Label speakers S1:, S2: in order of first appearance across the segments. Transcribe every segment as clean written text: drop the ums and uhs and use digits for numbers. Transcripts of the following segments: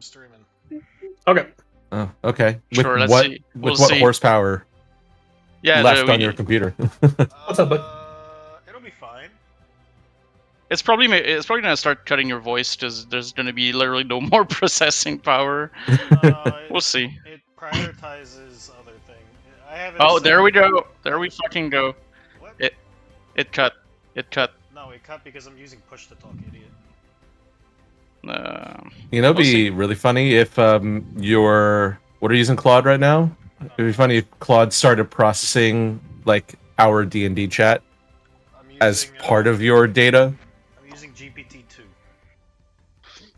S1: I'm streaming.
S2: Okay.
S3: Oh, okay.
S4: Sure,
S3: with
S4: let's
S3: what
S4: see.
S3: with
S4: We'll
S3: what
S4: see.
S3: horsepower
S4: Yeah,
S3: left on your computer?
S2: What's up, bud?
S1: It'll be fine.
S4: It's probably gonna start cutting your voice because there's gonna be literally no more processing power. We'll see.
S1: It prioritizes other things. I have it.
S4: Oh,
S1: set-
S4: there we go. There we fucking go.
S1: What?
S4: It cut. It cut.
S1: No, it cut because I'm using push to talk, idiot.
S3: You know, it'd
S4: We'll
S3: be
S4: see.
S3: really funny if your what are you using Claude right now? It'd be funny if Claude started processing like our D&D chat as part of your data.
S1: I'm using GPT-2.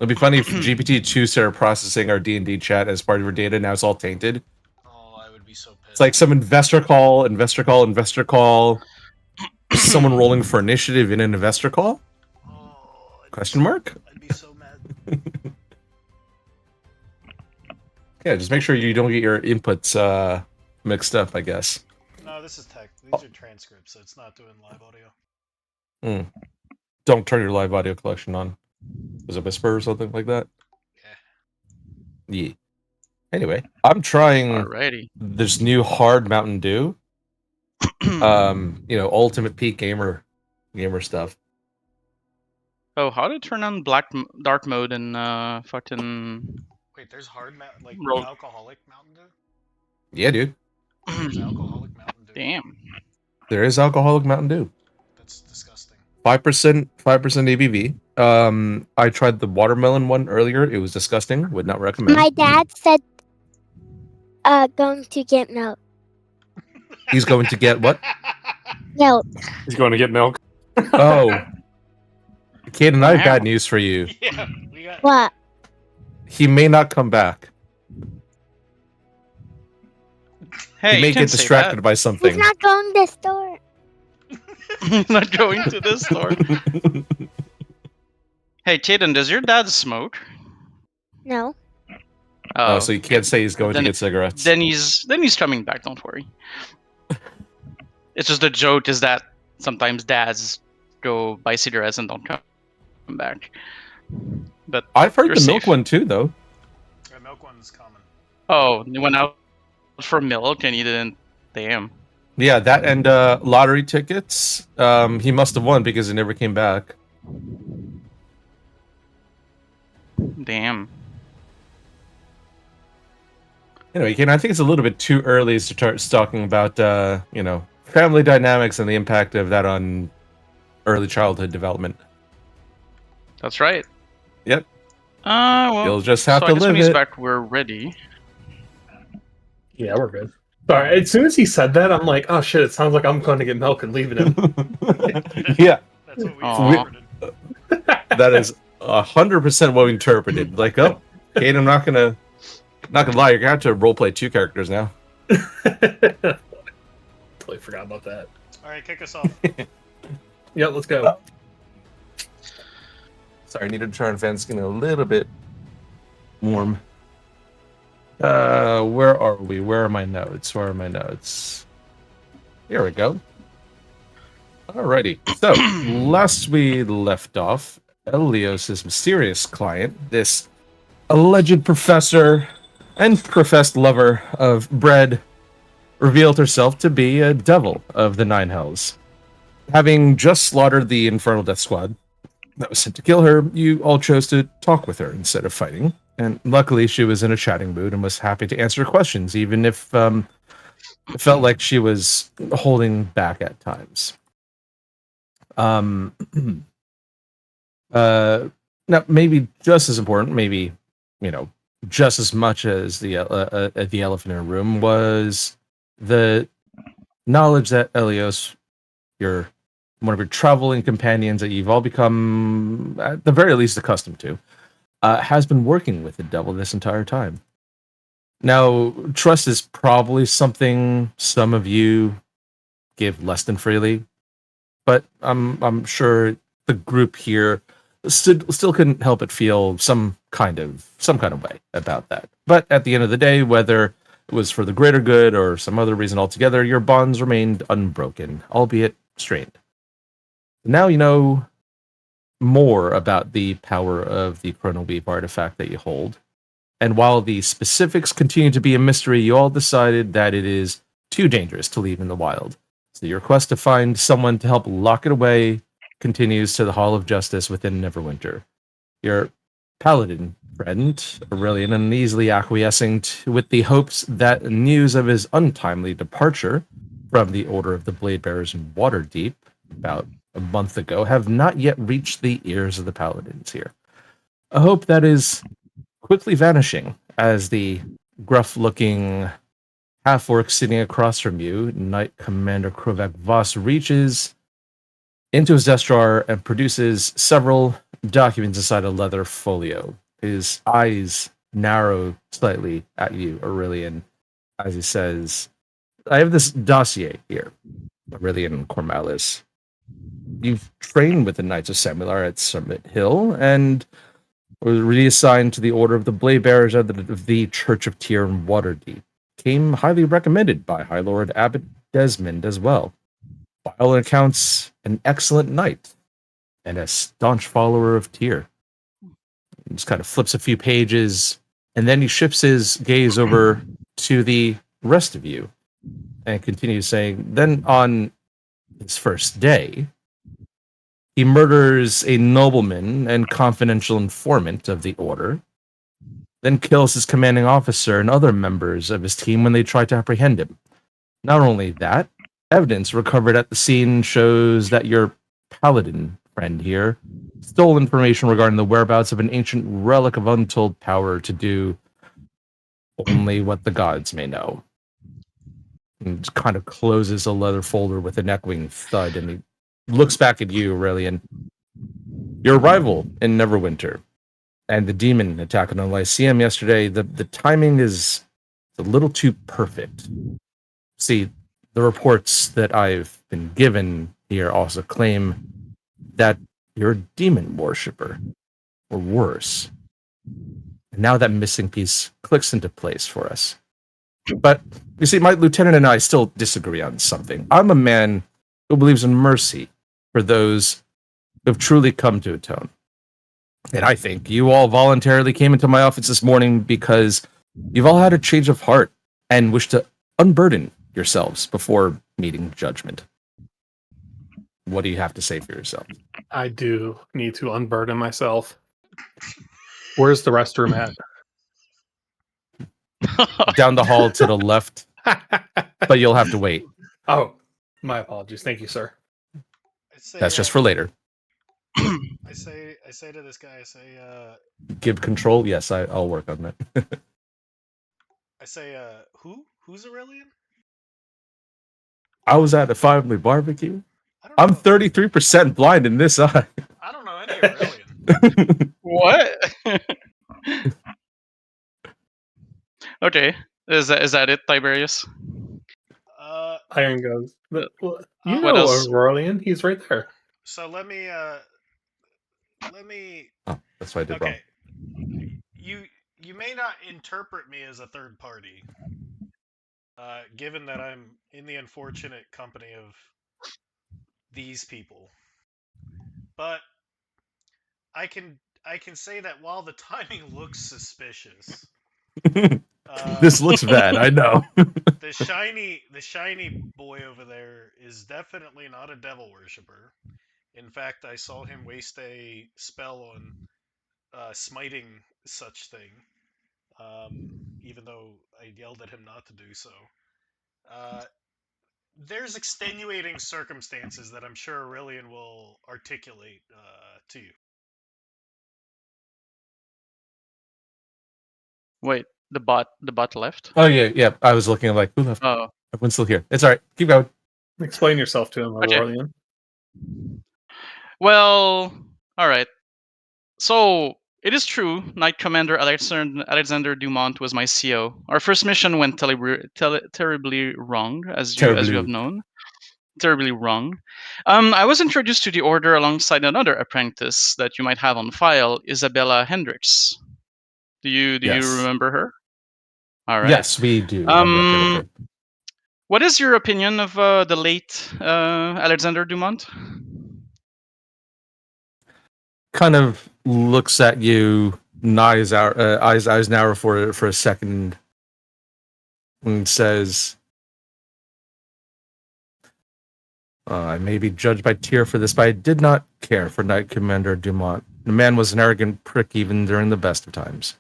S3: It'd be funny if GPT-2 started processing our D&D chat as part of your data. Now it's all tainted.
S1: Oh, I would be so pissed.
S3: It's like some investor call. Someone rolling for initiative in an investor call? Question mark?
S1: I'd be so mad.
S3: Yeah, just make sure you don't get your inputs mixed up, I guess.
S1: No, this is text. These are transcripts, so it's not doing live audio.
S3: Don't turn your live audio collection on. Was it Whisper or something like that? Yeah. Anyway, I'm trying this new hard Mountain Dew. Ultimate peak gamer stuff.
S4: Oh, how to turn on dark mode and fucking...
S1: Wait, there's hard alcoholic Mountain Dew?
S3: Yeah, dude.
S1: There's alcoholic Mountain Dew.
S4: Damn.
S3: There is alcoholic Mountain Dew.
S1: That's disgusting.
S3: 5% ABV. I tried the watermelon one earlier. It was disgusting. Would not recommend.
S5: My dad said going to get milk.
S3: He's going to get what?
S5: Milk.
S2: He's going to get milk.
S3: Oh. Caden, I have bad news for you.
S1: Yeah,
S5: What?
S3: He may not come back.
S4: Hey,
S3: he may get distracted by something.
S5: He's not going to the store.
S4: He's not going to the store. Hey, Caden, does your dad smoke?
S5: No.
S3: Oh, so you can't say he's going to get cigarettes.
S4: Then he's coming back. Don't worry. It's just a joke. Is that sometimes dads go buy cigarettes and don't come back. But
S3: I've heard the milk one too, though.
S1: The milk one's common.
S4: Oh, he went out for milk and he didn't. Damn.
S3: Yeah, that and lottery tickets. He must have won because he never came back.
S4: Damn.
S3: Anyway, Ken, I think it's a little bit too early to start talking about, family dynamics and the impact of that on early childhood development.
S4: That's right.
S3: Yep.
S4: Well,
S3: you'll just have to
S4: I guess
S3: live
S4: when he's
S3: it.
S4: back, we're ready.
S2: Yeah, we're good. Sorry, as soon as he said that, I'm like, oh shit, it sounds like I'm going to get milk and leaving him.
S3: Yeah.
S1: That's what we interpreted.
S3: That is 100% what we interpreted. Like, oh, Kate, I'm not gonna lie, you're gonna have to roleplay two characters now.
S2: Totally forgot about that.
S1: Alright, kick us off.
S2: Yeah, let's go.
S3: Sorry, I needed to turn fans getting a little bit warm. Where are we? Where are my notes? Here we go. Alrighty. So, last we left off, Elios's mysterious client, this alleged professor and professed lover of bread, revealed herself to be a devil of the Nine Hells. Having just slaughtered the Infernal Death Squad that was sent to kill her, you all chose to talk with her instead of fighting. And luckily, she was in a chatting mood and was happy to answer questions, even if it felt like she was holding back at times. Now, maybe just as important, maybe, just as much as the elephant in the room was the knowledge that Elios, one of your traveling companions that you've all become, at the very least, accustomed to, has been working with the devil this entire time. Now, trust is probably something some of you give less than freely, but I'm sure the group here still couldn't help but feel some kind of way about that. But at the end of the day, whether it was for the greater good or some other reason altogether, your bonds remained unbroken, albeit strained. Now you know more about the power of the Chrono Weave artifact that you hold, And while the specifics continue to be a mystery, you all decided that it is too dangerous to leave in the wild. So your quest to find someone to help lock it away continues to the Hall of Justice within Neverwinter. Your paladin friend, Aurelian, uneasily acquiescing with the hopes that news of his untimely departure from the Order of the Blade Bearers in Waterdeep about a month ago have not yet reached the ears of the paladins here. A hope that is quickly vanishing as the gruff-looking half-orc sitting across from you, Knight Commander Krovak Voss, reaches into his desk drawer and produces several documents inside a leather folio. His eyes narrow slightly at you, Aurelian, as he says, I have this dossier here, Aurelian Cormalis. You've trained with the Knights of Samular at Summit Hill, and was reassigned to the Order of the Blade Bearers of the Church of Tyr in Waterdeep. Came highly recommended by High Lord Abbot Desmond as well. By all accounts, an excellent knight and a staunch follower of Tyr. He just kind of flips a few pages, and then he shifts his gaze over to the rest of you and continues saying, then on his first day, he murders a nobleman and confidential informant of the Order, then kills his commanding officer and other members of his team when they try to apprehend him. Not only that, evidence recovered at the scene shows that your paladin friend here stole information regarding the whereabouts of an ancient relic of untold power to do only what the gods may know. And kind of closes a leather folder with an echoing thud, and he looks back at you, Aurelian. Your arrival in Neverwinter and the demon attack on the Lyceum yesterday, the timing is a little too perfect. See, the reports that I've been given here also claim that you're a demon worshipper, or worse. And now that missing piece clicks into place for us. But, you see, my lieutenant and I still disagree on something. I'm a man who believes in mercy for those who have truly come to atone. And I think you all voluntarily came into my office this morning because you've all had a change of heart and wish to unburden yourselves before meeting judgment. What do you have to say for yourself?
S2: I do need to unburden myself. Where's the restroom at?
S3: Down the hall to the left, but you'll have to wait.
S2: Oh, my apologies. Thank you, sir.
S3: That's just for later.
S1: I say to this guy,
S3: Give control? Yes, I'll work on that.
S1: I say, who's Aurelian?
S3: I was at a family barbecue.
S1: I don't
S3: I'm
S1: know.
S3: 33% blind in this eye.
S1: I don't know any Aurelian.
S4: What? Okay. Is that it, Tiberius?
S2: Iron goes, you
S4: What
S2: know
S4: else?
S2: Aurelian. He's right there.
S1: So let me.
S3: Oh, that's what I did wrong.
S1: Okay. You may not interpret me as a third party, given that I'm in the unfortunate company of these people. But I can say that while the timing looks suspicious,
S3: This looks bad, I know.
S1: the shiny boy over there is definitely not a devil worshipper. In fact, I saw him waste a spell on smiting such thing, even though I yelled at him not to do so. There's extenuating circumstances that I'm sure Aurelian will articulate to you.
S4: Wait, the bot left.
S3: Oh, yeah. I was looking at like, who left?
S4: Oh,
S3: Everyone's still here. It's all right. Keep going.
S2: Explain yourself to him,
S4: Okay.
S2: Aurelian.
S4: well, all right. So it is true. Knight Commander Alexander Dumont was my CO. Our first mission went terribly wrong, as you have known. Terribly wrong. I was introduced to the Order alongside another apprentice that you might have on file, Isabella Hendricks. Do you
S3: Yes.
S4: remember her? All right.
S3: Yes, we do. Have record of her.
S4: What is your opinion of the late Alexander Dumont?
S3: Kind of looks at you Eisenhower for a second and says, I may be judged by Tyr for this, but I did not care for Knight Commander Dumont. The man was an arrogant prick even during the best of times.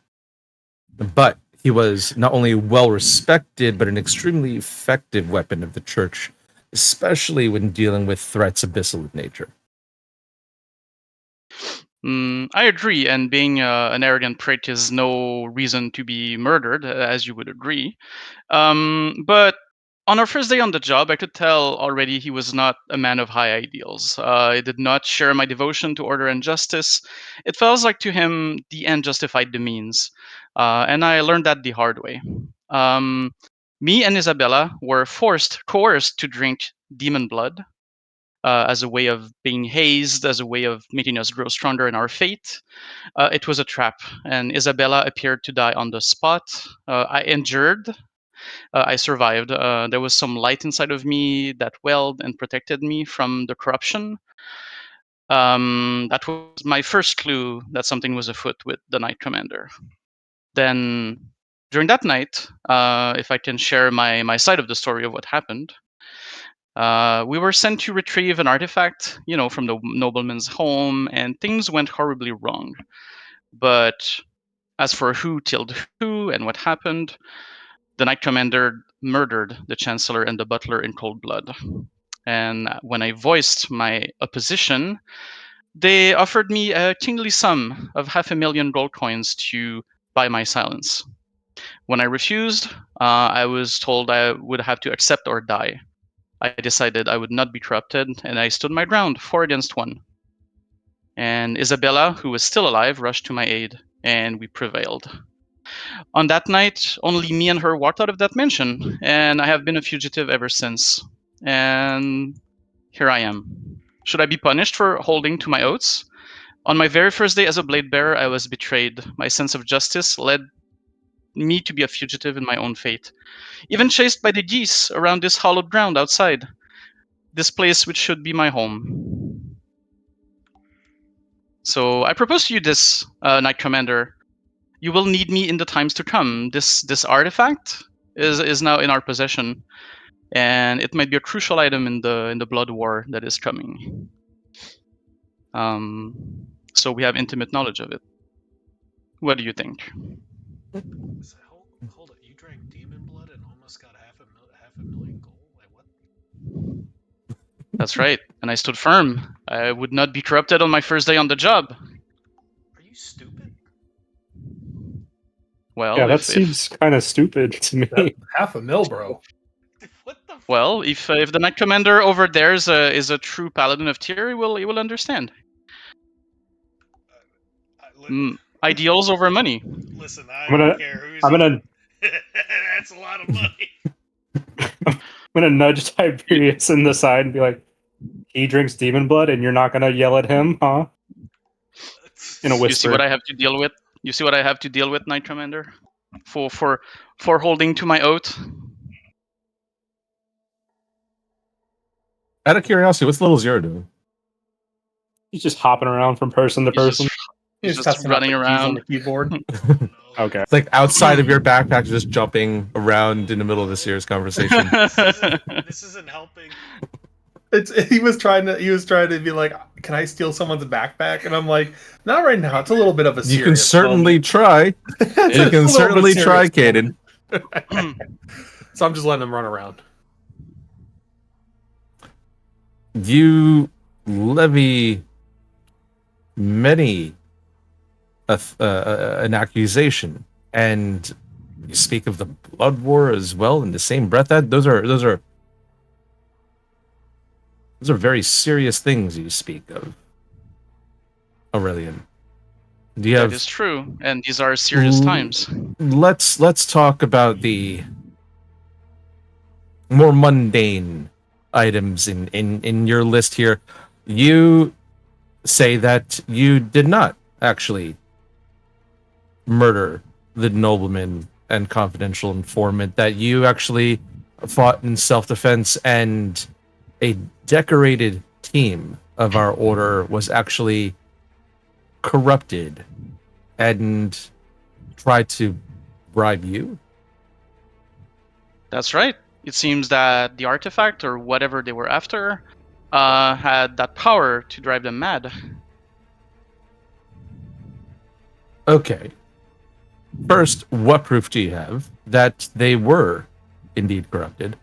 S3: But he was not only well respected, but an extremely effective weapon of the church, especially when dealing with threats abyssal in nature.
S4: I agree, and being an arrogant prick is no reason to be murdered, as you would agree. But on our first day on the job, I could tell already he was not a man of high ideals. He did not share my devotion to order and justice. It felt like to him the end justified the means, and I learned that the hard way. Me and Isabella were coerced to drink demon blood as a way of being hazed, as a way of making us grow stronger in our fate. It was a trap, and Isabella appeared to die on the spot. I endured. I survived. There was some light inside of me that welled and protected me from the corruption. That was my first clue that something was afoot with the Knight Commander. Then, during that night, if I can share my side of the story of what happened, we were sent to retrieve an artifact, from the nobleman's home, and things went horribly wrong. But as for who killed who and what happened, the Knight Commander murdered the Chancellor and the Butler in cold blood. And when I voiced my opposition, they offered me a kingly sum of 500,000 gold coins to buy my silence. When I refused, I was told I would have to accept or die. I decided I would not be corrupted, and I stood my ground, 4 against 1. And Isabella, who was still alive, rushed to my aid, and we prevailed. On that night, only me and her walked out of that mansion, and I have been a fugitive ever since. And here I am. Should I be punished for holding to my oaths? On my very first day as a blade bearer, I was betrayed. My sense of justice led me to be a fugitive in my own fate, even chased by the geese around this hallowed ground outside, this place which should be my home. So I propose to you this, Knight Commander. You will need me in the times to come. This artifact is now in our possession, and it might be a crucial item in the blood war that is coming. So we have intimate knowledge of it. What do you think?
S1: So, hold it. You drank demon blood and almost got half a million gold? Like, what?
S4: That's right. And I stood firm. I would not be corrupted on my first day on the job.
S1: Are you stupid?
S4: Well,
S6: Yeah, that seems kind of stupid to me.
S2: That, 500,000, bro.
S1: What the fuck?
S4: Well, if the Knight Commander over there is a true paladin of Tyr, he will understand. Ideals over money.
S1: Listen, I don't care who's. That's a lot of money.
S6: I'm gonna nudge Tiberius in the side and be like, "He drinks demon blood, and you're not gonna yell at him, huh?" In a whisper.
S4: You see what I have to deal with? You see what I have to deal with, Knight Commander? For holding to my oath?
S3: Out of curiosity, what's Little Zero doing?
S6: He's just hopping around from person to person.
S4: He's just running around
S2: on the keyboard.
S6: Okay.
S3: It's like outside of your backpack, just jumping around in the middle of this year's conversation.
S1: This isn't helping.
S2: He was trying to be like, can I steal someone's backpack? And I'm like, not right now. It's a little bit of a serious
S3: You can certainly
S2: moment.
S3: try. You can certainly try,
S2: serious
S3: Caden.
S2: So I'm just letting him run around.
S3: You levy many an accusation, and you speak of the blood war as well in the same breath. Those are very serious things you speak of, Aurelian. Do you have?
S4: That is true, and these are serious times.
S3: Let's talk about the more mundane items in your list here. You say that you did not actually murder the nobleman and confidential informant, that you actually fought in self-defense, and a decorated team of our order was actually corrupted and tried to bribe you?
S4: That's right. It seems that the artifact or whatever they were after had that power to drive them mad.
S3: Okay. First, what proof do you have that they were indeed corrupted?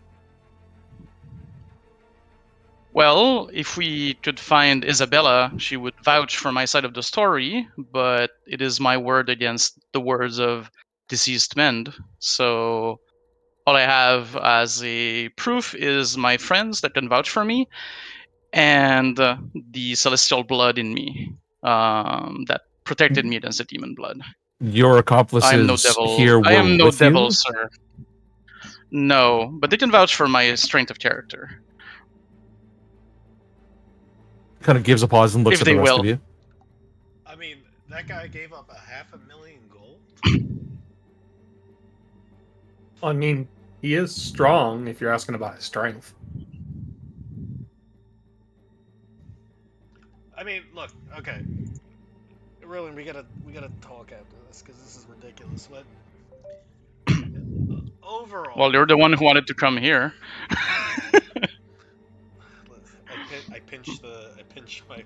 S4: Well, if we could find Isabella, she would vouch for my side of the story, but it is my word against the words of deceased men. So all I have as a proof is my friends that can vouch for me and the celestial blood in me that protected me against the demon blood.
S3: Your
S4: I am no
S3: accomplices
S4: devil.
S3: here
S4: I
S3: were
S4: am no
S3: with
S4: devil,
S3: you?
S4: sir. No, but they can vouch for my strength of character.
S3: Kind of gives a pause and looks
S4: If
S3: at the
S4: they
S3: rest
S4: will.
S3: of you.
S1: I mean, that guy gave up $500,000 gold.
S2: I mean, he is strong if you're asking about his strength.
S1: I mean, look, okay. Rowan, we gotta talk after this because this is ridiculous. But overall,
S4: Well, you're the one who wanted to come here.
S1: I pinch my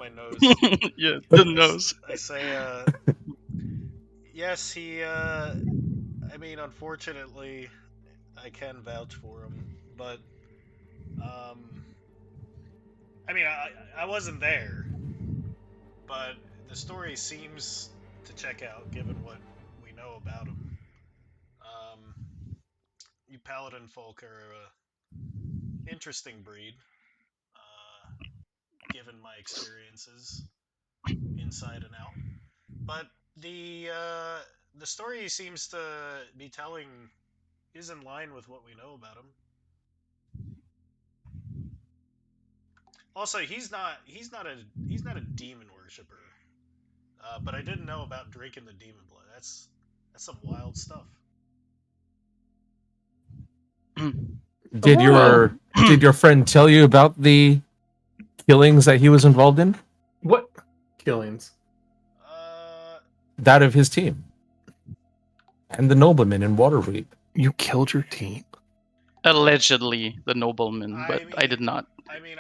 S1: nose.
S4: Yeah, the nose.
S1: I say, yes, he. I mean, unfortunately, I can vouch for him, but I mean, I wasn't there, but the story seems to check out given what we know about him. You paladin folk are a interesting breed, given my experiences inside and out. But the story he seems to be telling is in line with what we know about him. Also, he's not a demon worshiper. But I didn't know about drinking the demon blood. That's some wild stuff.
S3: Did
S2: Well-
S3: your friend tell you about the killings that he was involved in?
S2: What killings?
S3: That of his team. And the nobleman in Waterweep.
S2: You killed your team.
S4: Allegedly, the nobleman, but I did not.
S1: I mean,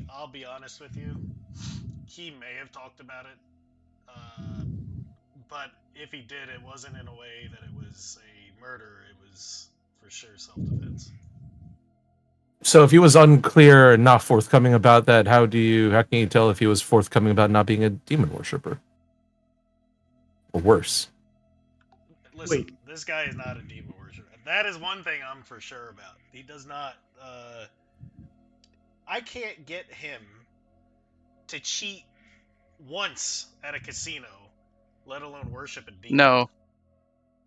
S1: I'll be honest with you. He may have talked about it, but if he did, it wasn't in a way that it was a murder. It was for sure self-defense.
S3: So if he was unclear and not forthcoming about that, how can you tell if he was forthcoming about not being a demon worshiper? Or worse.
S1: Listen, this guy is not a demon worshiper. That is one thing I'm for sure about. He does not. I can't get him to cheat once at a casino, let alone worship a demon.
S4: No.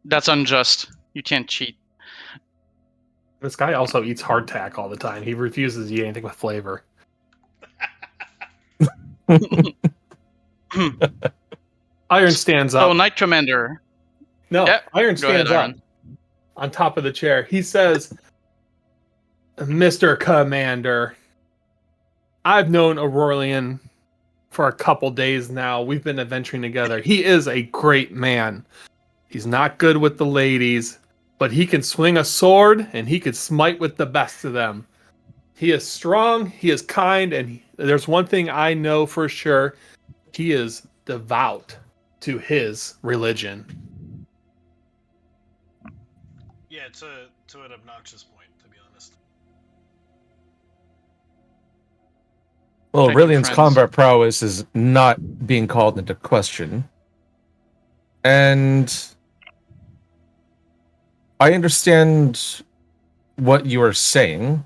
S4: That's unjust. You can't cheat.
S2: This guy also eats hardtack all the time. He refuses to eat anything with flavor. Iron stands up.
S4: Oh, Knight Commander.
S2: No,
S4: Yeah,
S2: Iron
S4: go ahead,
S2: stands up
S4: Iron.
S2: on top of the chair. He says, Mr. Commander, I've known Aurelian for a couple days now. We've been adventuring together. He is a great man. He's not good with the ladies, but he can swing a sword and he can smite with the best of them. He is strong, he is kind, and there's one thing I know for sure. He is devout to his religion.
S1: Yeah, to an obnoxious point, to be honest.
S3: Well,
S4: Thank you,
S3: Aurelian's
S4: friends.
S3: combat prowess is not being called into question. And I understand what you are saying.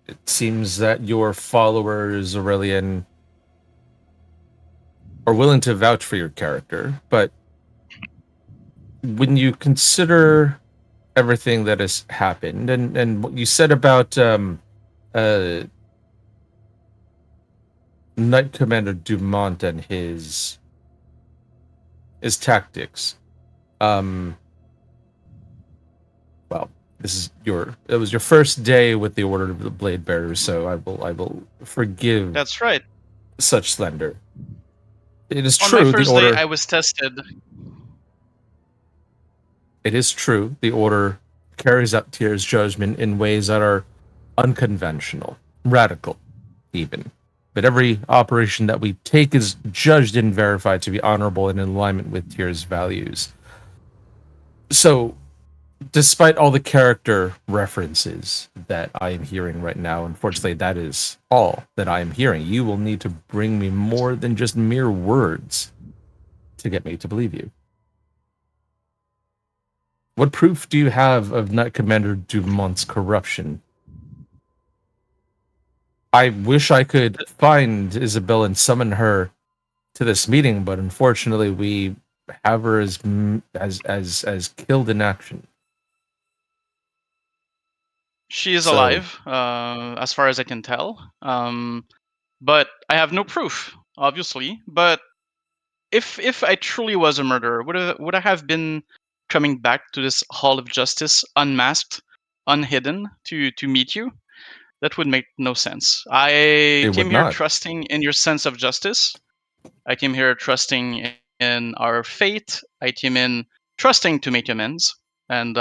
S3: It seems that your followers, Aurelian, are willing to vouch for your character, but when you consider everything that has happened and what you said about Knight Commander Dumont and his tactics, well, it was your first day with the Order of the Blade Bearers, so I will forgive
S4: That's right.
S3: such slender. It is
S4: On
S3: true
S4: my
S3: the
S4: first
S3: order.
S4: day, I was tested.
S3: It is true the order carries out Tyr's judgment in ways that are unconventional, radical, even. But every operation that we take is judged and verified to be honorable and in alignment with Tyr's values. So, despite all the character references that I am hearing right now, unfortunately, that is all that I am hearing. You will need to bring me more than just mere words to get me to believe you. What proof do you have of Knight Commander Dumont's corruption? I wish I could find Isabel and summon her to this meeting, but unfortunately, we have her as killed in action.
S4: She is
S3: So-
S4: alive, as far as I can tell. But I have no proof, obviously. But if I truly was a murderer, would I have been coming back to this Hall of Justice unmasked, unhidden to meet you? That would make no sense. I
S3: It
S4: came
S3: would
S4: here
S3: not.
S4: trusting in your sense of justice. I came here trusting in our fate. I came in trusting to make amends. And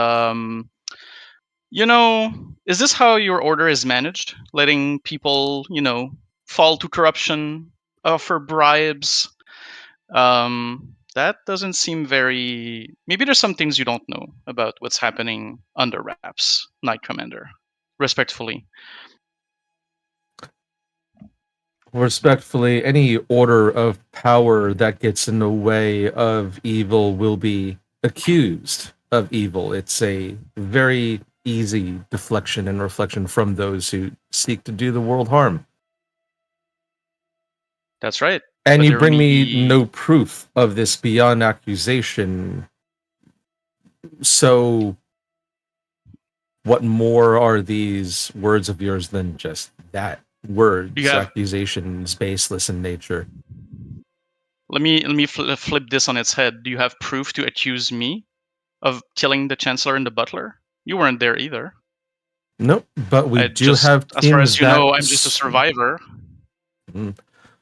S4: is this how your order is managed? Letting people, fall to corruption, offer bribes? That doesn't seem very. Maybe there's some things you don't know about what's happening under wraps, Knight Commander. Respectfully.
S3: Respectfully, any order of power that gets in the way of evil will be accused of evil. It's a very easy deflection and reflection from those who seek to do the world harm.
S4: That's right.
S3: And
S4: But
S3: you
S4: there
S3: bring
S4: may
S3: me
S4: be-
S3: no proof of this beyond accusation. So, what more are these words of yours than just that? Words,
S4: You have-
S3: accusations, baseless in nature.
S4: Let me flip this on its head. Do you have proof to accuse me of killing the Chancellor and the Butler? You weren't there either.
S3: Nope, but we do have teams
S4: as far as you
S3: that
S4: know, I'm just a survivor.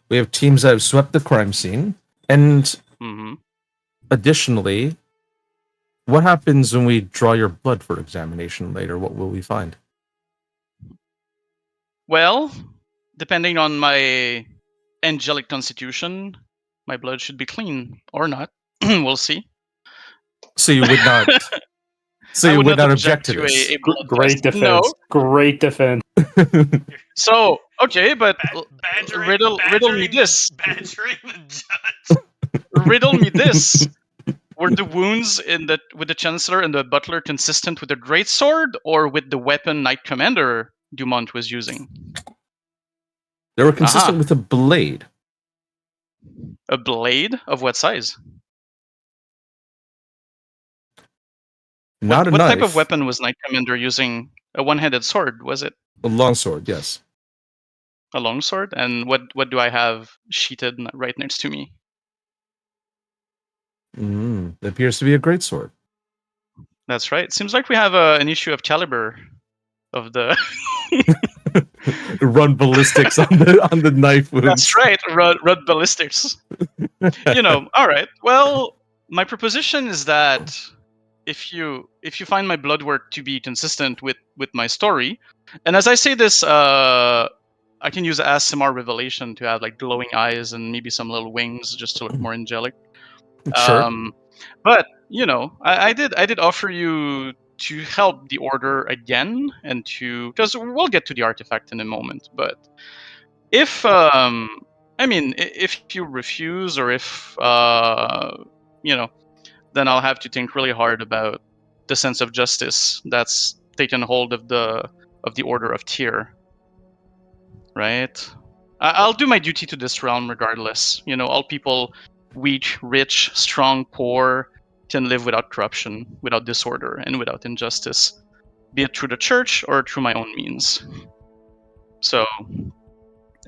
S3: We have teams that have swept the crime scene, and
S4: hmm
S3: additionally, what happens when we draw your blood for examination later? What will we find?
S4: Well, depending on my angelic constitution, my blood should be clean or not. We'll see.
S3: So you would not. So
S4: I
S3: you
S4: would
S3: would not
S4: object
S3: object to
S4: to
S3: this.
S4: a blood
S6: Great
S4: test.
S6: defense.
S4: No.
S6: Great defense.
S4: So okay, but riddle me this.
S1: Badgering the judge.
S4: Riddle me this. Were the wounds with the Chancellor and the Butler consistent with the greatsword or with the weapon Knight Commander Dumont was using?
S3: They were consistent
S4: Aha.
S3: with a blade.
S4: A blade of what size?
S3: Not a
S4: what
S3: knife.
S4: type of weapon was Knight Commander using? A one-handed sword, was it?
S3: A longsword, yes.
S4: A longsword? And what do I have sheeted right next to me?
S3: It appears to be a great sword.
S4: That's right. Seems like we have an issue of caliber of the.
S3: Run ballistics on the knife wounds.
S4: That's right. Rud ballistics. All right. Well, my proposition is that if you find my blood work to be consistent with my story, and as I say this, I can use ASMR revelation to have like glowing eyes and maybe some little wings just to look more angelic.
S3: Sure.
S4: But I did offer you to help the order again, and because we'll get to the artifact in a moment. But if if you refuse, or if then I'll have to think really hard about the sense of justice that's taken hold of the order of Tyr. Right? I'll do my duty to this realm regardless. All people, weak, rich, strong, poor, can live without corruption, without disorder, and without injustice, be it through the church or through my own means. So,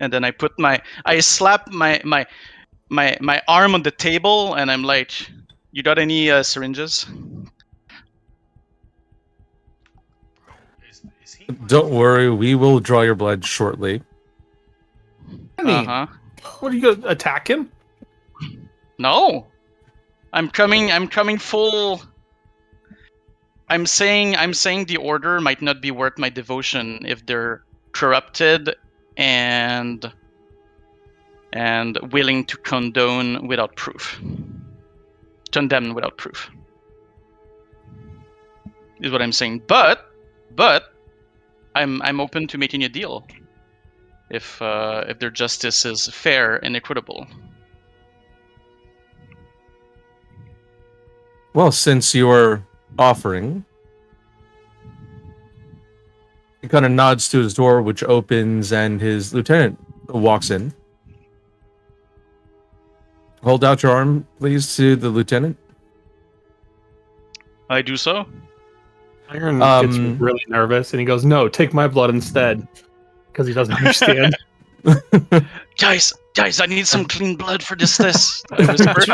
S4: and then I slap my arm on the table, and I'm like, "You got any syringes?"
S1: Bro, is he?
S3: Don't worry, we will draw your blood shortly.
S2: I mean,
S4: Uh-huh.
S2: What are you gonna attack him?
S4: No, I'm coming full. I'm saying the order might not be worth my devotion if they're corrupted and willing to condemn without proof. Is what I'm saying. But I'm open to making a deal if their justice is fair and equitable.
S3: Well, since you're offering, he kind of nods to his door, which opens, and his lieutenant walks in. Hold out your arm, please, to the lieutenant.
S4: I do so.
S2: Iron gets really nervous, and he goes, "No, take my blood instead," because he doesn't understand.
S4: Guys, I need some clean blood for this. I whisper.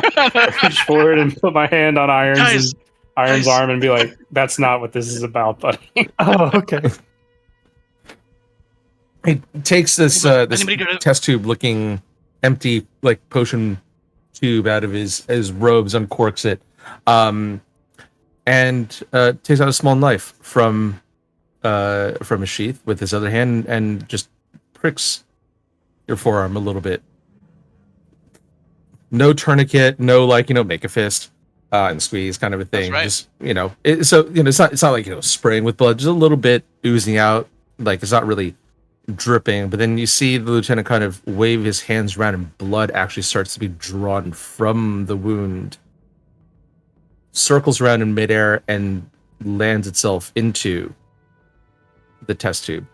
S6: Reach forward and put my hand on Iron's
S4: Guys.
S6: arm and be like, "That's not what this is about, buddy."
S2: Oh, okay.
S3: He takes this test tube looking empty like potion tube out of his robes, uncorks it, and takes out a small knife from a sheath with his other hand and just pricks your forearm a little bit. No tourniquet, no make a fist and squeeze kind of a thing.
S4: Right.
S3: Just it's not like spraying with blood, just a little bit oozing out. Like it's not really dripping, but then you see the lieutenant kind of wave his hands around and blood actually starts to be drawn from the wound, circles around in midair and lands itself into the test tube.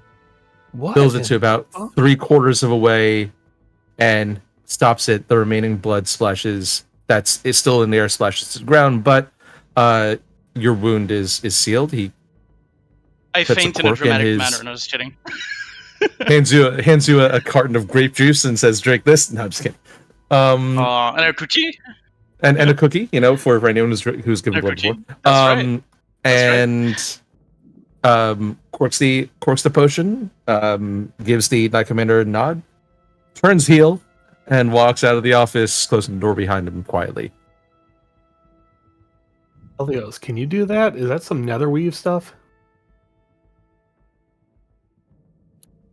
S2: What?
S3: Fills it to about 3/4 of a way and stops it. The remaining blood splashes is still in the air, splashes to the ground, but your wound is sealed.
S4: I faint in a dramatic manner. No, just kidding.
S3: hands you a carton of grape juice and says, "Drink this." No, I'm just kidding.
S4: And a cookie.
S3: And a cookie, for anyone who's given blood before.
S4: That's
S3: right. Corks the potion. Gives the Knight Commander a nod. Turns heel and walks out of the office, closing the door behind him quietly.
S2: Elios, can you do that? Is that some netherweave stuff?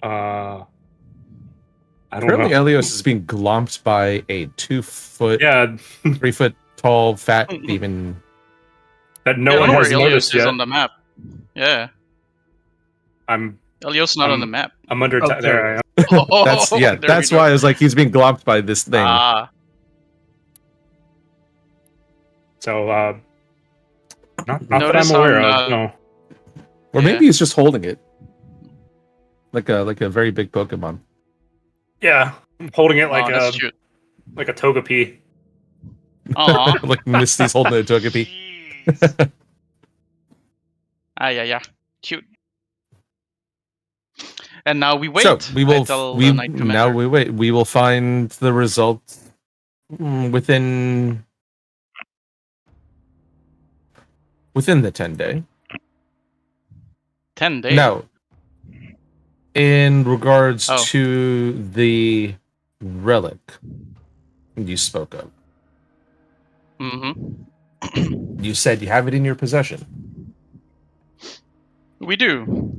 S6: I don't
S3: Currently,
S6: know.
S3: Elios is being glomped by a 2 foot, 3 foot tall, fat demon.
S6: That no one
S4: where
S6: has noticed
S4: Elios is
S6: yet.
S4: on the map. Yeah. Elios not on the map.
S6: I'm under.
S2: Oh,
S6: there I am.
S3: That's why I was like, he's being glomped by this thing.
S6: So, not that I'm aware of. No.
S3: Or maybe he's just holding it, like a very big Pokemon.
S6: Yeah, I'm holding it like
S4: cute.
S6: like a Togepi.
S3: Like Misty's holding a Togepi.
S1: Jeez.
S4: Yeah. Cute. And now we wait.
S3: So we will.
S4: Now
S3: we wait. We will find the results within the 10-day.
S4: 10 days.
S3: No. In regards
S4: Oh.
S3: to the relic you spoke of,
S4: Mm-hmm.
S3: you said you have it in your possession.
S4: We do.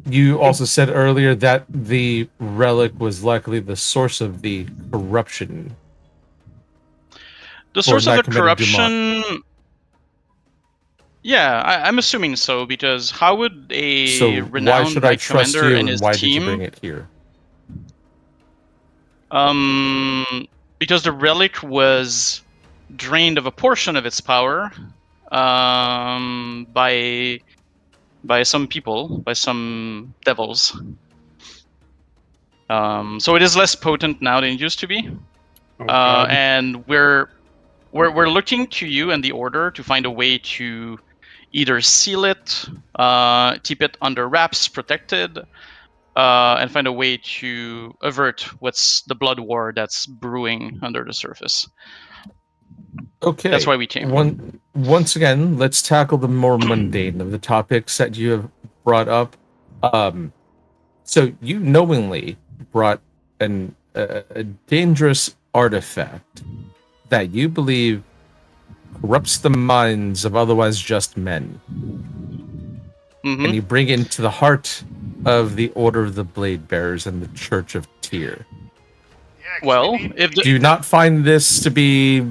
S3: You also said earlier that the relic was likely the source of the corruption.
S4: The source of
S3: Knight
S4: the
S3: Commander
S4: corruption. Yeah, I'm assuming so, because how would a
S3: So why
S4: renowned
S3: should I
S4: Knight
S3: trust
S4: Commander
S3: you,
S4: and
S3: and
S4: his
S3: why did you
S4: team?
S3: bring it here?
S4: Because the relic was drained of a portion of its power by some people, by some devils. So it is less potent now than it used to be.
S6: Oh, God.
S4: And we're looking to you and the Order to find a way to either seal it, keep it under wraps, protected, and find a way to avert what's the blood war that's brewing under the surface.
S3: Okay.
S4: That's why we came.
S3: Once again, let's tackle the more mundane of the topics that you have brought up. So you knowingly brought a dangerous artifact that you believe corrupts the minds of otherwise just men, and you bring it into the heart of the Order of the Blade Bearers and the Church of Tyr.
S1: Yeah, 'cause
S4: Well,
S1: we
S4: if
S1: need
S3: Do you not find this to be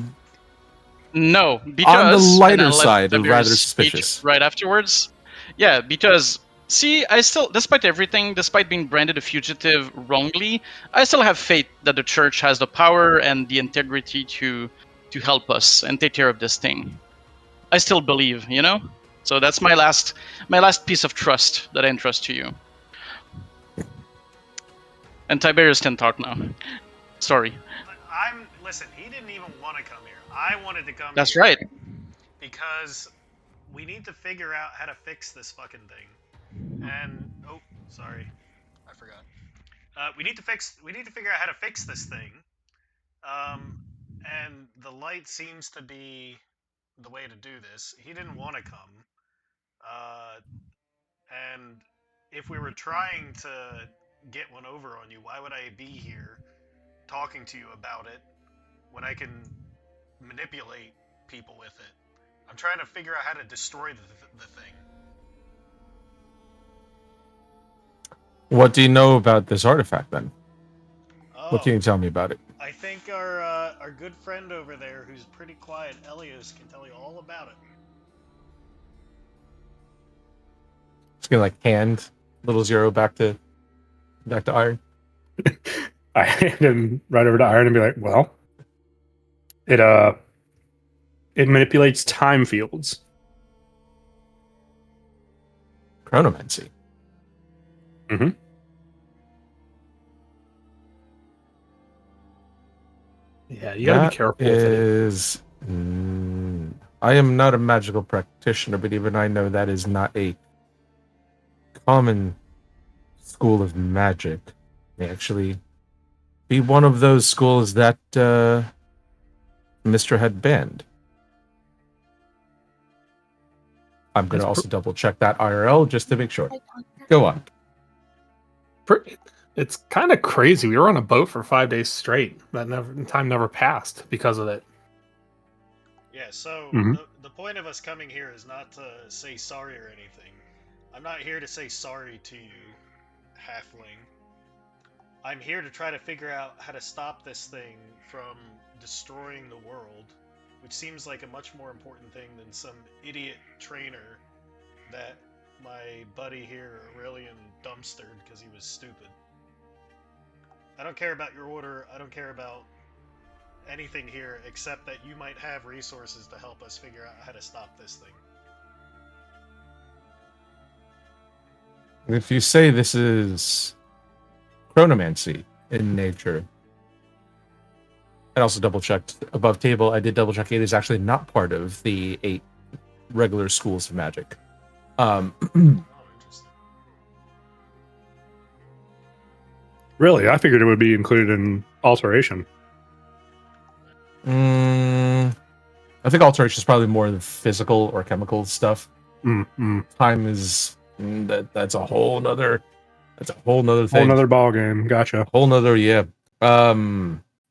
S4: No,
S3: on the
S4: because, and
S3: lighter
S4: I'll let
S3: side, or rather
S4: Tiberius speak
S3: suspicious?
S4: right afterwards. Yeah, because see, I still, despite everything, despite being branded a fugitive wrongly, I still have faith that the church has the power and the integrity to help us and take care of this thing. I still believe, you know. So that's my last piece of trust that I entrust to you. And Tiberius can talk now. Sorry.
S1: Listen, he didn't even want to come here. I wanted to come
S4: That's
S1: here
S4: right.
S1: because we need to figure out how to fix this fucking thing. And oh, sorry, I forgot. We need to figure out how to fix this thing. And the light seems to be the way to do this. He didn't want to come. And if we were trying to get one over on you, why would I be here talking to you about it when I can manipulate people with it? I'm trying to figure out how to destroy the thing.
S3: What do you know about this artifact, then?
S1: Oh,
S3: What can you tell me about it?
S1: I think our good friend over there, who's pretty quiet, Elios, can tell you all about it.
S3: Just gonna hand little Zero back to Iron.
S6: I hand him right over to Iron and be like, well, it manipulates time fields.
S3: Chronomancy.
S6: Mm-hmm.
S2: Yeah, you gotta be careful with it.
S3: I am not a magical practitioner, but even I know that is not a common school of magic. May actually be one of those schools that Mr. had banned. I'm going to also double check that IRL just to make sure. Go on.
S2: It's kind of crazy. We were on a boat for 5 days straight. Time never passed because of it.
S1: Yeah, so
S6: Mhm.
S1: the point of us coming here is not to say sorry or anything. I'm not here to say sorry to you, halfling. I'm here to try to figure out how to stop this thing from destroying the world, which seems like a much more important thing than some idiot trainer that my buddy here, Aurelian, dumpstered because he was stupid. I don't care about your order, I don't care about anything here except that you might have resources to help us figure out how to stop this thing.
S3: If you say this is chronomancy in nature, I also double checked above table. I did double check. It is actually not part of the 8 regular schools of magic.
S1: Oh, interesting.
S6: Really, I figured it would be included in alteration.
S3: I think alteration is probably more the physical or chemical stuff.
S6: Mm-hmm.
S3: Time is that's a whole nother thing.
S6: Whole nother ball game. Gotcha.
S3: Whole nother, yeah.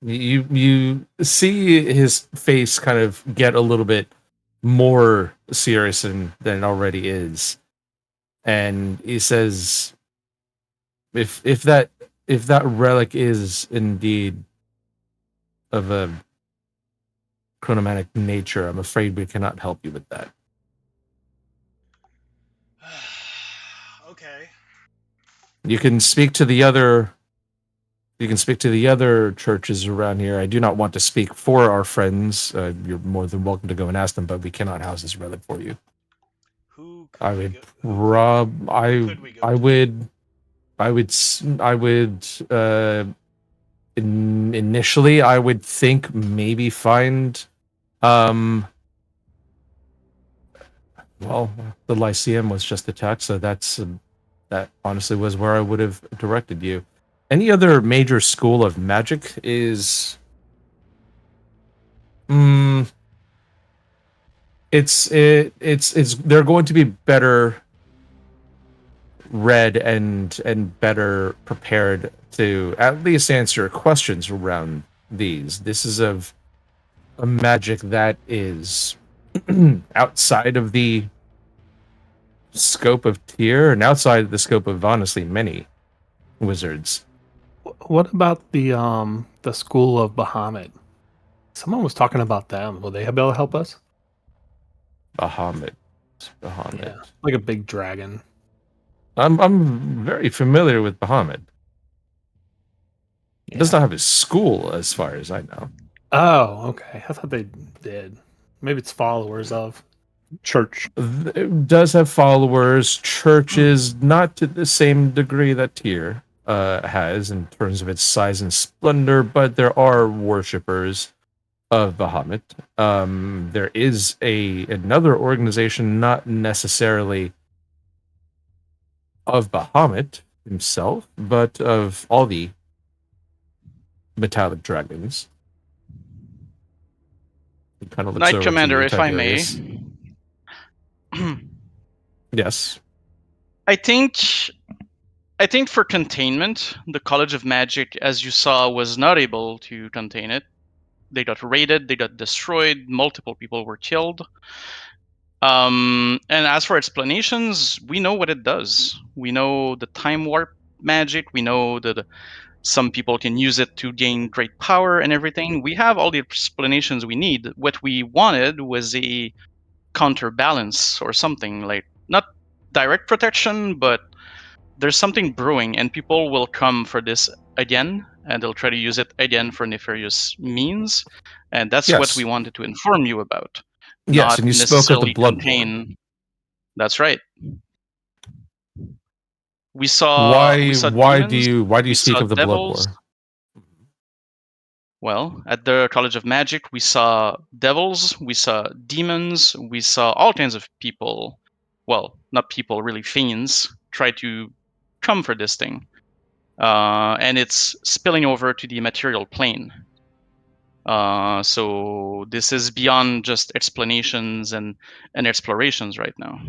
S3: You see his face kind of get a little bit more serious than it already is, and he says, if that relic is indeed of a chronomatic nature, I'm afraid we cannot help you with that.
S1: Okay.
S3: You can speak to the other churches around here. I do not want to speak for our friends. You're more than welcome to go and ask them, but we cannot house this relic for you.
S1: Who could
S3: I
S1: we
S3: would
S1: go, who could we go to?
S3: Initially I would think maybe find well, the Lyceum was just attacked, so that honestly was where I would have directed you. Any other major school of magic is it's they're going to be better read and better prepared to at least answer questions around these. This is of a magic that is outside of the scope of Tyr and outside of the scope of honestly many wizards.
S2: What about the school of Bahamut? Someone was talking about them. Will they be able to help us?
S3: Bahamut.
S2: Yeah, like a big dragon.
S3: I'm very familiar with Bahamut. It does
S2: Yeah.
S3: not have a school, as far as I know.
S2: Oh, okay. I thought they did. Maybe it's followers of.
S6: Church.
S3: It does have followers. Churches, not to the same degree that Tyr has in terms of its size and splendor, but there are worshippers of Bahamut. There is another organization, not necessarily of Bahamut himself, but of all the metallic dragons. He kind of looks
S4: Knight
S3: over to
S4: Commander,
S3: you,
S4: if I may.
S3: Tiberius. Yes.
S4: I think for containment, the College of Magic, as you saw, was not able to contain it. They got raided, they got destroyed, multiple people were killed. And as for explanations, we know what it does. We know the time warp magic. We know that some people can use it to gain great power and everything. We have all the explanations we need. What we wanted was a counterbalance or something, like not direct protection, but there's something brewing, and people will come for this again, and they'll try to use it again for nefarious means. And that's what we
S3: Yes.
S4: wanted to inform you about,
S3: Yes,
S4: not
S3: and you spoke of the
S4: necessarily
S3: Blood War.
S4: contain. That's right. We saw
S3: Why do
S4: demons,
S3: you
S4: we
S3: speak
S4: saw
S3: of the Blood
S4: devils.
S3: War?
S4: Well, at the College of Magic, we saw devils, we saw demons, we saw all kinds of people. Well, not people, really fiends, try to come for this thing. And it's spilling over to the material plane. So this is beyond just explanations and explorations right now.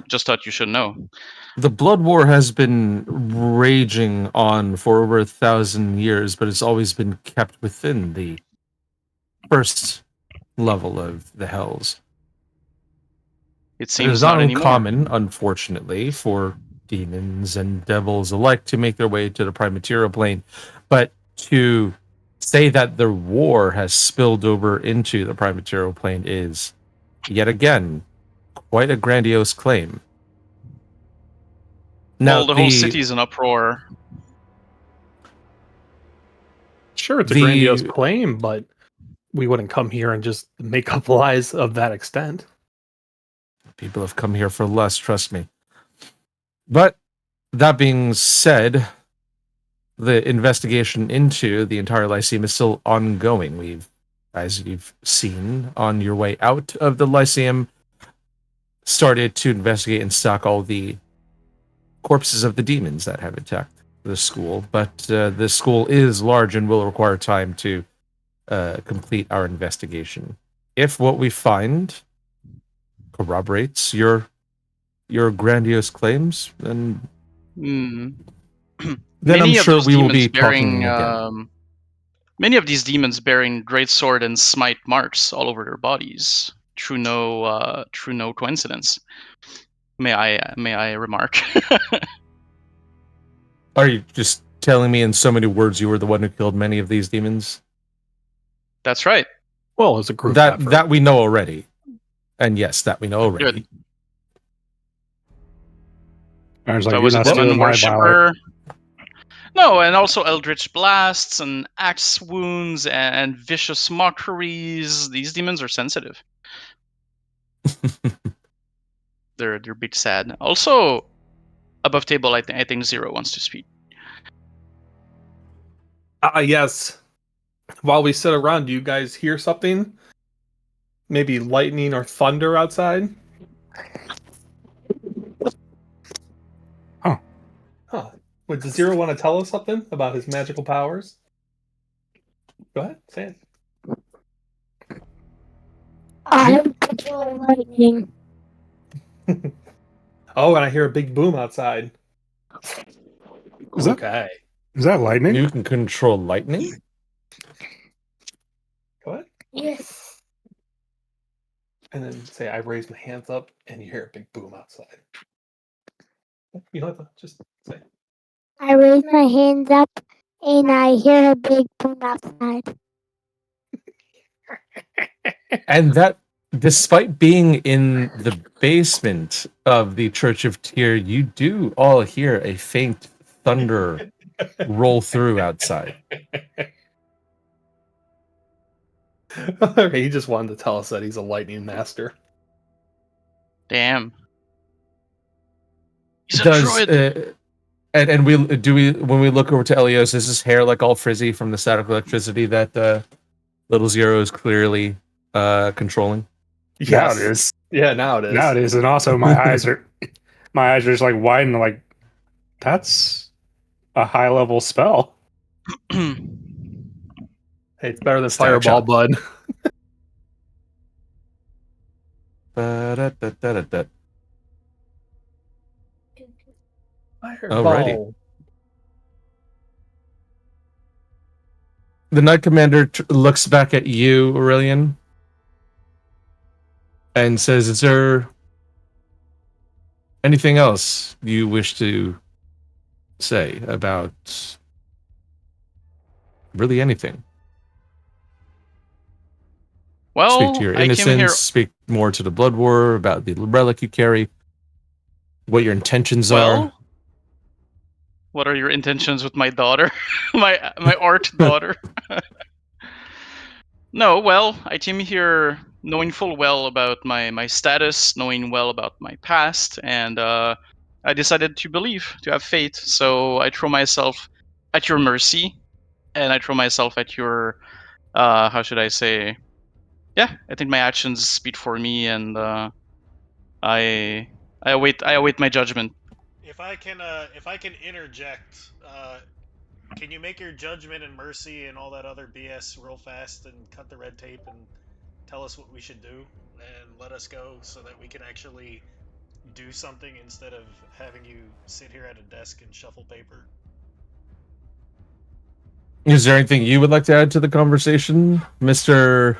S4: Just thought you should know.
S3: The Blood War has been raging on for over 1,000 years, but it's always been kept within the first level of the Hells.
S4: It
S3: It
S4: seems
S3: is not
S4: not anymore.
S3: uncommon, unfortunately, for demons and devils alike to make their way to the prime material plane, but to say that the war has spilled over into the prime material plane is, yet again, quite a grandiose claim. Now,
S4: Well, the whole city's in uproar.
S2: Sure, it's a grandiose claim, but we wouldn't come here and just make up lies of that extent.
S3: People have come here for less, trust me. But that being said, the investigation into the entire Lyceum is still ongoing. We've, as you've seen on your way out of the Lyceum, started to investigate and stock all the corpses of the demons that have attacked the school. But the school is large and will require time to complete our investigation. If what we find corroborates your grandiose claims, then
S4: Many
S3: I'm sure
S4: of those
S3: we will
S4: demons
S3: be talking again.
S4: Many of these demons bearing great sword and smite marks all over their bodies. True no coincidence. May I remark?
S3: Are you just telling me in so many words you were the one who killed many of these demons?
S4: That's right.
S2: Well, it's a group effort.
S3: That we know already. And yes, that we know already.
S4: Good.
S6: I was
S4: So
S6: like,
S4: I
S6: you're
S4: was a
S6: not stealing
S4: demon
S6: my ballot.
S4: worshipper. No, and also eldritch blasts and axe wounds and vicious mockeries. These demons are sensitive. They're big sad. Also, above table, I think Zero wants to speak.
S2: Yes. While we sit around, do you guys hear something? Maybe lightning or thunder outside? Huh. Would Zero want to tell us something about his magical powers? Go ahead, say
S5: I am controlling lightning.
S2: it. Oh, and I hear a big boom outside.
S6: Is that-
S2: Okay.
S6: Is that lightning?
S3: You can control lightning?
S2: What?
S5: Yes.
S2: And then say I raise my hands up, and you hear a big boom outside. You don't have to just say.
S5: I raise my hands up and I hear a big boom outside.
S3: And that, despite being in the basement of the Church of Tyr, you do all hear a faint thunder roll through outside.
S2: He just wanted to tell us that he's a lightning master.
S4: Damn. He's a
S3: Does
S4: druid.
S3: and we when we look over to Elios, is his hair like all frizzy from the static electricity that Little Zero is clearly controlling?
S6: Now it is.
S2: Yeah, now it is.
S6: Now it is, and also my eyes are just like wide and like that's a high level spell.
S2: Hey, it's better than
S3: Stab
S2: Fireball,
S3: shot.
S2: bud.
S3: Ba-da-da-da-da-da.
S2: Fireball.
S3: The Knight Commander looks back at you, Aurelian, and says, "Is there anything else you wish to say about really anything?
S4: Well,
S3: Speak to your
S4: I came here.
S3: innocence, speak more to the Blood War, about the relic you carry, what your intentions are."
S4: Well, what are your intentions with my daughter, my art daughter? No, well, I came here knowing full well about my status, knowing well about my past, and I decided to believe, to have faith. So I throw myself at your mercy, and I throw myself at your, how should I say? Yeah, I think my actions speak for me, and I await my judgment.
S1: If I can interject, can you make your judgment and mercy and all that other BS real fast and cut the red tape and tell us what we should do and let us go so that we can actually do something instead of having you sit here at a desk and shuffle paper?
S3: Is there anything you would like to add to the conversation, Mr.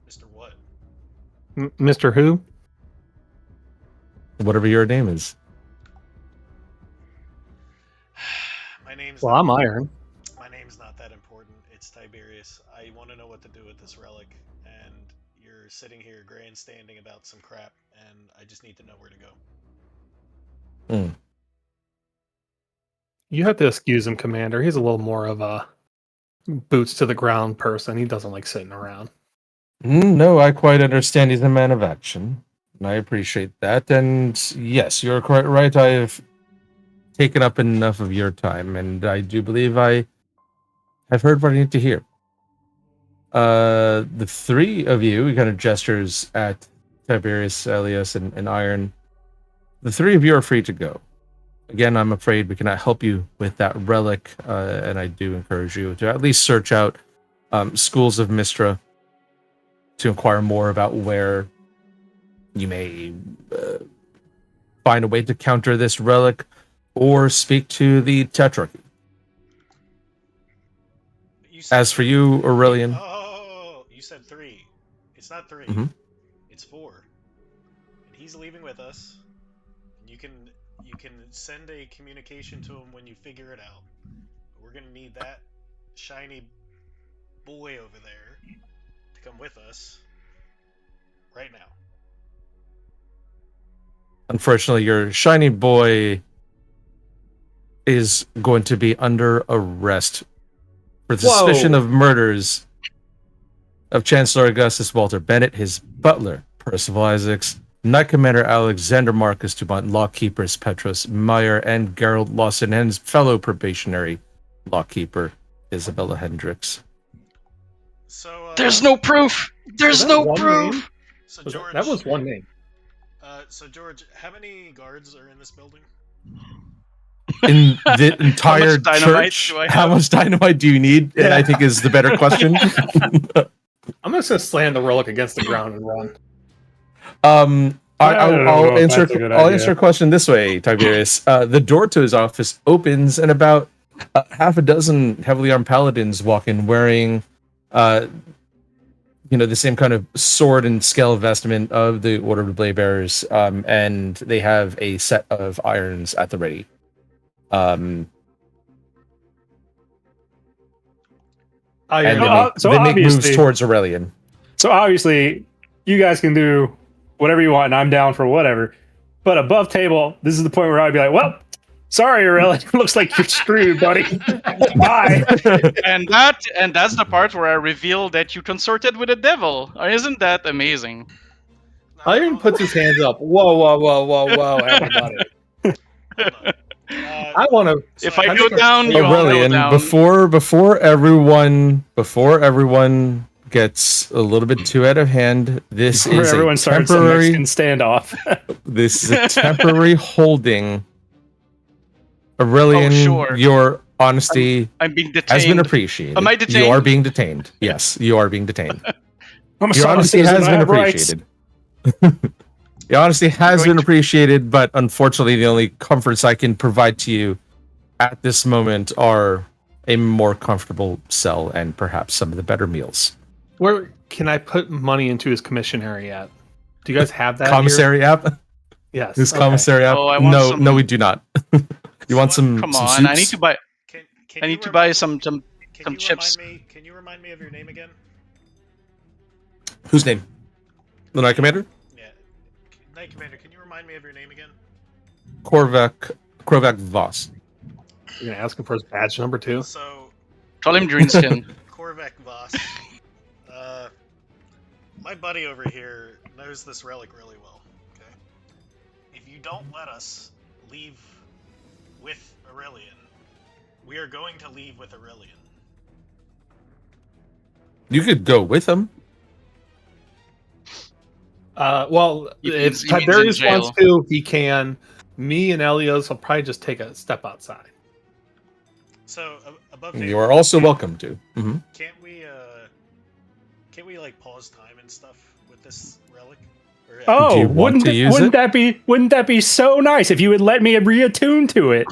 S1: Mr. What?
S2: Mr. Who?
S3: whatever your name is?
S1: My name's
S2: Well, I'm Iron.
S1: My name's not that important. It's Tiberius. I want to know what to do with this relic, and you're sitting here grandstanding about some crap, and I just need to know where to go.
S2: You have to excuse him, Commander. He's a little more of a boots to the ground person. He doesn't like sitting around.
S3: No, I quite understand he's a man of action. And I appreciate that. And yes, you're quite right. I have taken up enough of your time, and I do believe I have heard what I need to hear. The three of you, he kind of gestures at Tiberius, Elias, and Iron. The three of you are free to go. Again, I'm afraid we cannot help you with that relic, and I do encourage you to at least search out schools of Mistra to inquire more about where you may find a way to counter this relic, or speak to the Tetrarchy. As for you, Aurelian,
S1: Oh, you said 3. It's not 3.
S3: Mhm.
S1: It's 4. And he's leaving with us. You can send a communication to him when you figure it out. We're gonna need that shiny boy over there to come with us right now.
S3: unfortunately, your shiny boy is going to be under arrest for suspicion of murders of Chancellor Augustus Walter Bennett, his butler, Percival Isaacs, Knight Commander Alexander Marcus Dumont, Lockkeepers Petros Meyer, and Gerald Lawson, and his fellow probationary Lockkeeper, Isabella Hendricks.
S1: So
S4: There's no proof. There's
S2: that
S4: no
S2: one
S4: proof.
S2: name?
S1: So George,
S2: That was one name.
S1: So George, how many guards are in this building?
S3: In the entire
S4: How much dynamite
S3: church,
S4: do I
S3: how
S4: have?
S3: much dynamite do you need? I think is the better question.
S2: I'm just gonna slam the relic against the ground and run.
S6: I don't know
S3: I'll
S6: if
S3: answer.
S6: that's a good
S3: I'll
S6: idea.
S3: answer a question this way, Tiberius. The door to his office opens, and about half a dozen heavily armed paladins walk in, wearing, the same kind of sword and scale vestment of the Order of the Blade Bearers, and they have a set of irons at the ready.
S2: Iron.
S3: And
S6: So
S3: they make moves
S6: obviously-
S3: towards Aurelian.
S6: So obviously, you guys can do whatever you want, and I'm down for whatever. But above table, this is the point where I'd be like, well, sorry, Aurelian, looks like you're screwed, buddy. Bye.
S4: And that's the part where I reveal that you consorted with the devil. Isn't that amazing?
S2: Iron puts his hands up. Whoa, everybody.
S1: Hold on.
S2: I want to.
S1: So
S4: If I
S1: I
S4: go
S1: think-
S4: down, you all go
S3: Aurelian,
S4: down.
S3: before everyone gets a little bit too out of hand, this
S6: Where
S3: is
S6: everyone
S3: a
S6: starts a
S3: temporary.
S6: Mexican standoff.
S3: This is a temporary holding. Aurelian,
S4: Oh, sure.
S3: your honesty
S4: I'm being
S3: has been
S4: detained.
S3: appreciated.
S4: Am I
S3: You
S4: detained?
S3: are being detained. Yes, you are being detained.
S6: I'm a
S3: Your
S6: solid
S3: honesty
S6: citizen,
S3: has
S6: I
S3: been
S6: have rights.
S3: appreciated. Your honesty has
S4: Going
S3: been
S4: to-
S3: appreciated, but unfortunately, the only comforts I can provide to you at this moment are a more comfortable cell and perhaps some of the better meals.
S2: Where can I put money into his commissary at? Do you guys have that?
S3: Commissary app?
S2: Here? Yes.
S3: This
S2: okay.
S3: commissary app?
S4: Oh, I want
S3: No,
S4: some-
S3: no, we do not. You want some?
S4: Come
S3: some
S4: on, I need
S3: soups?
S4: to buy.
S1: Can
S4: I
S1: you
S4: need to buy
S1: remind-
S4: some
S1: Can you
S4: chips.
S1: Can you remind me of your name again?
S3: Whose name? The Knight Commander?
S1: Yeah, Knight Commander. Can you remind me of your name again?
S3: Korvac Voss.
S2: You're gonna ask him for his badge number too.
S1: So
S4: Call him Greenskin.
S1: Korvac Voss. My buddy over here knows this relic really well. Okay, if you don't let us leave with Aurelian, we are going to leave with Aurelian.
S3: You could go with him.
S2: Well,
S4: He
S2: if
S4: means- he means in
S2: Tiberius
S4: jail.
S2: wants to, he can. Me and Elios will probably just take a step outside.
S1: So above
S3: You
S1: table,
S3: are also welcome to. Mhm.
S1: can't we like pause time and stuff with this relic? Or,
S3: Do
S6: Oh,
S3: you want to use
S6: wouldn't
S3: it?
S6: that be so nice if you would let me reattune to it?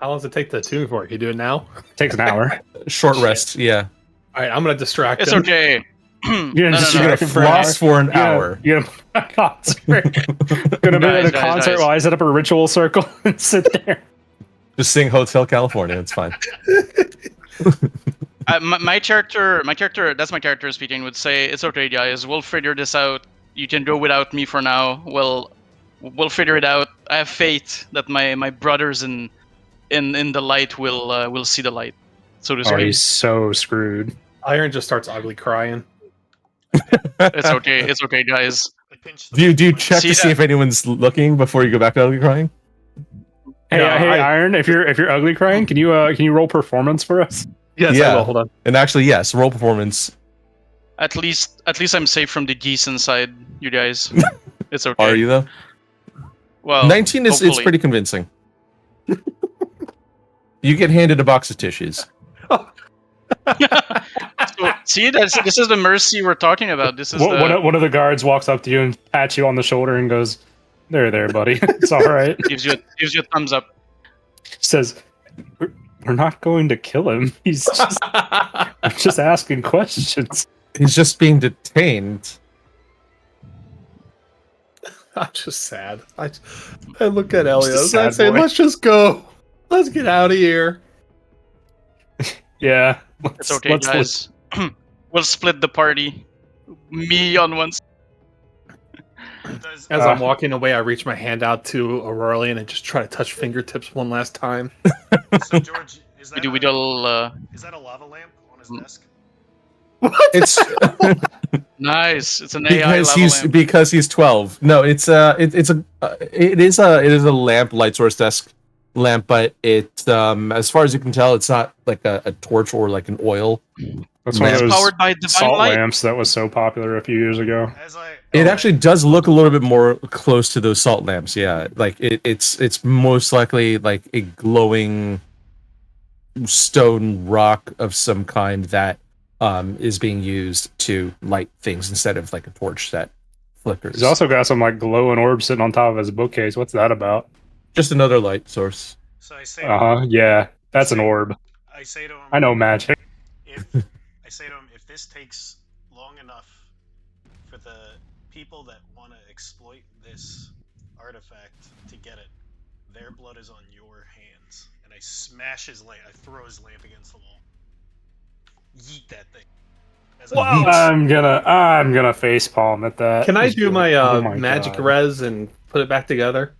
S2: How long does it take to tune for it? Can you do it now?
S6: Takes an hour.
S3: Short rest, yeah.
S2: All right, I'm gonna distract
S4: It's
S2: him.
S4: okay.
S6: You're
S4: No, no,
S6: just
S4: no.
S3: You're
S6: Distracted for an
S3: gonna floss for an
S6: You're
S3: hour.
S6: You're gonna a concert. Gonna be at a
S4: Guys,
S6: concert
S4: guys.
S6: while I set up a ritual circle and sit there.
S3: Just sing Hotel California. It's fine.
S4: My character, that's my character speaking, would say, "It's okay, guys. We'll figure this out. You can go without me for now. We'll figure it out. I have faith that my brothers in the light will see the light, so to
S6: Oh,
S4: speak.
S6: he's so screwed.
S2: Iron just starts ugly crying.
S4: It's okay. It's okay, guys.
S1: I pinched the
S3: Do you
S1: button.
S3: check
S4: See
S3: to see
S4: that-
S3: if anyone's looking before you go back to ugly crying?
S6: Hey,
S2: No,
S6: hey,
S2: I-
S6: Iron, if you're ugly crying, can you roll performance for us?
S2: Yes, I
S3: Yeah.
S2: will. Hold on.
S3: And actually, yes, roll performance.
S4: At least I'm safe from the geese inside, you guys. It's okay.
S3: Are you though?
S4: Well,
S3: 19 is it's
S4: hopefully.
S3: pretty convincing. You get handed a box of tissues.
S4: So, see, this is the mercy we're talking about. This is
S6: One of the guards walks up to you and pats you on the shoulder and goes, there, buddy. It's all right."
S4: gives you a thumbs up.
S6: Says, "We're not going to kill him. He's just, we're just asking questions."
S3: He's just being detained.
S2: I'm just sad. I look at
S6: Just a
S2: Elios and I
S6: sad
S2: say,
S6: boy.
S2: "Let's just go. Let's get out of here."
S6: Yeah.
S4: It's okay, guys. We'll split the party. Me on one.
S1: Does,
S2: As I'm walking away, I reach my hand out to Aurelian and just try to touch fingertips one last time.
S1: so George, is that
S4: We do all
S1: is that a lava lamp on his
S4: Mm.
S1: desk?
S3: It's
S4: nice. It's an AI
S3: because
S4: lava
S3: he's
S4: lamp.
S3: because he's 12. No, it is a lamp, light source desk lamp, but it as far as you can tell, it's not like a torch or like an oil.
S6: That's one of
S3: It's
S6: those
S4: Powered by divine
S6: salt
S4: light.
S6: lamps that was so popular a few years ago.
S1: As I
S3: It actually does look a little bit more close to those salt lamps. Yeah, like it's most likely like a glowing stone rock of some kind that is being used to light things instead of like a torch that flickers.
S6: He's also got some like glowing orb sitting on top of his bookcase. What's that about?
S3: Just another light source.
S1: So I say,
S6: Yeah, that's an orb.
S1: I say to him,
S6: I know magic.
S1: I say to him, if this takes long enough for the people that want to exploit this artifact to get it, their blood is on your hands. And I smash his lamp. I throw his lamp against the wall. Yeet that thing.
S6: I'm gonna face palm at that.
S2: Can I do my,
S6: Oh my
S2: magic
S6: God.
S2: res and put it back together?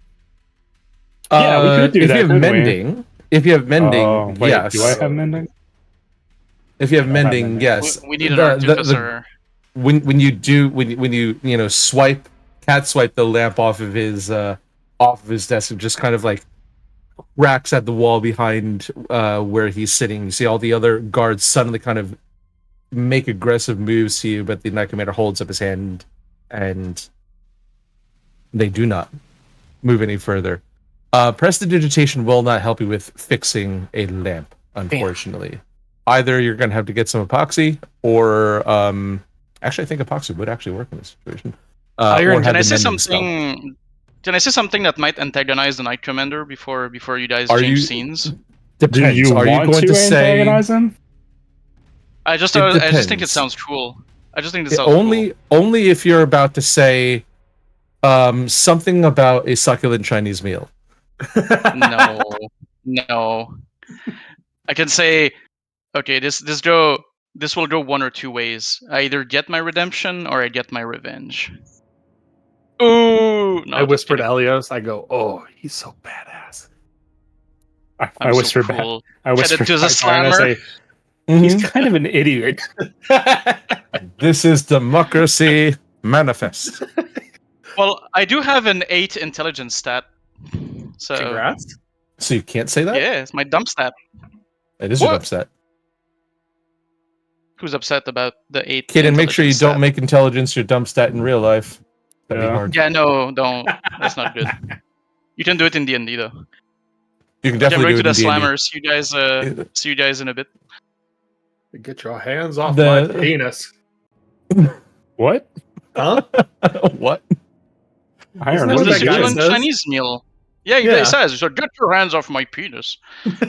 S6: Yeah, we could do
S3: if
S6: that,
S3: You have
S6: couldn't we?
S3: mending, if you have mending,
S6: Oh, wait,
S3: yes.
S6: do I have mending?
S3: If you have
S6: I don't have
S3: mending,
S6: mending.
S3: yes.
S4: We need an artificer.
S3: When you swipe, cat swipe the lamp off of his desk and just kind of like cracks at the wall behind where he's sitting. You see all the other guards suddenly kind of make aggressive moves to you, but the Knight Commander holds up his hand and they do not move any further. Prestidigitation will not help you with fixing a lamp, unfortunately. Either you're going to have to get some epoxy, or actually, I think epoxy would actually work in this situation.
S2: Iron,
S4: Can I say something? Can I say something that might antagonize the Knight Commander before you guys change scenes?
S3: Depends.
S6: Do you
S3: Are
S6: want
S3: you going to say
S6: antagonize him?
S4: I just
S3: depends.
S4: think it sounds cool. I just think it
S3: Yeah,
S4: sounds cool.
S3: only if you're about to say something about a succulent Chinese meal.
S4: No. I can say, okay, this will go one or two ways. I either get my redemption or I get my revenge. Ooh! No,
S2: I
S4: just
S2: whispered
S4: kidding.
S2: Elios. I go, oh, he's so badass.
S6: I
S4: I'm
S6: whisper
S4: so
S6: back.
S4: cool.
S6: I whisper
S4: to the
S6: back to her and I
S4: slammer.
S6: say, he's kind of an idiot.
S3: This is democracy manifest.
S4: Well, I do have an 8 intelligence stat. So
S2: Congrats.
S3: So you can't say that?
S4: yeah, it's my dump stat.
S3: It is your
S4: What?
S3: upset.
S4: Who's upset about the 8?
S3: Kid, and make sure you
S4: intelligence
S3: don't
S4: stat?
S3: make intelligence your dump stat in real life. That'd be
S6: Yeah.
S3: hard.
S4: Yeah, no, don't. That's not good. You can do it in D&D though.
S3: You can
S4: Okay, I'm
S3: definitely
S4: going
S3: do
S4: to
S3: it
S4: the
S3: in D&D.
S4: slammers. See you guys in a bit.
S2: Get your hands off my penis.
S6: What?
S2: Huh?
S3: What?
S6: I
S2: Isn't
S6: don't
S2: that
S6: know.
S2: what that guy
S4: Succulent
S2: says?
S4: Chinese meal. Yeah,
S2: Yeah.
S4: it says, so get your hands off my penis.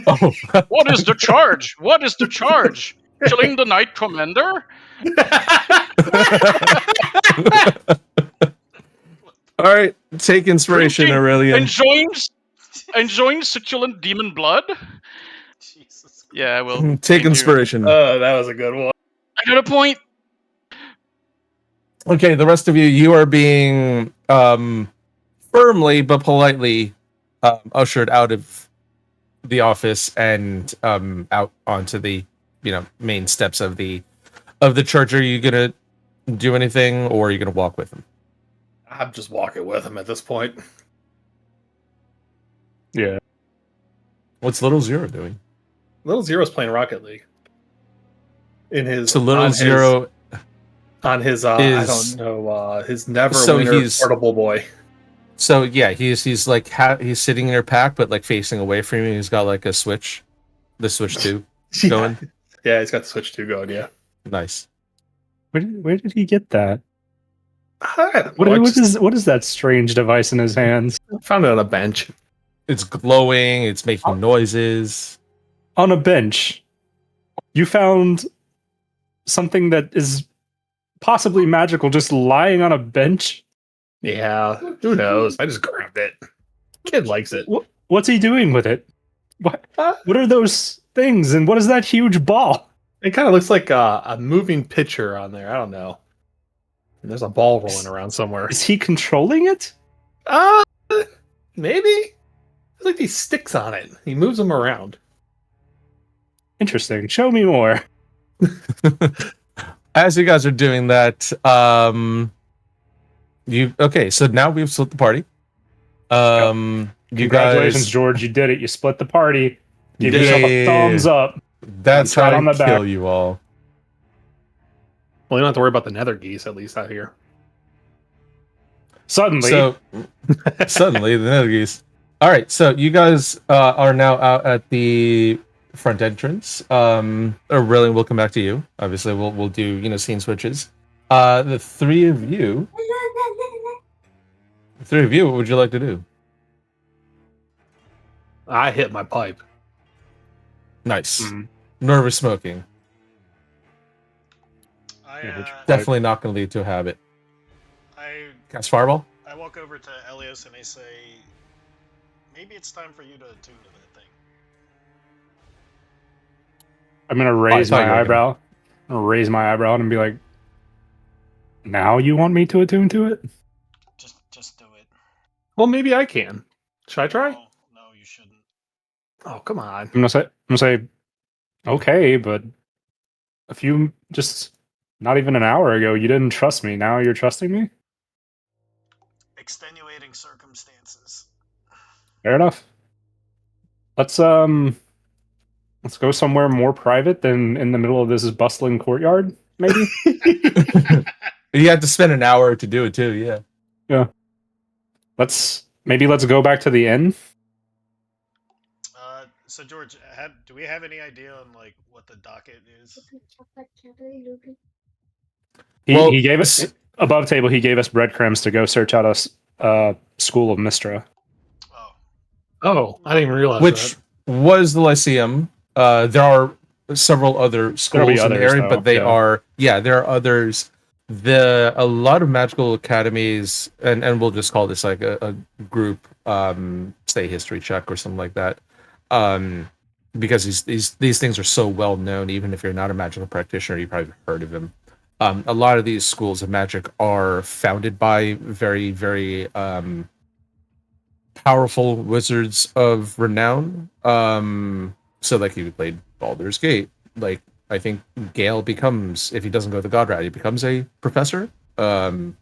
S3: Oh.
S4: What is the charge? What is the charge? Killing the Knight Commander?
S3: All right, take inspiration,
S4: Drinking-
S3: Aurelian.
S4: Enjoying succulent demon blood?
S1: Jesus.
S4: Yeah, I will.
S3: Take
S4: Thank you.
S3: inspiration.
S2: Oh, that was a good one.
S4: I got a point.
S3: Okay, the rest of you are being firmly but politely ushered out of the office and out onto the main steps of the church. Are you gonna do anything, or are you gonna walk with him?
S2: I'm just walking with him at this point.
S6: Yeah.
S3: What's Little Zero doing?
S2: Little Zero's playing Rocket League. In his
S3: So Little Zero
S2: on his I don't know his never winner portable boy.
S3: So yeah, he's like he's sitting in your pack, but like facing away from you. He's got like a switch, the Switch 2 going.
S2: Yeah, he's got the Switch 2 going. Yeah,
S3: Nice.
S6: Where did he get that?
S2: What
S6: What is that strange device in his hands?
S2: Found it on a bench.
S3: It's glowing. It's making noises.
S6: On a bench. You found something that is possibly magical just lying on a bench?
S2: Yeah, who knows? I just grabbed it. Kid likes it.
S6: What's he doing with it? What are those things? And what is that huge ball?
S2: It kind of looks like a moving picture on there. I don't know. And there's a ball rolling around somewhere.
S6: Is he controlling it?
S2: Maybe. There's like these sticks on it. He moves them around.
S6: Interesting. Show me more.
S3: As you guys are doing that, so now we've split the party. You
S6: Congratulations,
S3: guys,
S6: George. You did it. You split the party. Give
S3: Yeah.
S6: yourself a thumbs up.
S3: that's
S6: Pat
S3: how
S6: on
S3: I
S6: the
S3: kill
S6: back.
S3: you all.
S2: Well, you don't have to worry about the nether geese, at least out here.
S6: Suddenly.
S3: So suddenly the nether geese. All right, so you guys are now out at the front entrance. Aurelian, we'll come back to you. Obviously, we'll do scene switches. The three of you three of you, what would you like to do?
S2: I hit my pipe.
S3: Nice.
S6: Mm.
S3: Nervous smoking.
S1: I
S6: Yeah, which-
S3: Definitely not going to lead to a habit.
S1: I
S3: Cast fireball.
S1: I walk over to Elias and I say, maybe it's time for you to attune to that thing.
S6: I'm gonna raise
S3: thought
S6: my
S3: you were
S6: eyebrow. I'm gonna raise my eyebrow and be like, "Now you want me to attune to it?"
S1: Just do it.
S2: Well, maybe I can. Should I try?
S1: No, you shouldn't.
S2: Oh, come on.
S6: I'm gonna say, okay, but a few, just not even an hour ago, you didn't trust me. Now you're trusting me.
S1: Extenuating circumstances.
S6: Fair enough. Let's go somewhere more private than in the middle of this bustling courtyard, maybe.
S3: You had to spend an hour to do it too. Yeah.
S6: Yeah. Let's go back to the inn.
S1: So George, do we have any idea on like what the docket is?
S6: He gave us above table. He gave us breadcrumbs to go search out a school of Mistra.
S1: Oh.
S2: Oh, I didn't even realize
S3: Which
S2: that.
S3: was the Lyceum. There are several other schools in the
S6: others,
S3: area,
S6: though,
S3: but they
S6: yeah.
S3: are there are others. A lot of magical academies, and we'll just call this like a group say history check or something like that. Because these things are so well known, even if you're not a magical practitioner, you probably heard of them. A lot of these schools of magic are founded by very, very powerful wizards of renown. So like if you played Baldur's Gate, like I think Gale becomes, if he doesn't go the god route, he becomes a professor. But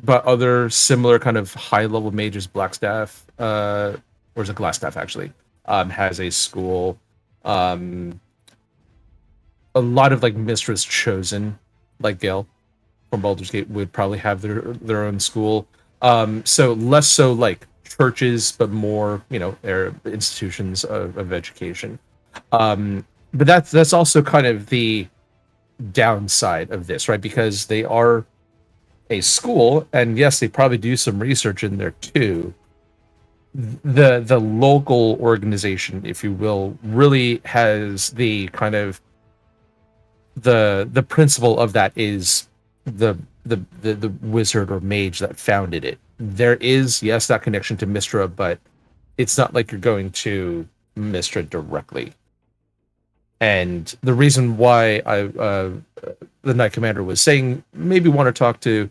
S3: other similar kind of high level mages, Blackstaff, or is it Glassstaff actually, has a school. A lot of like Mistress Chosen, like Gale from Baldur's Gate, would probably have their own school. So less so like churches, but more, institutions of education. But that's also kind of the downside of this, right? Because they are a school, and yes, they probably do some research in there too. The local organization, if you will, really has the kind of the principle of that is the wizard or mage that founded it. There is, yes, that connection to Mistra, but it's not like you're going to Mistra directly. And the reason why the Knight Commander was saying maybe want to talk to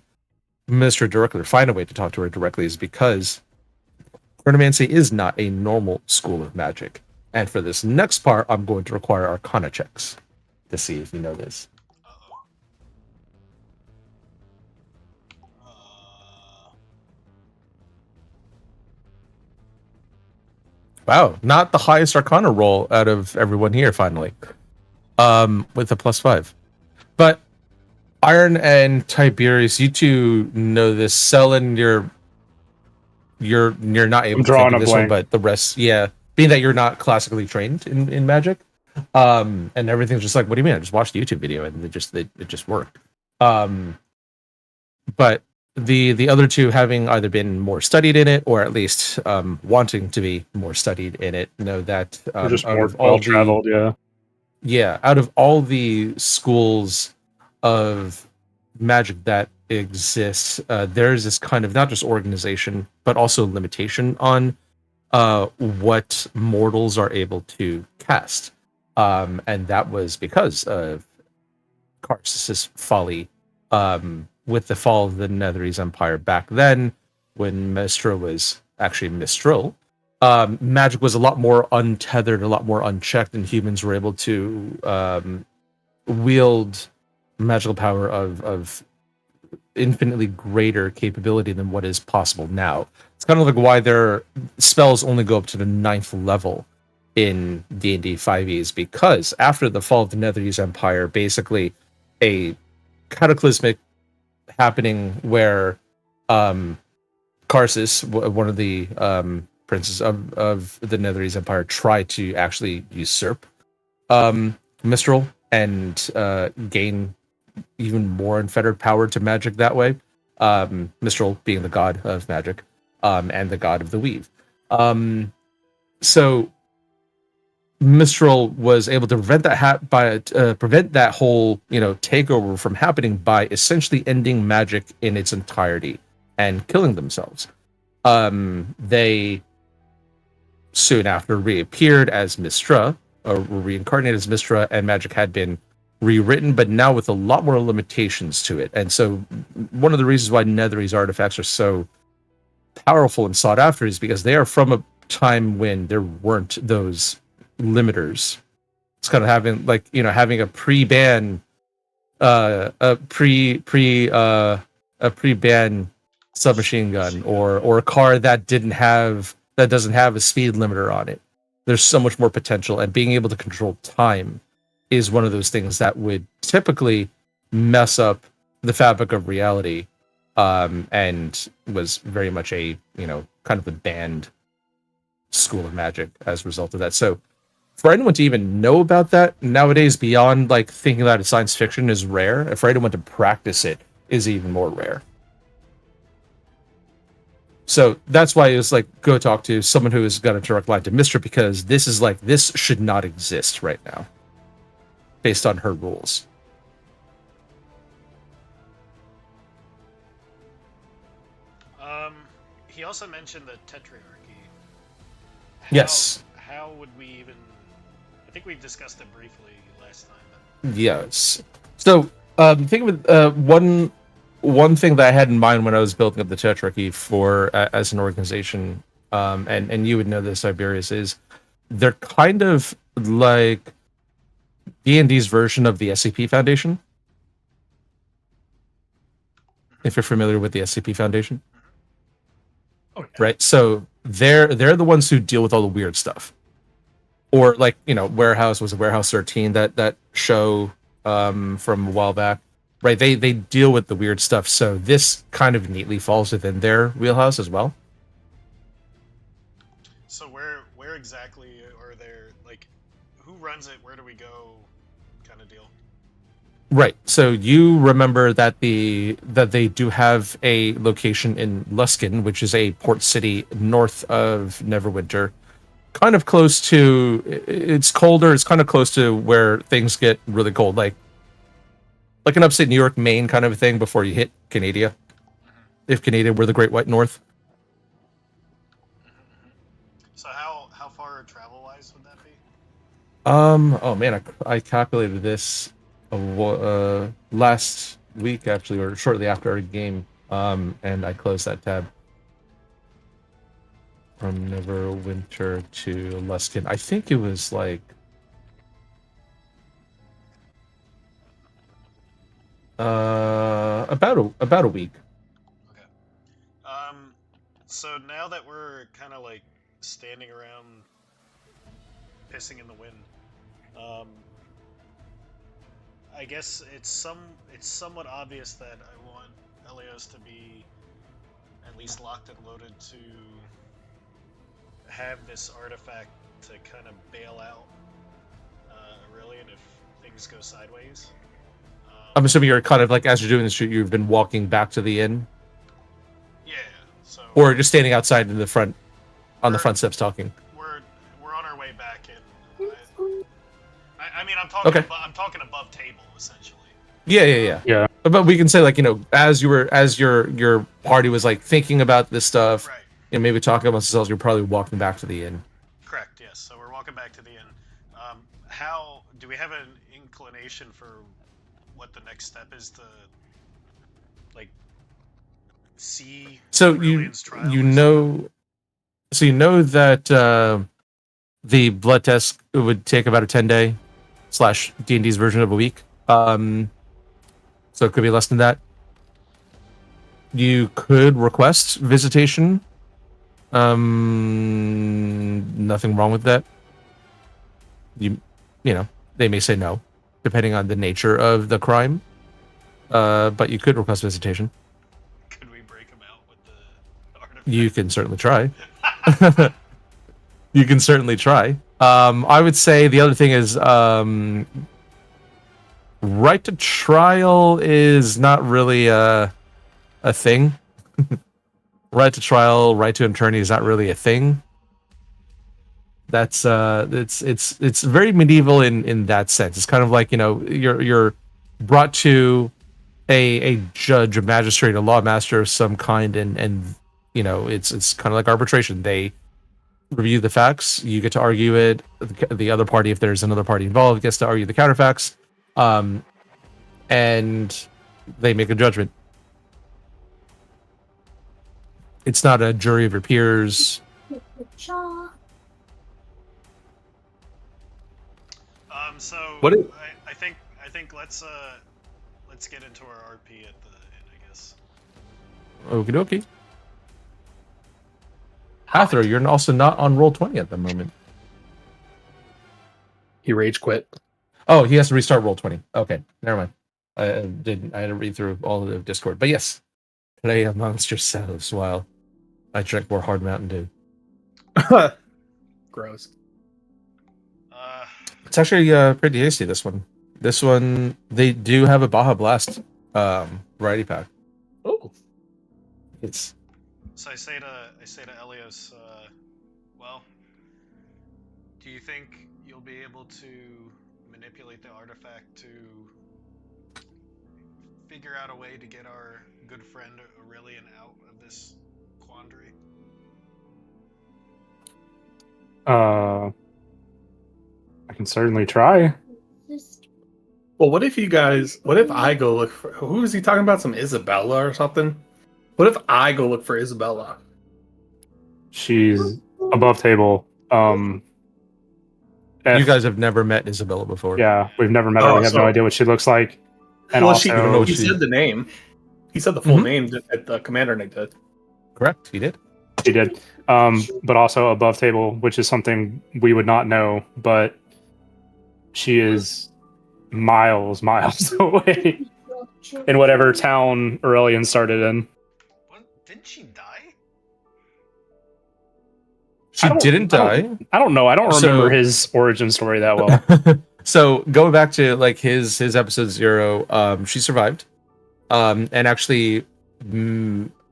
S3: Mistra directly or find a way to talk to her directly is because Chronomancy is not a normal school of magic. And for this next part, I'm going to require Arcana checks to see if you know this. Wow, not the highest Arcana roll out of everyone here, finally. With a +5. But Iron and Tiberius, you two know this. Selin, you're not able to think of this one, but the rest, yeah. Being that you're not classically trained in magic, and everything's just like, what do you mean? I just watched a YouTube video and it just worked. But the other two, having either been more studied in it or at least wanting to be more studied in it, know that
S6: just more well traveled.
S3: Out of all the schools of magic that exists, there's this kind of not just organization but also limitation on what mortals are able to cast, and that was because of Karsus' folly. With the fall of the Netherese Empire back then, when Mistra was actually Mistral, magic was a lot more untethered, a lot more unchecked, and humans were able to wield magical power of infinitely greater capability than what is possible now. It's kind of like why their spells only go up to the 9th level in D&D 5e, because after the fall of the Netherese Empire, basically a cataclysmic happening where Karsus, one of the princes of the Netherese Empire, tried to actually usurp Mistral and gain even more unfettered power to magic that way. Mistral being the god of magic, and the god of the weave. So Mistral was able to prevent that prevent that whole takeover from happening by essentially ending magic in its entirety and killing themselves. They soon after reappeared as Mistra, or were reincarnated as Mistra, and magic had been rewritten, but now with a lot more limitations to it. And so one of the reasons why Netherese artifacts are so powerful and sought after is because they are from a time when there weren't those limiters. It's kind of having a pre-ban a pre-ban submachine gun, or a car that doesn't have a speed limiter on it. There's so much more potential, and being able to control time is one of those things that would typically mess up the fabric of reality, and was very much a kind of a banned school of magic as a result of that. So for anyone to even know about that nowadays, beyond like thinking that it's science fiction, is rare. And for anyone to practice it is even more rare. So that's why it's like, go talk to someone who has got a direct line to Mistra, because this should not exist right now, based on her rules.
S1: He also mentioned the tetrarchy.
S3: Yes.
S1: How would we even? I think we discussed it briefly last time. But...
S3: Yes. So think of it, one thing that I had in mind when I was building up the tetrarchy for as an organization, and you would know this, Iberius, is they're kind of like D&D's version of the SCP Foundation. If you're familiar with the SCP Foundation.
S2: Oh, yeah.
S3: Right. So they're the ones who deal with all the weird stuff. Or like, Warehouse was a Warehouse 13, that show from a while back. Right, they deal with the weird stuff, so this kind of neatly falls within their wheelhouse as well.
S1: So where exactly are there, like, who runs it? Where do we go? Kind of deal.
S3: Right. So you remember that they do have a location in Luskin, which is a port city north of Neverwinter, kind of close to. It's colder. It's kind of close to where things get really cold, like an upstate New York, Maine kind of a thing before you hit Canada. If Canada were the Great White North.
S1: So how far travel wise would that be?
S3: Oh man, I calculated this last week actually, or shortly after our game, and I closed that tab. From Neverwinter to Luskin, I think it was like about a week.
S1: Okay. So now that we're kind of like standing around pissing in the wind, I guess it's somewhat obvious that I want Elios to be at least locked and loaded to have this artifact to kind of bail out Aurelian if things go sideways.
S3: I'm assuming you're kind of like, as you're doing this, you've been walking back to the inn.
S1: Yeah. So.
S3: Or just standing outside in the front, on the front steps talking.
S1: We're on our way back in. I mean, I'm talking.
S3: Okay.
S1: I'm talking above table essentially.
S3: Yeah. But we can say, like, as your party was like thinking about this stuff,
S1: right.
S3: Maybe talking about themselves, you're probably walking back to the inn.
S1: Correct. Yes. So we're walking back to the inn. How do we have an inclination for what the next step is to, like, see?
S3: So
S1: Aurelian's trial
S3: you know that the blood test would take about a 10-day / D&D's version of a week. So it could be less than that. You could request visitation. Nothing wrong with that. They may say no, depending on the nature of the crime. But you could request visitation.
S1: Could we break him out with the artifact?
S3: You can certainly try. You can certainly try. I would say the other thing is right to trial is not really a thing. Right to trial, right to an attorney is not really a thing. That's it's very medieval in that sense. It's kind of like, you're brought to a judge, a magistrate, a law master of some kind, and it's kind of like arbitration. They review the facts, you get to argue it. The other party, if there's another party involved, gets to argue the counterfacts, and they make a judgment. It's not a jury of your peers.
S1: So
S2: What is-
S1: I think let's get into our RP at the end, I guess.
S3: Okie dokie. Hathor, you're also not on roll 20 at the moment.
S2: He rage quit.
S3: Oh, he has to restart roll 20. Okay, never mind. I had to read through all of the Discord. But yes, play amongst yourselves while I drink more Hard Mountain Dew.
S2: Gross.
S3: It's actually pretty tasty, this one. This one, they do have a Baja Blast variety pack.
S2: Oh.
S3: It's
S1: So I say to Elios, well, do you think you'll be able to manipulate the artifact to figure out a way to get our good friend Aurelian out of this quandary?
S6: I can certainly try.
S2: Well, what if I go look for, who is he talking about? Some Isabella or something? What if I go look for Isabella?
S6: She's above table.
S3: you guys have never met Isabella before.
S6: Yeah, we've never met her.
S2: Oh,
S6: We have no
S2: so-
S6: idea what she looks like. And
S2: Well,
S6: also,
S3: You don't know what
S2: he
S3: she-
S2: said the name. He said the full
S3: Mhm.
S2: name that the commander Nick did.
S3: Correct, he did.
S6: she did. But also above table, which is something we would not know, but she is miles away in whatever town Aurelian started in.
S1: What? Didn't she die?
S3: She didn't die.
S6: I don't know. I don't
S3: So-
S6: remember his origin story that well.
S3: So going back to like his episode 0, she survived, and actually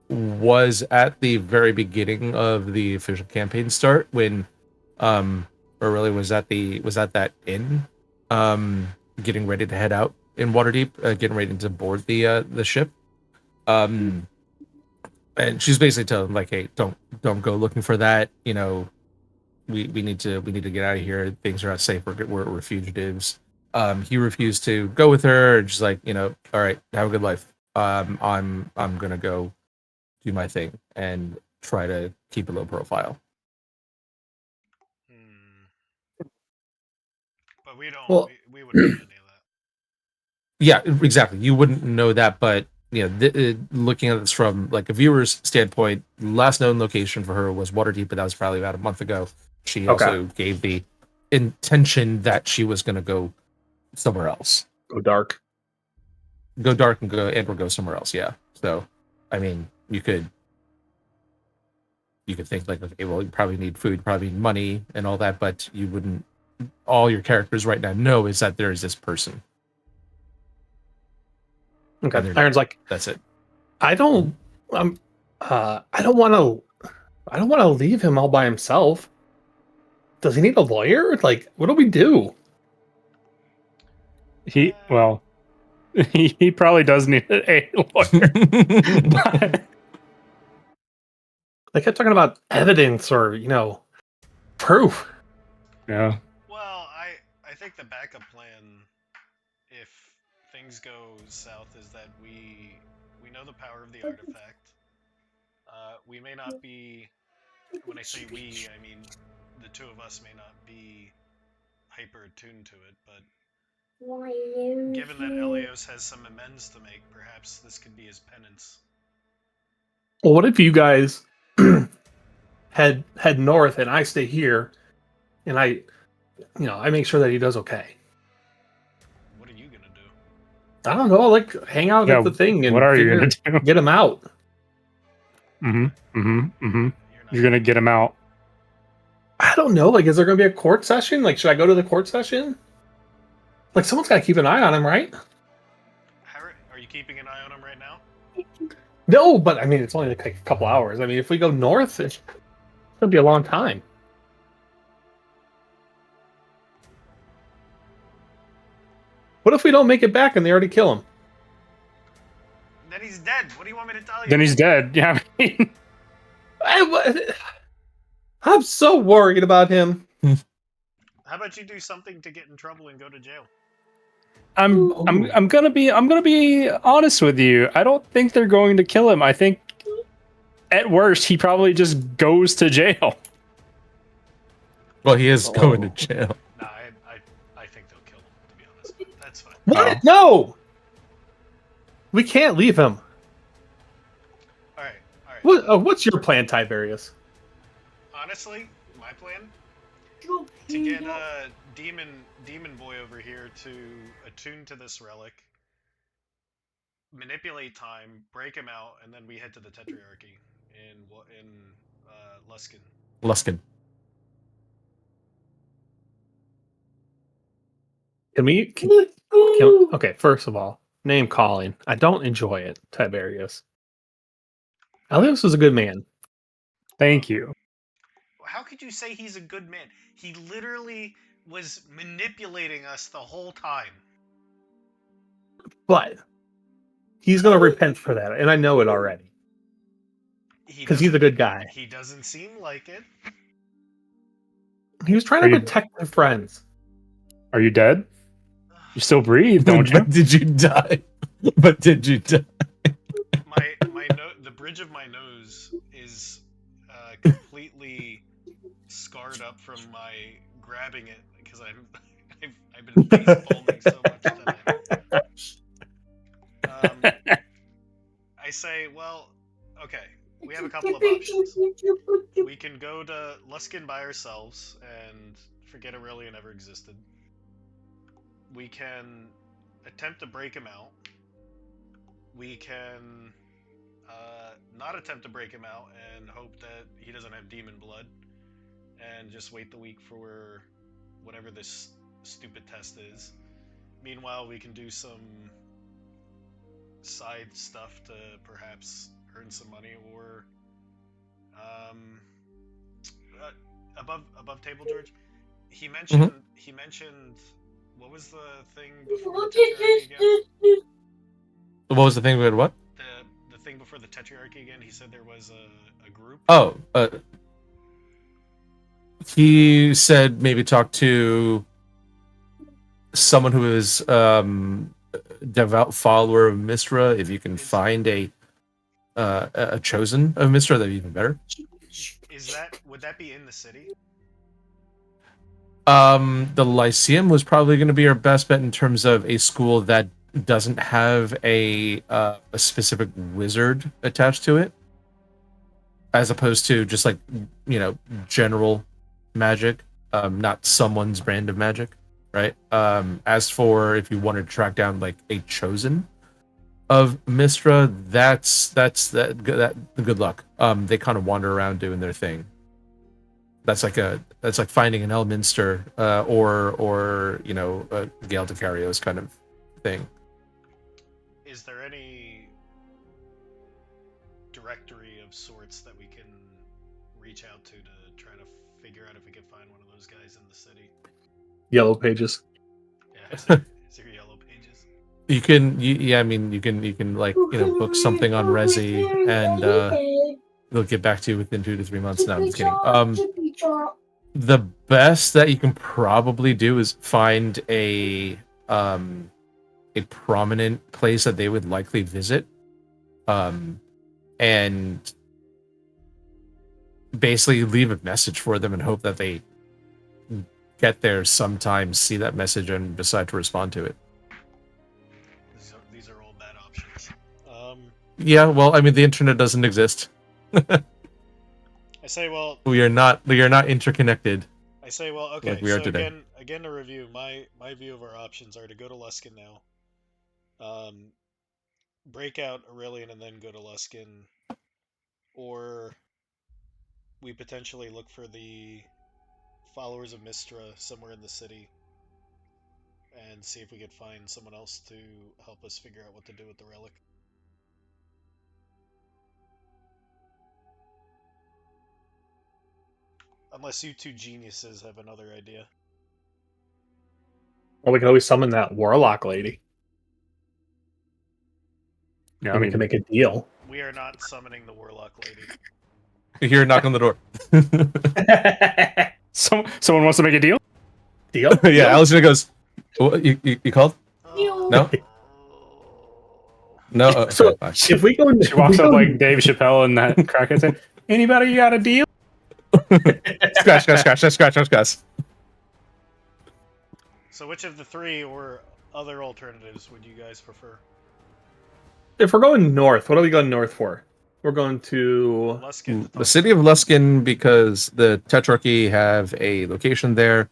S3: was at the very beginning of the official campaign start when Aurelian was at that inn, getting ready to head out in Waterdeep, getting ready to board the ship. And she's basically telling him like, hey, don't go looking for that. We need to get out of here. Things are not safe. We're fugitives. He refused to go with her, and she's like, all right, have a good life. I'm gonna go do my thing and try to keep a low profile.
S1: But we don't.
S2: Well-
S1: we wouldn't know any of that.
S3: Yeah, exactly. You wouldn't know that, but looking at this from like a viewer's standpoint, last known location for her was Waterdeep, but that was probably about a month ago. She also gave the intention that she was going to go somewhere else,
S2: Go dark.
S3: and go somewhere else. Yeah. So, I mean, you could think like, okay, well, you probably need food, probably need money, and all that, but you wouldn't. All your characters right now know is that there is this person.
S2: Okay.
S3: They're not.
S2: Iron's like,
S3: That's it.
S2: I don't want to leave him all by himself. Does he need a lawyer? Like, what do we do?
S6: He probably does need a lawyer. But
S2: They kept talking about evidence or, proof.
S6: yeah,
S1: Well, I think the backup plan, if things go south, is that we know the power of the artifact. We may not be. When I say we, I mean the two of us may not be hyper attuned to it, but given that Elios has some amends to make, perhaps this could be his penance.
S2: Well, what if you guys head north and I stay here, and I make sure that he does okay.
S1: What are you gonna do?
S2: I don't know. I'll like hang out
S6: Yeah,
S2: at the thing and
S6: what are you
S2: figure-
S6: gonna do?
S2: get him out.
S6: You're gonna get him out.
S2: I don't know. Like, is there going to be a court session? Like, should I go to the court session? Like, someone's got to keep an eye on him, right?
S1: Are you keeping an eye on him right now?
S2: No, but I mean, it's only like a couple hours. I mean, if we go north, it's gonna be a long time. What if we don't make it back and they already kill him?
S1: Then he's dead. What do you want me to tell you?
S6: Then he's dead. Yeah, I mean,
S2: I'm so worried about him.
S1: How about you do something to get in trouble and go to jail?
S6: I'm gonna be honest with you. I don't think they're going to kill him. I think at worst he probably just goes to jail.
S3: Well, he is going to jail.
S1: Nah, I think they'll kill him, to be honest, but that's fine.
S2: What? No! We can't leave him.
S1: Alright.
S2: What's your plan, Tiberius?
S1: Honestly, my plan? To get Demon Boy over here to attune to this relic, manipulate time, break him out, and then we head to the Tetrarchy in Luskin.
S3: Luskin.
S2: Okay, first of all, name calling. I don't enjoy it, Tiberius. Elios is a good man.
S6: Thank you.
S1: How could you say he's a good man? He literally was manipulating us the whole time.
S2: But he's going to repent for that, and I know it already. Because he's a good guy.
S1: He doesn't seem like it.
S2: He was trying to protect their friends.
S6: Are you dead? You still breathe, don't you?
S3: But did you die? But did you die?
S1: The bridge of my nose is completely scarred up from my grabbing it because I've been face palming so much tonight. I say, well, okay, we have a couple of options. We can go to Luskin by ourselves and forget Aurelian ever existed. We can attempt to break him out. We can not attempt to break him out and hope that he doesn't have demon blood and just wait the week for whatever this stupid test is. Meanwhile, we can do some side stuff to perhaps earn some money or above table, George. He mentioned what was the thing before the Tetrarchy again?
S3: What was the thing with what?
S1: The thing before the Tetrarchy again. He said there was a group.
S3: Oh, he said maybe talk to someone who is devout follower of Mistra. If you can find a chosen of Mistra, that'd be even better.
S1: Would that be in the city?
S3: The Lyceum was probably going to be our best bet in terms of a school that doesn't have a specific wizard attached to it, as opposed to just like general magic, not someone's brand of magic, right? As for if you wanted to track down like a chosen of Mistra, that's good luck. They kind of wander around doing their thing. That's like finding an Elminster or Gale Decario's kind of thing.
S1: Is there any directory of sorts that we can reach out to try to figure out if we can find one of those guys in the city?
S2: Yellow Pages.
S1: Yeah, is there Yellow Pages?
S3: You can like book something on Resi and they'll get back to you within 2 to 3 months. No, I'm just kidding. The best that you can probably do is find a prominent place that they would likely visit, and basically leave a message for them and hope that they get there sometime, see that message, and decide to respond to it.
S1: These are all bad options.
S3: Yeah, well, I mean, the internet doesn't exist.
S1: I say, well,
S3: we are not interconnected.
S1: I say, well, okay.
S3: Like we are
S1: so
S3: today.
S1: again to review, my view of our options are to go to Luskin now, break out Aurelian and then go to Luskin, or we potentially look for the followers of Mistra somewhere in the city and see if we could find someone else to help us figure out what to do with the relic. Unless you two geniuses have another idea.
S2: Or we could always summon that warlock lady.
S6: Yeah, I
S2: And we
S6: mean,
S2: can make a deal.
S1: We are not summoning the warlock lady.
S3: You hear a knock on the door.
S6: someone wants to make a deal.
S2: Deal?
S3: Yeah, Alexander goes, "What, you called?
S1: Oh.
S3: No? No?
S2: So
S3: Fine.
S2: if we go,
S6: She walks up like Dave Chappelle and that crackhead saying, "Anybody got a deal?"
S3: Scratch.
S1: So which of the three or other alternatives would you guys prefer?
S2: if we're going north, what are we going north for? We're going to
S1: Luskin to
S3: The
S1: talk
S3: city of Luskin, because the Tetrarchy have a location there,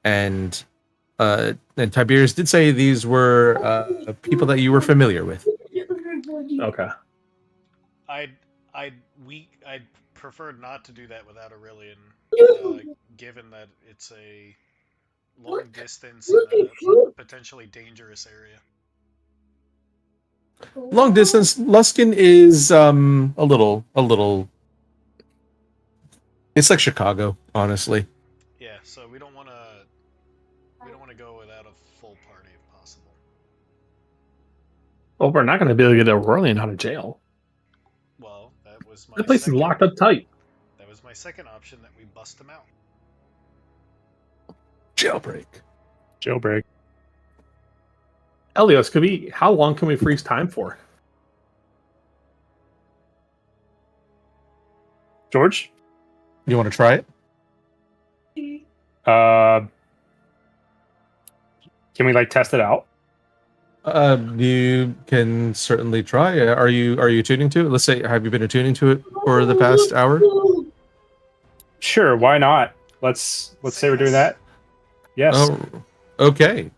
S3: and Tiberius did say these were people that you were familiar with.
S2: okay.
S1: I'd prefer not to do that without Aurelian, given that it's a long distance and a potentially dangerous area.
S3: Long distance, Luskin is a little. It's like Chicago, honestly.
S1: Yeah, so we don't want to go without a full party if possible.
S2: Well, we're not going to be able to get Aurelian out of jail.
S1: Well, that was my
S2: The place is locked up tight.
S1: That was my second option, that we bust him out.
S3: Jailbreak.
S2: Elios, how long can we freeze time for?
S6: George,
S3: You want to try it?
S6: can we like test it out?
S3: You can certainly try. Are you tuning to it? Let's say, have you been attuning to it for the past hour?
S6: Sure, why not? Let's say we're doing that. Yes.
S3: Oh, okay.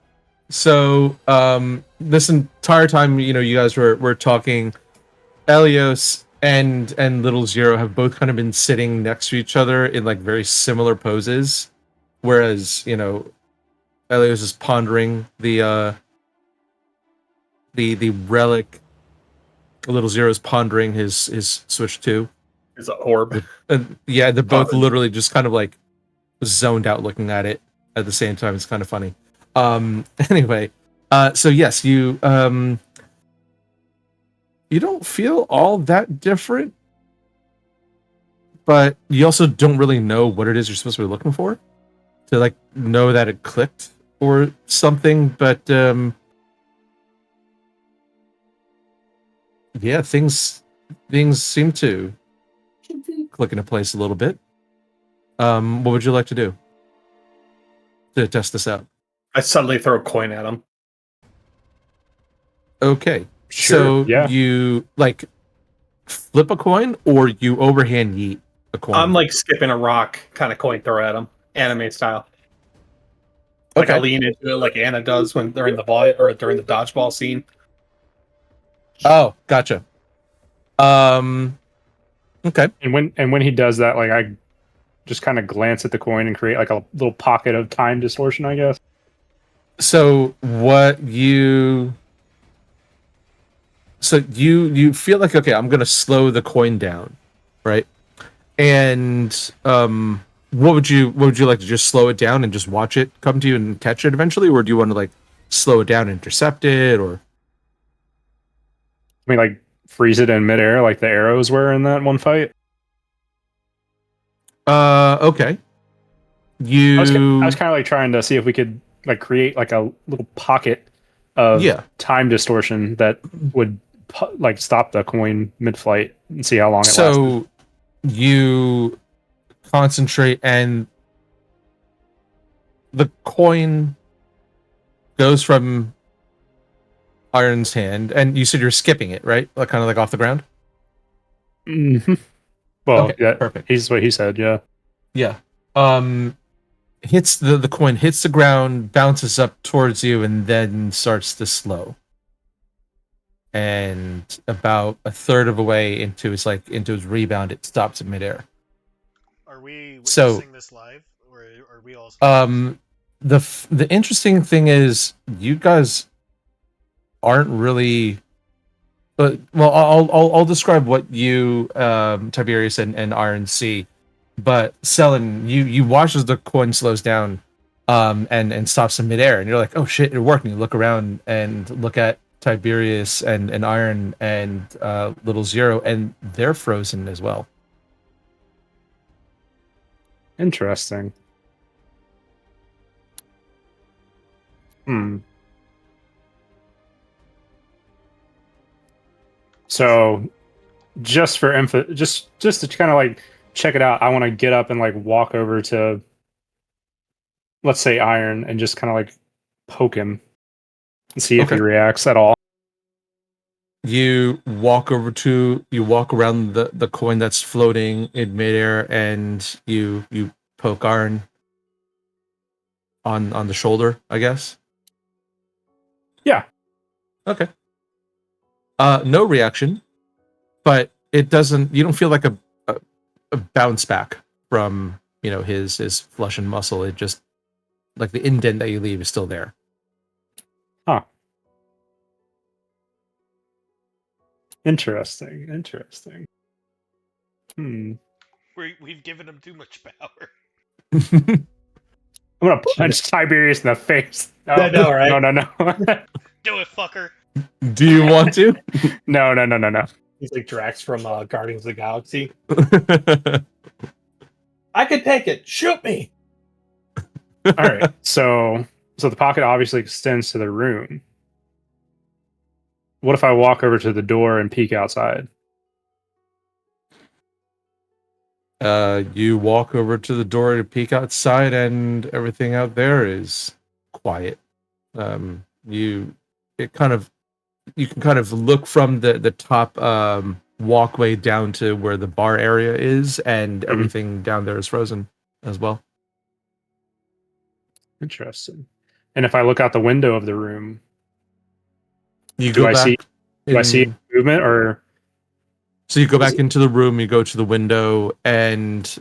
S3: So, this entire time, you guys were talking. Elios and Little Zero have both kind of been sitting next to each other in like very similar poses, whereas Elios is pondering the relic. Little Zero is pondering his Switch 2.
S2: It's an orb.
S3: And yeah, they're both literally just kind of like zoned out looking at it at the same time. It's kind of funny. Anyway, so yes, you don't feel all that different, but you also don't really know what it is you're supposed to be looking for to like know that it clicked or something. But yeah, things seem to click into place a little bit. What would you like to do to test this out?
S2: I suddenly throw a coin at him.
S3: Okay.
S6: Sure,
S3: So
S6: yeah.
S3: you like flip a coin or you overhand yeet a coin?
S2: I'm like skipping a rock kind of coin throw at him, anime style. Like I lean into it like Anna does when during the volley or during the dodgeball scene.
S3: Oh, gotcha. Okay.
S6: And when he does that, like I just kind of glance at the coin and create like a little pocket of time distortion, I guess.
S3: So you feel like, okay, I'm gonna slow the coin down, right? And what would you like to just slow it down and just watch it come to you and catch it eventually, or do you want to like slow it down and intercept it, or
S6: I mean, like freeze it in midair, like the arrows were in that one fight.
S3: okay.
S6: I was kind of like trying to see if we could like create like a little pocket of time distortion that would like stop the coin mid-flight and see how long it lasted.
S3: So you concentrate and the coin goes from Iron's hand, and you said you're skipping it, right? Like kind of like off the ground.
S6: Mm-hmm. Well,
S3: Okay,
S6: yeah,
S3: perfect.
S6: He's what he said. Yeah.
S3: Yeah. Hits the coin hits the ground, bounces up towards you, and then starts to slow. And about a third of a way into its rebound, it stops in midair.
S1: Are we witnessing this live, or are we also?
S3: The interesting thing is you guys aren't really. But well, I'll describe what you Tiberius and Iron see. But Selen, you watch as the coin slows down, and stops in midair, and you're like, oh shit, it worked. And you look around and look at Tiberius and Iron and Little Zero, and they're frozen as well.
S6: Interesting. So, just for info, just to kind of like check it out, I want to get up and like walk over to, let's say, Iron, and just kind of like poke him and see if he
S3: Okay.
S6: reacts at all.
S3: You walk around the coin that's floating in midair, and you poke Iron on the shoulder, I guess.
S6: Yeah.
S3: Okay. No reaction, but it doesn't. You don't feel like a bounce back from his flesh and muscle. It just like the indent that you leave is still there.
S6: Huh. Interesting.
S1: We've given him too much power.
S6: I'm gonna punch Tiberius in the face. No,
S2: I know, right?
S6: No.
S1: Do it, fucker.
S3: Do you want to?
S6: No.
S2: He's like Drax from Guardians of the Galaxy. I could take it. Shoot me.
S6: All right. So the pocket obviously extends to the room. What if I walk over to the door and peek outside?
S3: You walk over to the door to peek outside, and everything out there is quiet. You can kind of look from the top walkway down to where the bar area is, and everything down there is frozen as well.
S6: Interesting. And if I look out the window of the room,
S3: Do I
S6: see movement, or
S3: so you go back into the room, you go to the window, and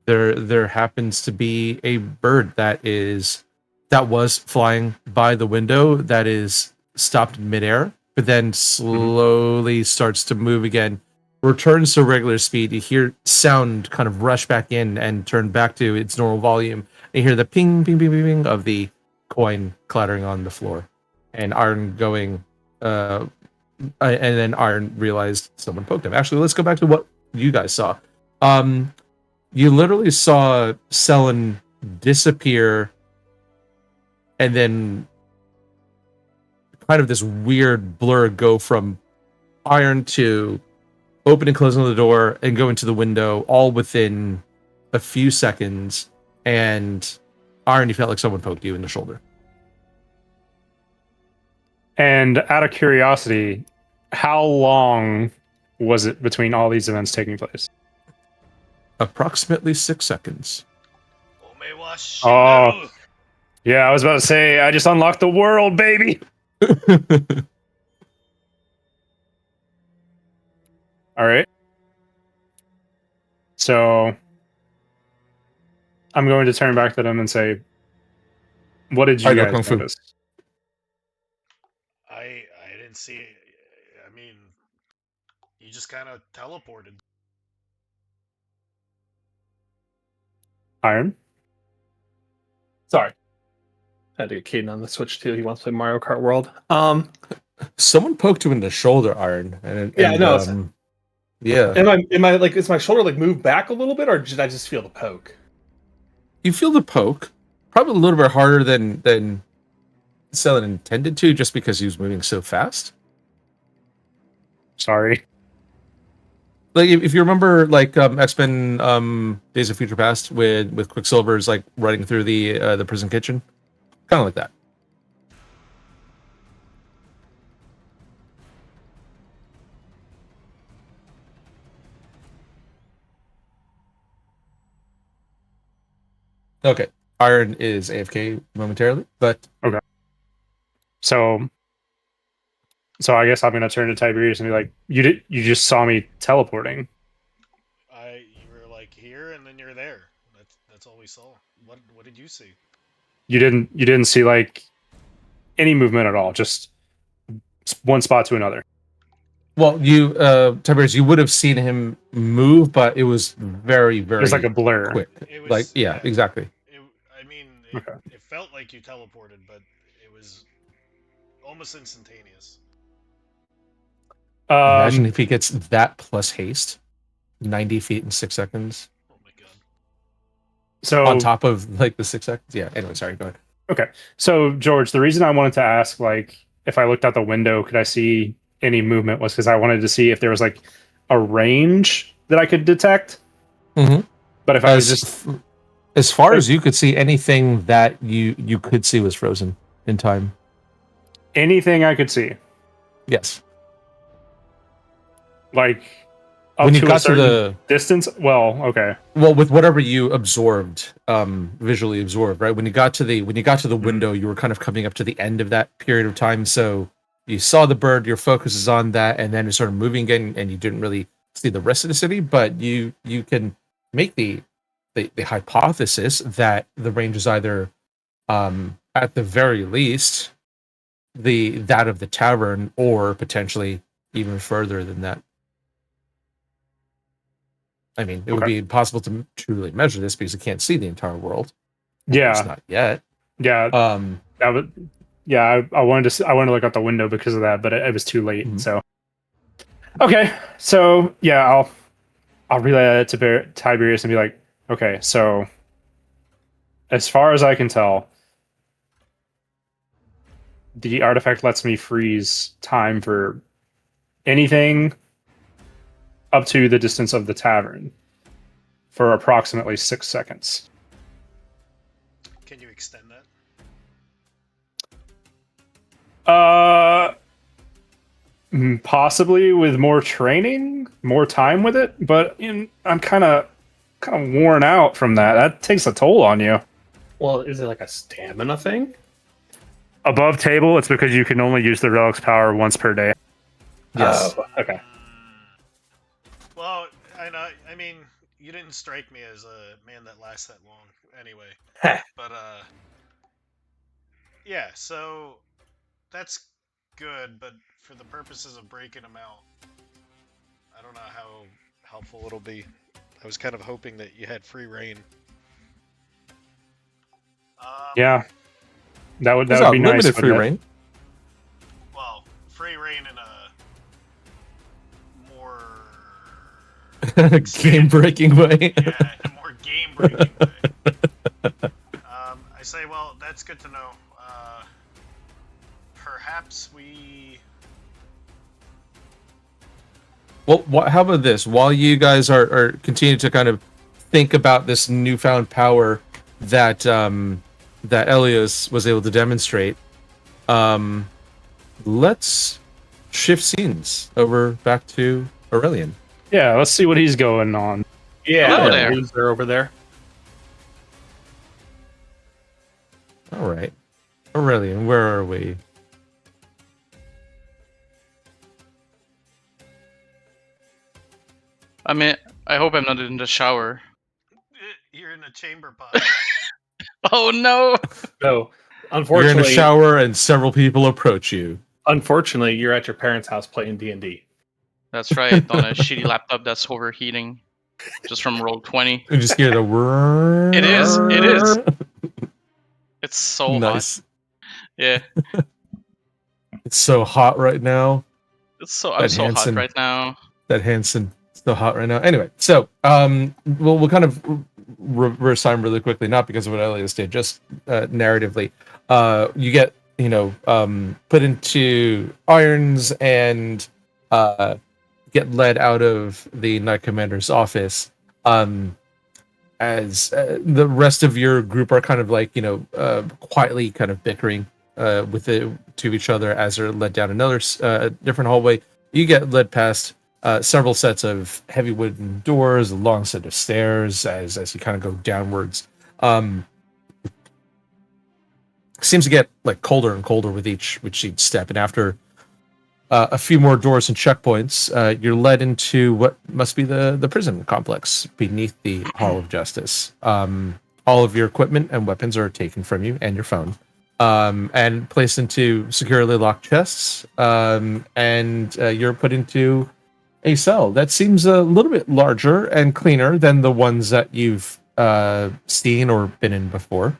S3: there happens to be a bird that was flying by the window that is stopped midair, but then slowly starts to move again, returns to regular speed. You hear sound kind of rush back in and turn back to its normal volume. And you hear the ping, ping, ping, ping, ping of the coin clattering on the floor, and Iron going. And then Iron realized someone poked him. Actually, let's go back to what you guys saw. You literally saw Selen disappear, and then kind of this weird blur go from Iron to opening and closing the door and go into the window, all within a few seconds. And Iron, you felt like someone poked you in the shoulder.
S6: And out of curiosity, how long was it between all these events taking place?
S3: Approximately 6 seconds.
S6: Oh, yeah, I was about to say, I just unlocked the world, baby. All right. So I'm going to turn back to them and say, what did you guys notice?
S1: I didn't see it. I mean, you just kind of teleported.
S6: Iron?
S2: Sorry. I had to get Caden on the Switch too. He wants to play Mario Kart World.
S3: Someone poked you in the shoulder, Iron. Yeah.
S2: Am I like, is my shoulder like moved back a little bit, or did I just feel the poke?
S3: You feel the poke, probably a little bit harder than Selen intended to, just because he was moving so fast.
S6: Sorry.
S3: Like if you remember, like X-Men, Days of Future Past, with Quicksilver's like running through the prison kitchen, kind of like that. Okay, Iron is AFK momentarily, but
S6: okay. So I guess I'm gonna turn to Tiberius and be like, you just saw me teleporting.
S1: You were like here, and then you're there. That's all we saw. What did you see?
S6: You didn't see like any movement at all, just one spot to another.
S3: Well, Tiberius, you would have seen him move, but it was very, very
S6: It was like a blur.
S3: quick.
S1: It was
S3: Like, yeah, exactly.
S1: I mean,
S6: Okay.
S1: it felt like you teleported, but it was almost instantaneous.
S3: Imagine if he gets that plus haste, 90 feet in 6 seconds.
S1: Oh my god.
S6: So
S3: On top of like the 6 seconds. Yeah. Anyway, sorry. Go ahead.
S6: okay. So George, the reason I wanted to ask, like, if I looked out the window, could I see any movement? Was because I wanted to see if there was like a range that I could detect.
S3: Mhm.
S6: But if I was just
S3: As far as you could see, anything that you could see was frozen in time.
S6: anything I could see,
S3: Yes.
S6: like up
S3: When you
S6: to a
S3: got to
S6: certain
S3: the
S6: distance. Well, okay.
S3: well, with whatever you absorbed, visually absorbed, right? When you got to the window, you were kind of coming up to the end of that period of time. So you saw the bird, your focus is on that, and then it started moving again, and you didn't really see the rest of the city. But you can make the hypothesis that the range is either, at the very least, that of the tavern, or potentially even further than that. I mean, it would be impossible to truly measure this because you can't see the entire world. At
S6: Yeah.
S3: least not yet.
S6: Yeah. That would. Yeah, I wanted to look out the window because of that, but it was too late.
S3: Mhm.
S6: So okay. So yeah, I'll relay that to Tiberius and be like, okay, so as far as I can tell, the artifact lets me freeze time for anything up to the distance of the tavern for approximately 6 seconds.
S1: Can you extend that?
S6: Possibly with more training, more time with it, but I'm kind of worn out from that. That takes a toll on you.
S2: Well, is it like a stamina thing?
S6: Above table, it's because you can only use the Redux power once per day.
S3: Yes.
S6: Okay.
S1: Well, I mean, you didn't strike me as a man that lasts that long, anyway. But yeah. So that's good, but for the purposes of breaking them out, I don't know how helpful it'll be. I was kind of hoping that you had free reign.
S6: Yeah. That would
S3: It's
S6: be nice.
S3: limited free reign.
S1: Well, free reign in a more
S3: Game breaking way.
S1: yeah, in a more game breaking way. I say, well, that's good to know. Perhaps we.
S3: Well, how about this? While you guys are continuing to kind of think about this newfound power that that Elios was able to demonstrate, let's shift scenes over back to Aurelian.
S6: Yeah, let's see what he's going on.
S2: Yeah,
S4: Hello there.
S2: They're over there.
S3: All right, Aurelian, where are we?
S4: I mean, I hope I'm not in the shower.
S1: You're in a chamber pod.
S4: Oh no!
S2: So,
S3: You're in
S2: unfortunately,
S3: a shower, and several people approach you.
S2: unfortunately, you're at your parents' house playing D&D.
S4: That's right, on a shitty laptop that's overheating, just from roll 20.
S3: You just hear the whir.
S4: It is, it is. It's so
S3: Nice.
S4: hot. Yeah,
S3: It's so hot right now.
S4: I'm
S3: That
S4: so
S3: Hanson-
S4: hot right now.
S3: That Hanson so hot right now. Anyway, so we'll kind of reverse time really quickly, not because of what Elias did, just narratively. You get put into irons and get led out of the Knight Commander's office. As the rest of your group are kind of like quietly kind of bickering to each other as they're led down another different hallway. You get led past several sets of heavy wooden doors, a long set of stairs as you kind of go downwards. Seems to get like colder and colder with each step, and after a few more doors and checkpoints, you're led into what must be the prison complex beneath the Hall of Justice. All of your equipment and weapons are taken from you, and your phone. and placed into securely locked chests. And you're put into a cell that seems a little bit larger and cleaner than the ones that you've seen or been in before.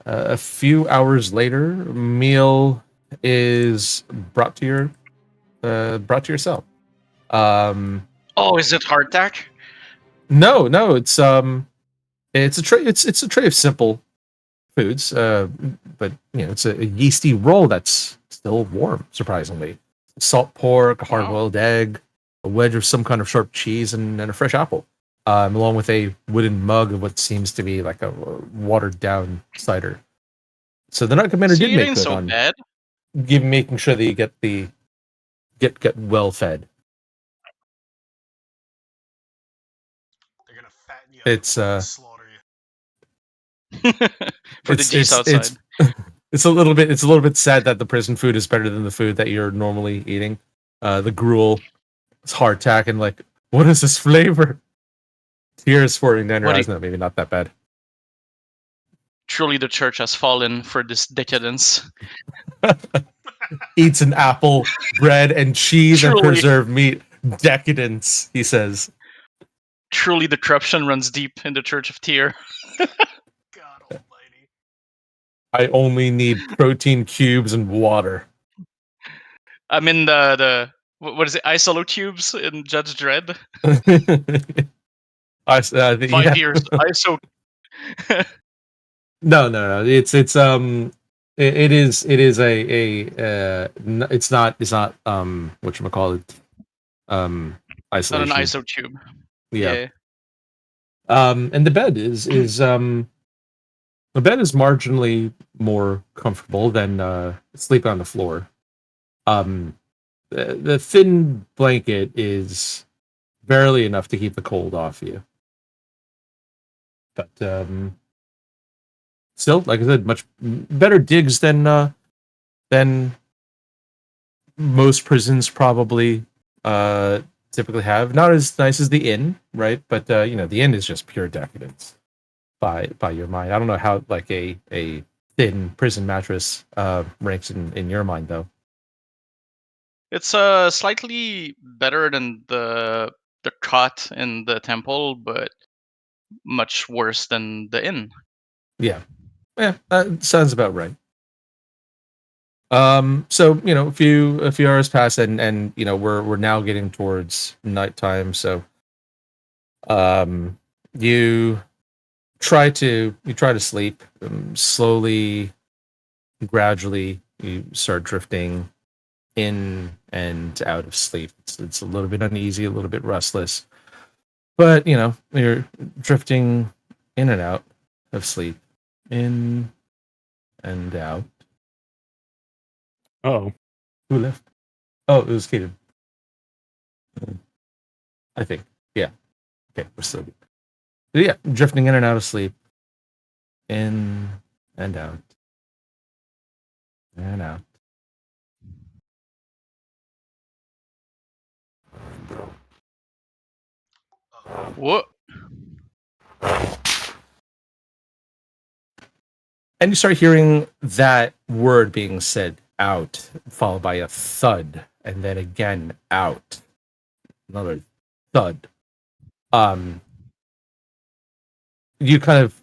S3: A few hours later, meal is brought to your cell.
S4: Oh, is it hardtack?
S3: No, it's a tray. It's a tray of simple foods, but it's a yeasty roll that's still warm, surprisingly. Salt pork, a hard-boiled egg, a wedge of some kind of sharp cheese, and a fresh apple, along with a wooden mug of what seems to be like a watered-down cider. So the Night Commander did make good on
S4: bad.
S3: making sure that you get well fed.
S1: They're gonna fatten you up
S3: It's
S1: before they slaughter you.
S4: For the G's outside.
S3: It's a little bit sad that the prison food is better than the food that you're normally eating. The gruel, it's hardtack, and like, what is this flavor? Tears pouring down your eyes. No, maybe not that bad.
S4: Truly, the church has fallen for this decadence.
S3: Eats an apple, bread, and cheese and preserved meat. Decadence, he says.
S4: Truly, the corruption runs deep in the Church of Tyr.
S1: God almighty.
S3: I only need protein cubes and water.
S4: I'm in the what is it? Isolo cubes in Judge Dredd. 5 years ISO.
S3: No. It's it's not whatchamacallit, isolation.
S4: Not an ISO tube.
S3: Yeah. And the bed is marginally more comfortable than sleeping on the floor. The thin blanket is barely enough to keep the cold off you. But still, like I said, much better digs than most prisons probably typically have. Not as nice as the inn, right? But the inn is just pure decadence by your mind. I don't know how like a thin prison mattress ranks in your mind, though.
S4: It's slightly better than the cot in the temple, but much worse than the inn.
S3: Yeah, that sounds about right. So a few hours pass, and we're now getting towards nighttime. So, you try to sleep. Slowly, gradually, you start drifting in and out of sleep. It's a little bit uneasy, a little bit restless, but you're drifting in and out of sleep, in and out.
S6: Oh,
S3: who left? Oh, it was Kaden. I think. Yeah. Okay, we're still good. But yeah, drifting in and out of sleep, in and out, and out.
S4: What?
S3: And you start hearing that word being said, out, followed by a thud, and then again out. Another thud. You kind of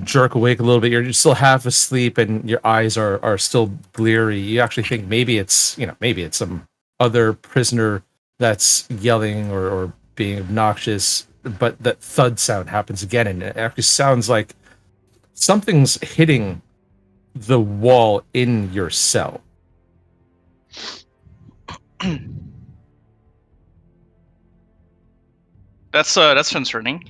S3: jerk awake a little bit. You're still half asleep, and your eyes are still bleary. You actually think maybe it's some other prisoner that's yelling or being obnoxious, but that thud sound happens again, and it actually sounds like something's hitting the wall in your cell.
S4: That's concerning.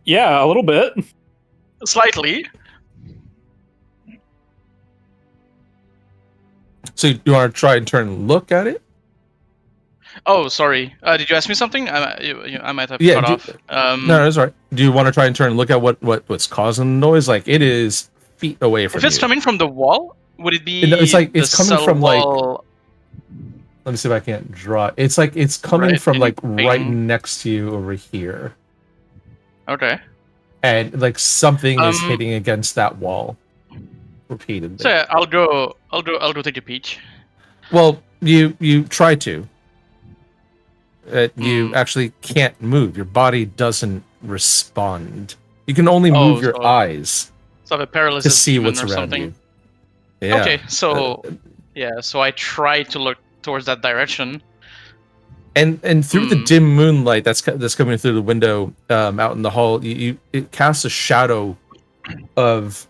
S6: Yeah, a little bit.
S4: Slightly.
S3: So you want to try and turn and look at it?
S4: Oh, sorry. Did you ask me something? I might have cut off.
S3: No, that's all right. Do you want to try and turn and look at what's causing the noise? Like, it is feet away from you.
S4: If it's coming from the wall, would it be?
S3: It's like it's coming from
S4: wall?
S3: like. Let me see if I can't draw it. It's like it's coming from like right next to you over here.
S4: Okay.
S3: and like something is
S4: Um,
S3: hitting against that wall repeatedly.
S4: So yeah, I'll go take a peek.
S3: Well, you try to. You
S4: Hmm.
S3: actually can't move. Your body doesn't respond. You can only
S4: Oh,
S3: move your
S4: so
S3: eyes
S4: I have a
S3: to
S4: paralysis
S3: see
S4: demon
S3: what's
S4: or
S3: around
S4: something.
S3: you. Yeah.
S4: Okay, so yeah, so I try to look towards that direction.
S3: And through the dim moonlight that's coming through the window out in the hall, it casts a shadow of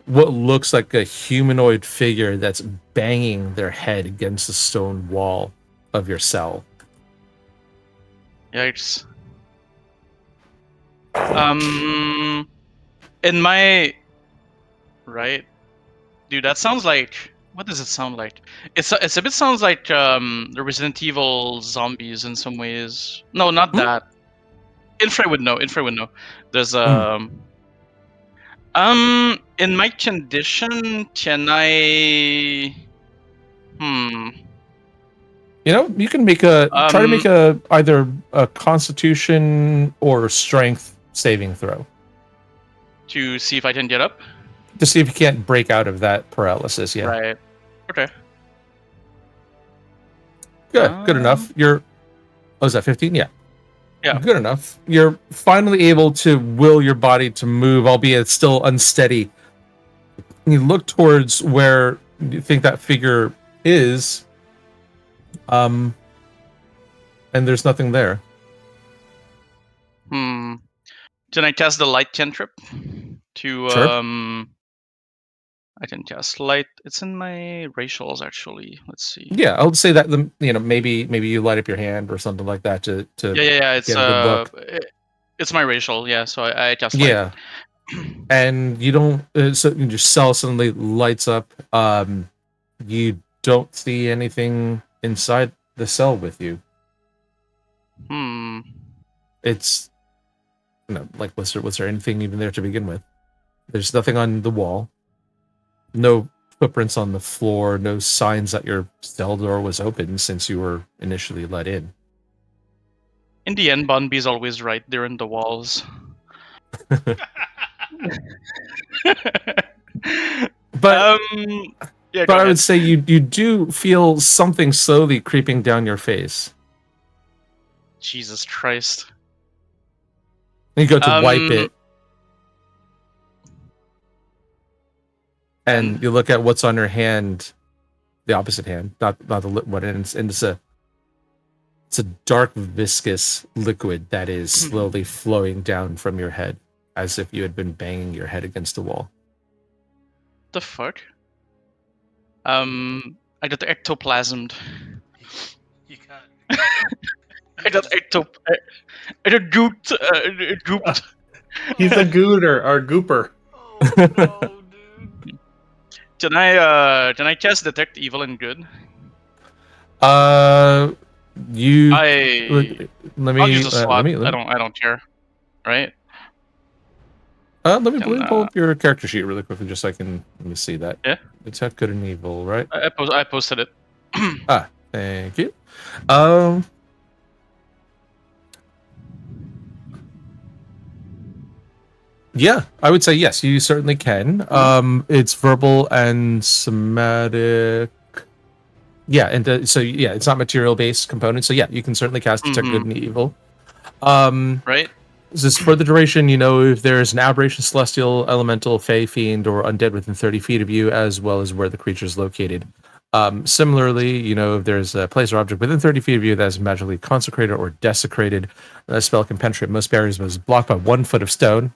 S3: what looks like a humanoid figure that's banging their head against the stone wall of your cell.
S4: Yikes. In my right, dude, that sounds like. What does it sound like? It's a bit sounds like the Resident Evil zombies in some ways. No, not
S3: Hmm?
S4: that. Infra would know. Infra would know. There's in my condition, can I?
S3: You know, you can try to make a either a Constitution or Strength saving throw
S4: To see if I can get up.
S3: to see if you can't break out of that paralysis. Yeah,
S4: Right. Okay.
S3: good enough. Oh, is that 15? Yeah.
S4: Yeah.
S3: Good enough. You're finally able to will your body to move, albeit it's still unsteady. You look towards where you think that figure is, and there's nothing there.
S4: Can I cast the light cantrip? To
S3: Sure.
S4: I can cast light. It's in my racials actually. Let's see.
S3: Yeah, I would say that maybe you light up your hand or something like that to
S4: Yeah. It's
S3: get a good look.
S4: It's my racial. Yeah. So I cast light.
S3: Yeah, and you don't. So your cell suddenly lights up. You don't see anything inside the cell with you. It's like was there anything even there to begin with? There's nothing on the wall. No footprints on the floor. No signs that your cell door was open since you were initially let in.
S4: In the end, Bunby's always right. They're in the walls.
S3: But
S4: yeah,
S3: but I would say you do feel something slowly creeping down your face.
S4: Jesus Christ.
S3: You go to wipe it, and you look at what's on your hand, the opposite hand, not the lit one, and it's a dark viscous liquid that is slowly flowing down from your head, as if you had been banging your head against the wall.
S4: The fuck? I got ectoplasmed.
S1: You got.
S4: I got I got gooped. Gooped.
S2: He's a gooter or gooper.
S1: Oh no, dude.
S4: Can I cast detect evil and good?
S3: You.
S4: I'll use a slot. I don't care. Right?
S3: Let me pull up your character sheet really quickly, just so I can let me see that.
S4: Yeah.
S3: Detect good and evil, right?
S4: I posted it.
S3: Thank you. Yeah, I would say yes. You certainly can. It's verbal and somatic. Yeah, and so yeah, it's not material based component. So yeah, you can certainly cast detect good and evil.
S4: Right.
S3: This is for the duration. You know, if there's an aberration, celestial, elemental, fey, fiend, or undead within 30 feet of you, as well as where the creature is located. Similarly, you know, if there's a place or object within 30 feet of you that is magically consecrated or desecrated, a spell can penetrate most barriers, but is blocked by 1 foot of stone,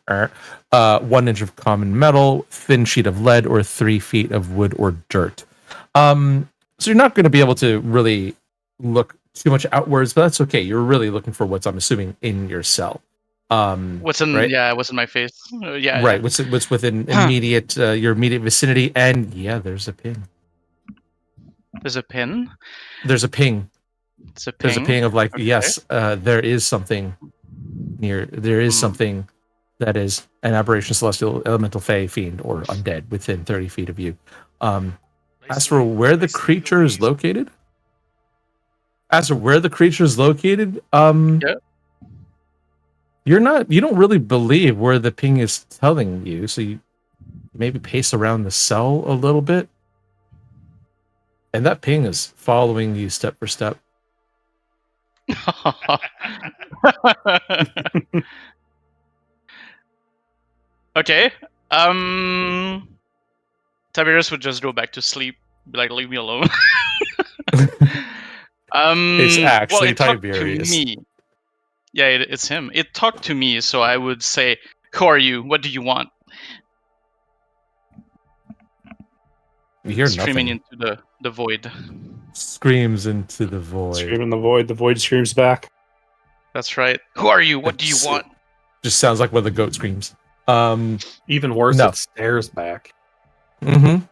S3: 1 inch of common metal, thin sheet of lead, or 3 feet of wood or dirt. So you're not going to be able to really look too much outwards, but that's okay. You're really looking for what's, I'm assuming, in your cell.
S4: What's in
S3: right?
S4: what's in my face? Yeah.
S3: Right. What's within immediate your immediate vicinity, and yeah, there's a ping.
S4: There's a pin.
S3: There's a ping.
S4: It's a ping.
S3: There's a ping of like,
S4: okay.
S3: Yes, there is something near. There is something that is an aberration, celestial, elemental, fey, fiend, or undead within 30 feet of you. As for where the creature is located,
S4: yeah.
S3: You don't really believe where the ping is telling you, so you maybe pace around the cell a little bit. And that ping is following you step for step.
S4: Okay. Tiberius would just go back to sleep. Be like, leave me alone.
S3: It's
S4: Well,
S3: actually
S4: it talked to
S3: Tiberius.
S4: me. Yeah, it's him. It talked to me, so I would say, "Who are you? What do you want?"
S3: You hear
S4: Screaming
S3: nothing.
S4: into the void.
S3: Screams into the void.
S6: Scream in the void screams back.
S4: That's right. Who are you? What do you want?
S3: Just sounds like when the goat screams.
S2: Even worse,
S3: No.
S2: it stares back.
S3: Mm-hmm.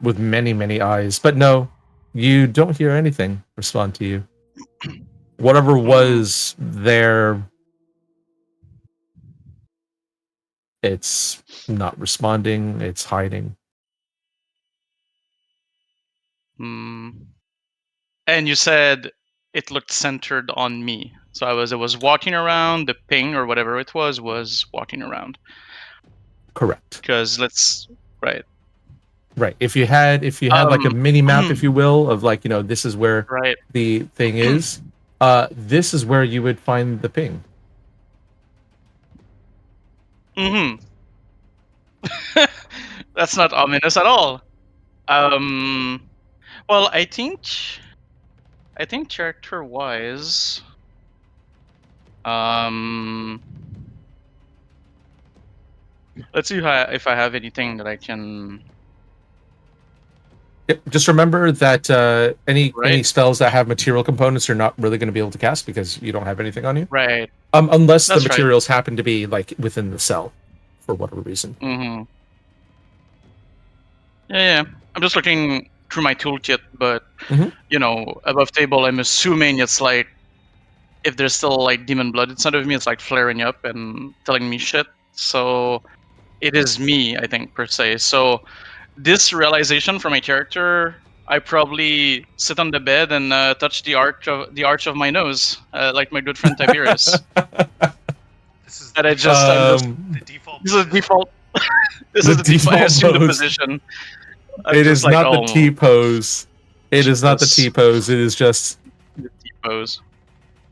S3: With many, many eyes. But no, you don't hear anything respond to you. Whatever was there, it's not responding, it's hiding.
S4: And you said it looked centered on me. So it was walking around, the ping or whatever it was walking around.
S3: Correct.
S4: Because right.
S3: Right. If you had like a mini map, if you will, of like, this is where
S4: right.
S3: the thing is, this is where you would find the ping.
S4: That's not ominous at all. Well, I think character wise, let's see if I have anything that I can.
S3: Yep. Just remember that any spells that have material components are not really going to be able to cast because you don't have anything on you.
S4: Right.
S3: Unless
S4: That's
S3: the materials happen to be like within the cell, for whatever reason.
S4: Mm-hmm. Yeah. I'm just looking through my toolkit, but above table, I'm assuming it's like if there's still like demon blood inside of me, it's like flaring up and telling me shit. So it is me, I think, per se. So this realization from my character, I probably sit on the bed and touch the arch of my nose, like my good friend Tiberius.
S1: This is
S4: And
S1: the default.
S4: This is the default. This
S3: The
S4: is the default. I
S3: default
S4: assume the
S3: pose.
S4: position.
S3: It is not the T pose. It is not the T pose. It is just
S4: the T pose.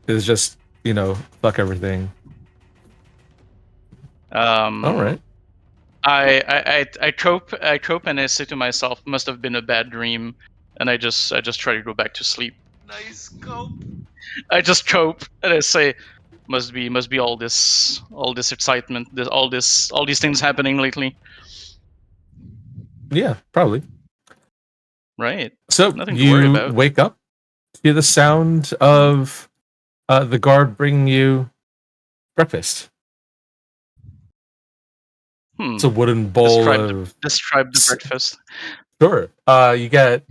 S3: It is just fuck everything. All right.
S4: I cope and I say to myself, must have been a bad dream, and I just try to go back to sleep.
S1: Nice cope.
S4: I just cope and I say, must be all this excitement, all these things happening lately.
S3: Yeah, probably.
S4: Right.
S3: So
S4: nothing to worry about.
S3: Wake up, hear the sound of the guard bringing you breakfast. It's a wooden bowl
S4: describe the breakfast.
S3: Sure. You get.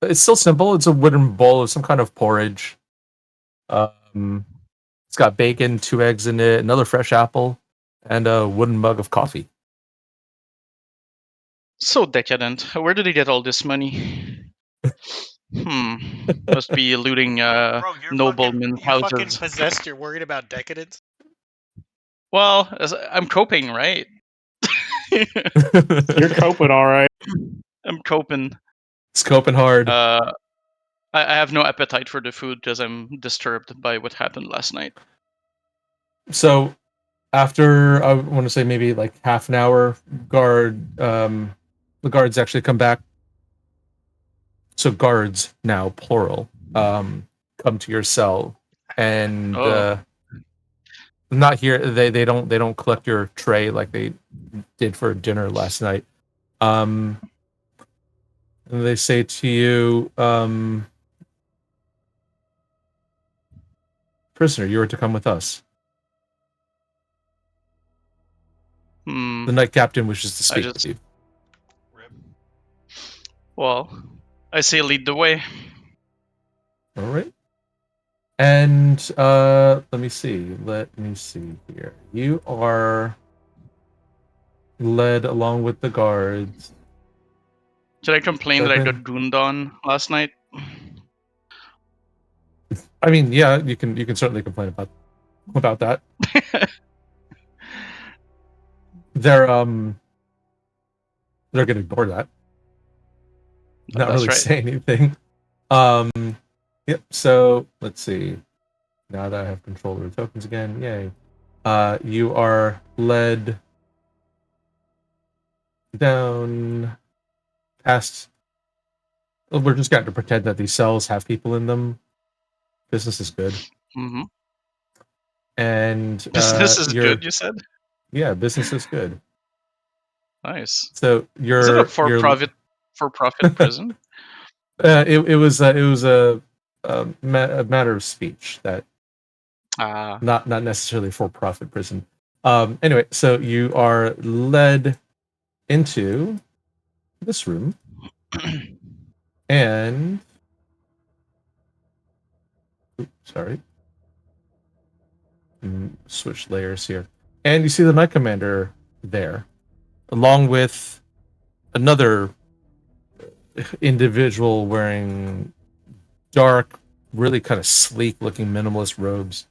S3: It's still simple. It's a wooden bowl of some kind of porridge. It's got bacon, 2 eggs in it, another fresh apple, and a wooden mug of coffee.
S4: So decadent. Where did he get all this money? Must be looting noblemen's houses.
S1: You're fucking possessed. You're worried about decadence?
S4: Well, I'm coping, right?
S6: You're coping all right.
S4: I'm coping.
S3: It's coping hard.
S4: I have no appetite for the food because I'm disturbed by what happened last night.
S3: So, after I want to say maybe like half an hour, the guards actually come back. So guards now plural come to your cell and not here. They don't collect your tray like they did for dinner last night. And they say to you, prisoner, you are to come with us. The knight captain wishes to speak with you.
S4: Well, I say lead the way.
S3: All right. And let me see here. You are led along with the guards.
S4: Should I complain that I got gooned on last night?
S3: I mean, yeah, you can certainly complain about about that. They're gonna ignore that. Not
S4: That's
S3: really
S4: right.
S3: say anything. Um, yep. So let's see. Now that I have control of the tokens again, yay! You are led down past. Well, we're just going to pretend that these cells have people in them. Business is good,
S4: Mm-hmm.
S3: and
S4: Business is
S3: you're
S4: good, you said?
S3: yeah, business is good.
S4: Nice.
S3: So
S4: Is it a
S3: you're
S4: for-profit prison?
S3: it was a matter of speech that
S4: Ah.
S3: not necessarily for profit prison. Anyway, so you are led into this room, and sorry, switch layers here, and you see the Knight Commander there, along with another individual wearing dark, really kind of sleek-looking minimalist robes,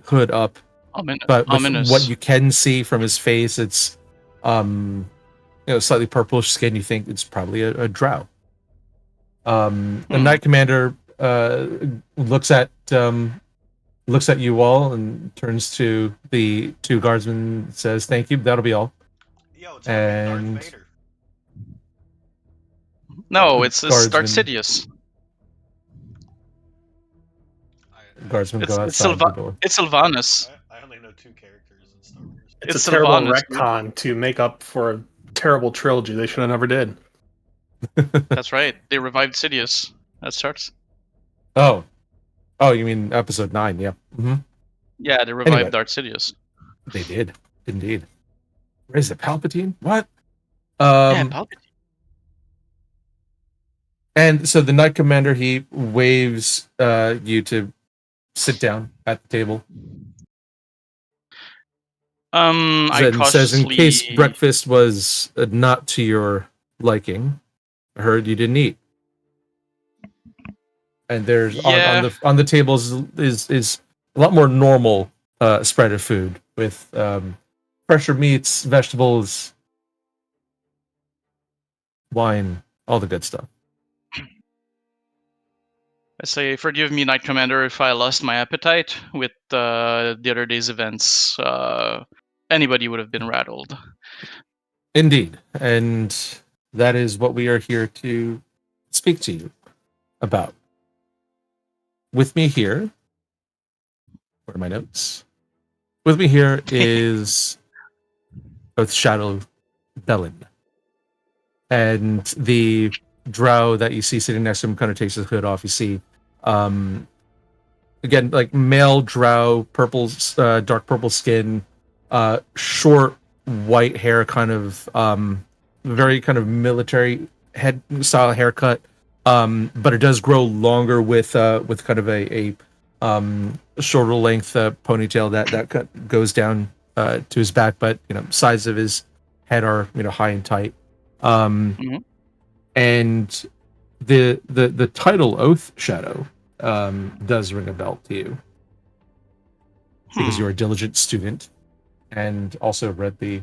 S3: hood up. But with what
S4: Ominous.
S3: you can see from his face, it's slightly purplish skin. You think it's probably a drow. The Knight Commander looks at you all and turns to the two guardsmen and says, "Thank you. That'll be all."
S1: Yo, tell me Darth
S3: And
S1: Vader.
S4: No, it's Darth
S3: guardsmen
S4: Sidious.
S3: guardsmen
S4: It's
S3: go
S4: it's,
S3: outside the door.
S4: it's Sylvanas.
S1: I only know 2 characters in Star Wars.
S2: It's
S4: It's
S2: a terrible
S4: Sylvanas, dude.
S2: retcon to make up for a terrible trilogy they should have never did.
S4: That's right. They revived Sidious. That starts.
S3: Oh, you mean episode 9? Yeah. Mm-hmm.
S4: Yeah, they revived
S3: Anyway.
S4: Darth Sidious.
S3: They did, indeed. Is it Palpatine? What?
S4: Yeah, Palpatine.
S3: And so the Knight Commander, he waves you to sit down at the table.
S4: I
S3: And says, in
S4: cautiously.
S3: case breakfast was not to your liking, I heard you didn't eat. And there's
S4: Yeah.
S3: on the tables is a lot more normal spread of food with fresher meats, vegetables, wine, all the good stuff.
S4: I say, forgive me, Knight Commander, if I lost my appetite with the other day's events. Anybody would have been rattled.
S3: Indeed. And that is what we are here to speak to you about. With me here, where are my notes? With me here is both Shadow Bellin and the drow that you see sitting next to him kind of takes his hood off. You see, again, like male drow, dark purple skin, short white hair, kind of very kind of military head style haircut. But it does grow longer with kind of a shorter length ponytail that goes down to his back, but sides of his head are high and tight. And the title Oath Shadow does ring a bell to you because you're a diligent student and also read the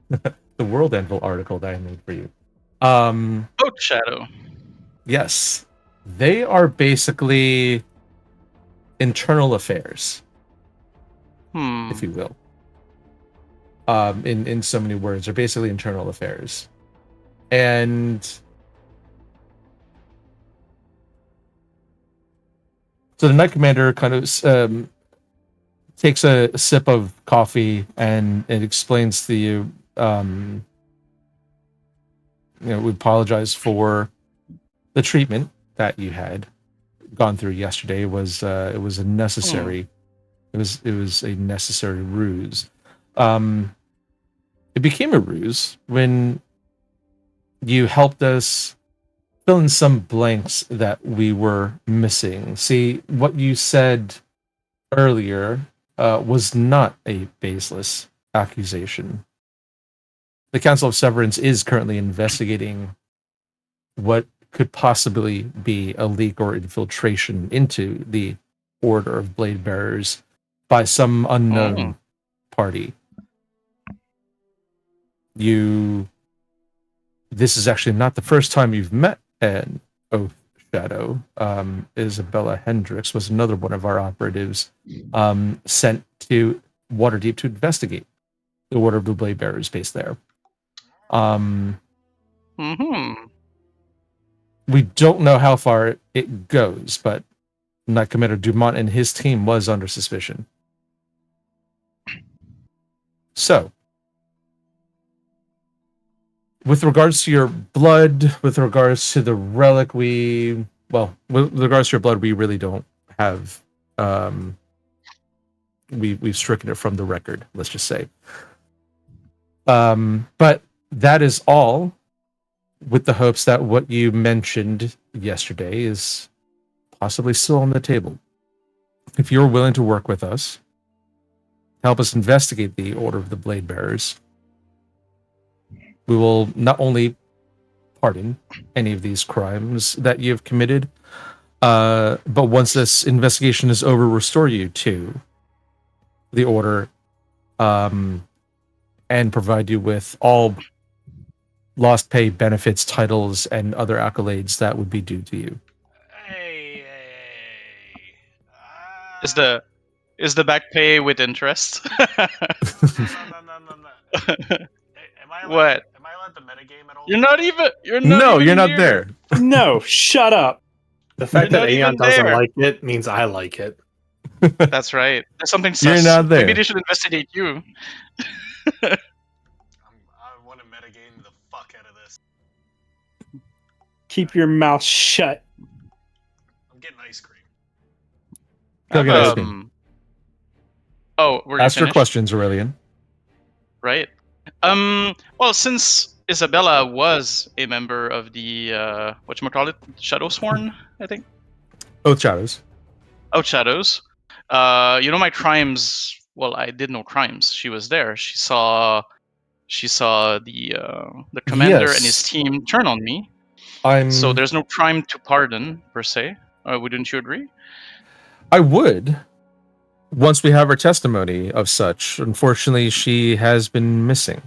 S3: the World Anvil article that I made for you.
S4: Oath Shadow.
S3: Yes, they are basically internal affairs, if you will. In so many words, they're basically internal affairs, and so the Knight Commander kind of takes a sip of coffee and it explains to you. We apologize for the treatment that you had gone through yesterday. It was a necessary. It was a necessary ruse. It became a ruse when you helped us fill in some blanks that we were missing. See, what you said earlier was not a baseless accusation. The Council of Severance is currently investigating what could possibly be a leak or infiltration into the order of blade bearers by some unknown party. This is actually not the first time you've met an Oath Shadow. Isabella Hendricks was another one of our operatives sent to Waterdeep to investigate the Order of the Blade Bearers based there. We don't know how far it goes, but Knight Commander Dumont and his team was under suspicion. So, with regards to your blood, with regards to the relic, with regards to your blood, we really don't have. We've stricken it from the record. Let's just say. But that is all. With the hopes that what you mentioned yesterday is possibly still on the table. If you're willing to work with us, help us investigate the Order of the Blade Bearers, we will not only pardon any of these crimes that you've committed, but once this investigation is over, restore you to the Order, and provide you with all lost pay, benefits, titles, and other accolades that would be due to you.
S1: Hey.
S4: Is the back pay with interest?
S1: No.
S4: What?
S1: Am I allowed to metagame at all?
S4: You're not even
S3: you're not there.
S6: No, shut up.
S2: The fact
S4: You're
S2: that
S4: not
S2: Aeon
S4: even
S2: doesn't
S4: there.
S2: like it means I like it.
S4: That's right. There's something sus.
S3: You're not there.
S4: Maybe they should investigate you.
S1: I want to metagame the fuck out of this.
S6: Keep your mouth shut.
S1: I'm getting ice cream.
S3: Go get ice cream.
S4: Oh, were you
S3: Ask your
S4: finished?
S3: questions, Aurelian.
S4: Right. Well, since Isabella was a member of the whatchamacallit, Shadowsworn, I think.
S3: Oath Shadows.
S4: Oath Shadows. My crimes. Well, I did no crimes. She was there. She saw the commander and his team turn on me. So there's no crime to pardon per se. Wouldn't you agree?
S3: I would. Once we have her testimony of such, unfortunately, she has been missing,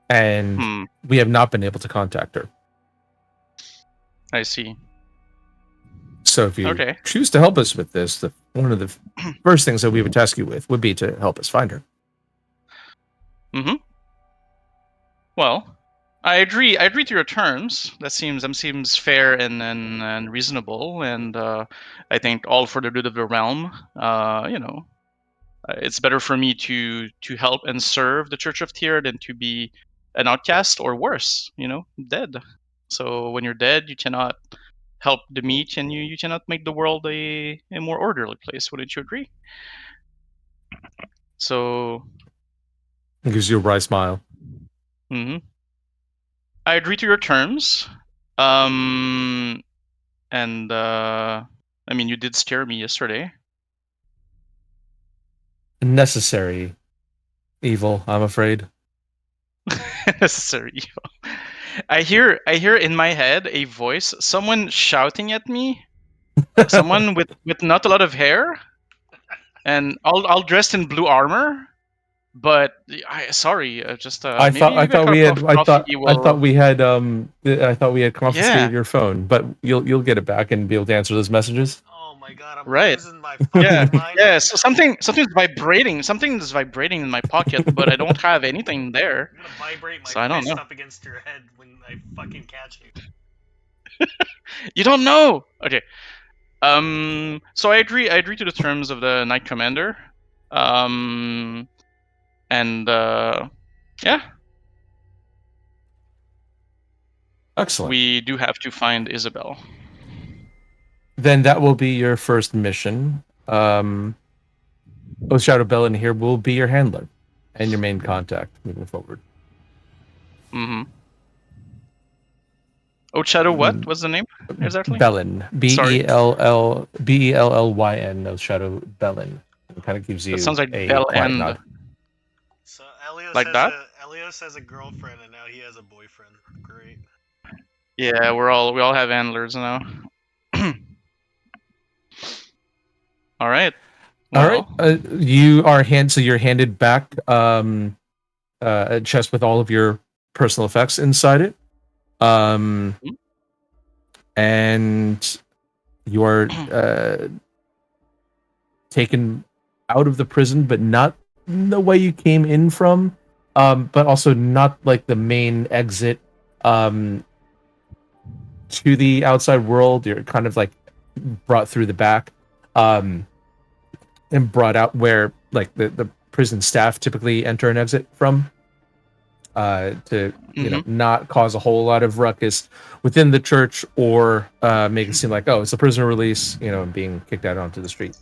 S3: and we have not been able to contact her.
S4: I see.
S3: So if you choose to help us with this, one of the first things that we would task you with would be to help us find her.
S4: Well, I agree. I agree to your terms. That seems fair and reasonable, and I think all for the good of the realm. It's better for me to help and serve the Church of Tyr than to be an outcast or worse, dead. So when you're dead, you cannot help the meek, and you cannot make the world a more orderly place. Wouldn't you agree? So
S3: it gives you a wry smile.
S4: I agree to your terms. And you did scare me yesterday.
S3: Necessary evil, I'm afraid.
S4: Necessary evil. I hear in my head a voice, someone shouting at me, someone with not a lot of hair, and all dressed in blue armor. But I thought we had confiscated your phone, but you'll get it back and be able to answer those messages.
S1: Oh my god, I'm
S4: right.
S1: losing my fucking mind.
S4: Yeah. So something's vibrating. Something is vibrating in my pocket, but I don't have anything there.
S1: I'm gonna vibrate
S4: so I
S1: my
S4: don't
S1: fist
S4: know.
S1: up against your head when I fucking catch you.
S4: You don't know. Okay. So I agree to the terms of the Knight Commander. Yeah.
S3: Excellent.
S4: We do have to find Isabel.
S3: Then that will be your first mission. Shadow Bellin here will be your handler and your main contact moving forward.
S4: Shadow, what was the name exactly?
S3: Bellin. Bellyn. Shadow Bellin. It kind of gives you
S4: that sounds like
S3: a
S4: Bell
S3: quiet
S4: End.
S3: nod.
S1: So Elios has a girlfriend and now he has a boyfriend. Great.
S4: Yeah, we all have handlers now. All right.
S3: All right.
S4: Well,
S3: You're handed back a chest with all of your personal effects inside it.
S4: Mhm.
S3: And you are taken out of the prison, but not the way you came in from. But also not like the main exit to the outside world. You're kind of like brought through the back. And brought out where like the prison staff typically enter and exit from, to not cause a whole lot of ruckus within the church or make it seem like, oh, it's a prisoner release, and being kicked out onto the street.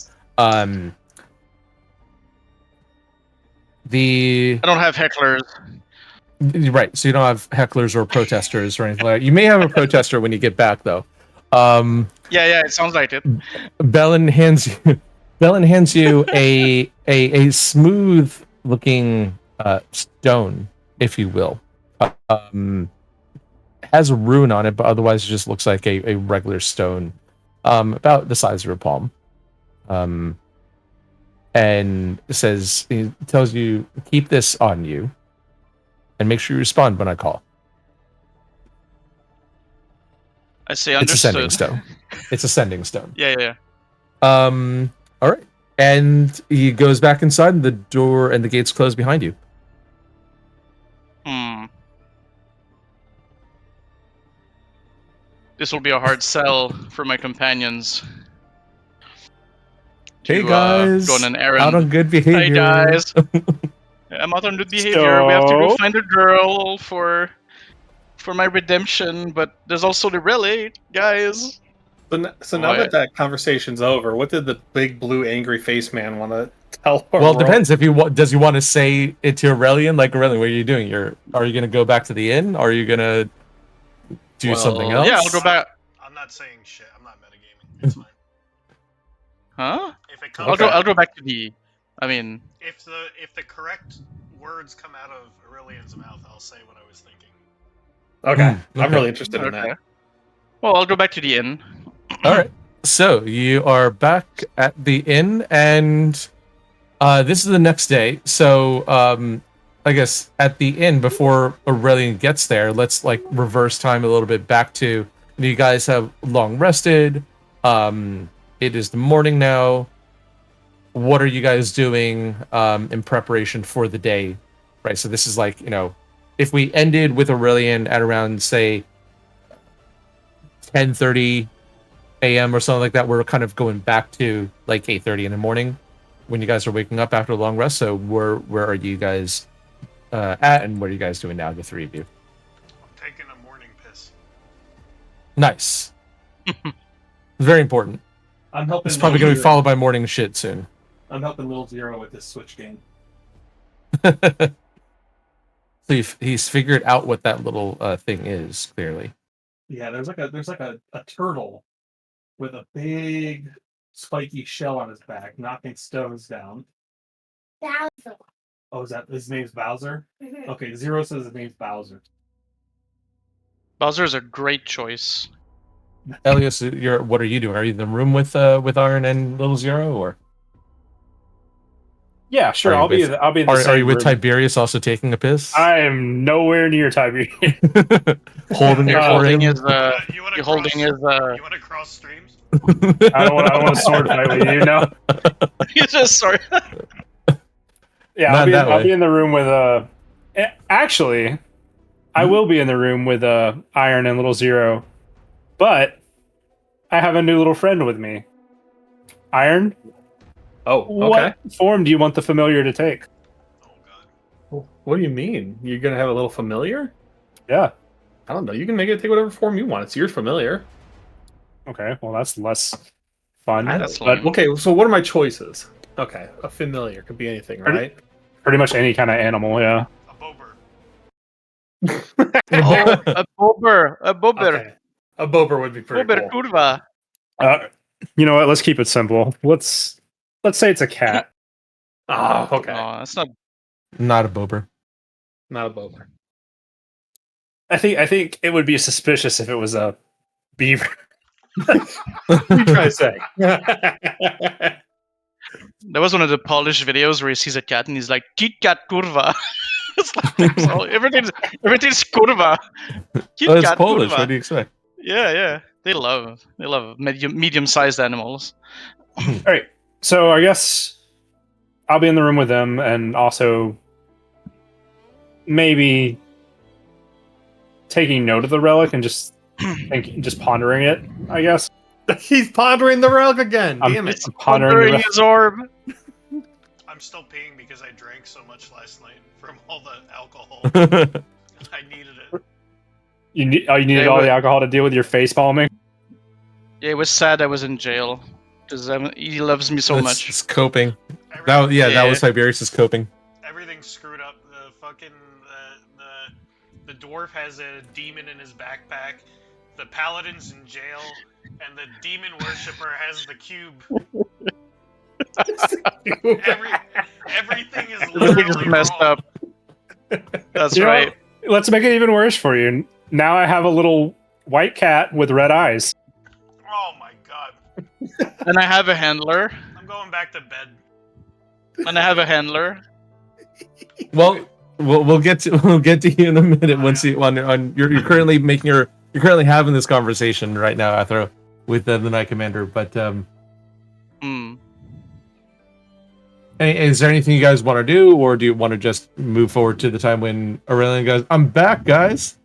S3: The
S4: I don't have hecklers.
S3: Right, so you don't have hecklers or protesters or anything like that. You may have a protester when you get back, though.
S4: Yeah, it sounds like it.
S3: Bellin hands you a smooth looking stone, if you will. Has a rune on it, but otherwise it just looks like a regular stone, about the size of your palm. And it tells you, keep this on you, and make sure you respond when I call.
S4: I say
S3: It's a sending
S4: understood.
S3: stone. It's a sending stone.
S4: Yeah.
S3: All right. And he goes back inside, and the door and the gates close behind you.
S4: This will be a hard sell for my companions.
S3: Hey guys,
S4: go on an errand.
S3: out on good behavior.
S4: Hey guys, I'm out on good behavior. We have to go find a girl for my redemption, but there's also the relic, guys.
S2: So now that conversation's over, what did the big blue angry face man want to tell her?
S3: Well, it depends. If does he want to say it to Aurelian? Like, Aurelian, what are you doing? Are you going to go back to the inn? Or are you going to do something else?
S4: Yeah, I'll go back.
S1: I'm not saying shit. I'm not metagaming. It's fine.
S4: Huh?
S1: If it comes
S4: I'll go back to the. I mean,
S1: if the correct words come out of Aurelian's mouth, I'll say what I was thinking.
S2: Okay, I'm really interested in that.
S4: Well, I'll go back to the inn.
S3: All right. So you are back at the inn, and this is the next day. So I guess at the inn, before Aurelian gets there, let's like reverse time a little bit back to, you guys have long rested. It is the morning now. What are you guys doing in preparation for the day? Right. So this is like, if we ended with Aurelian at around, say, 10:30 a.m. or something like that, we're kind of going back to like 8:30 in the morning when you guys are waking up after a long rest. So where are you guys at, and what are you guys doing now, the three of you?
S1: I'm taking a morning piss.
S3: Nice. Very important.
S2: I'm helping.
S3: It's probably going to be followed by morning shit soon.
S2: I'm helping Lil Zero with this Switch game.
S3: So he's figured out what that little thing is, clearly.
S2: Yeah, there's like a turtle with a big spiky shell on his back, knocking stones down.
S5: Bowser.
S2: Oh, is that his name's Bowser? Mm-hmm. Okay, Zero says his name's Bowser.
S4: Bowser is a great choice.
S3: Elias, what are you doing? Are you in the room with Iron and Little Zero, or?
S6: Yeah, sure. I'll be in the same
S3: Are you with
S6: room.
S3: Tiberius also taking a piss?
S6: I am nowhere near Tiberius.
S3: Holding it for him.
S1: You want to cross streams?
S6: I don't want to sword fight with you. No.
S4: You just sorry.
S6: Yeah, I'll be in the room with actually, I will be in the room with Iron and Little Zero, but I have a new little friend with me. Iron.
S2: Oh, okay.
S6: What form do you want the familiar to take?
S1: Oh god.
S2: What do you mean? You're gonna have a little familiar?
S6: Yeah.
S2: I don't know. You can make it take whatever form you want. It's your familiar.
S6: Okay. Well, that's less fun.
S2: Okay. So what are my choices? Okay, a familiar could be anything, right?
S6: Pretty much any kind of animal. Yeah.
S1: A bober.
S4: A bober. A bober.
S2: Okay. A bober would be pretty
S4: bober
S2: cool.
S4: Kurva.
S6: You know what? Let's keep it simple. Let's say it's a cat.
S2: Oh, okay.
S4: Oh, that's
S3: not a bober.
S2: Not a bober.
S6: I think it would be suspicious if it was a beaver.
S2: You try to say.
S4: That was one of the Polish videos where he sees a cat and he's like, "Kit cat kurwa." It's like everything's kurwa. Kit
S3: Oh, it's
S4: cat
S3: Polish.
S4: kurwa.
S3: What do you expect?
S4: Yeah. They love medium-sized animals.
S6: All right. So I guess I'll be in the room with them, and also maybe taking note of the relic and just pondering it. I guess
S2: He's pondering the relic again.
S6: I'm-
S2: Damn it.
S6: I'm pondering the relic.
S4: his orb.
S1: I'm still peeing because I drank so much last night from all the alcohol.
S3: That's
S1: I needed it.
S6: You needed
S4: Yeah,
S6: all
S4: but-
S6: the alcohol to deal with your face palming.
S4: Yeah, it was sad I was in jail because he loves me so much.
S3: It's coping.
S1: Everything,
S3: That was Tiberius's coping.
S1: everything's screwed up. The fucking the dwarf has a demon in his backpack. The paladin's in jail, and the demon worshipper has the cube. Everything is
S4: Everything's
S1: literally
S4: messed
S1: wrong.
S4: up. That's
S6: You know,
S4: right.
S6: let's make it even worse for you. Now I have a little white cat with red eyes.
S1: Oh my god!
S4: And I have a handler.
S1: I'm going back to bed.
S4: And I have a handler.
S3: Well, we'll get to you in a minute once you're currently you're currently having this conversation right now, Athro, with the Knight Commander. But is there anything you guys want to do, or do you want to just move forward to the time when Aurelian goes, "I'm back, guys"?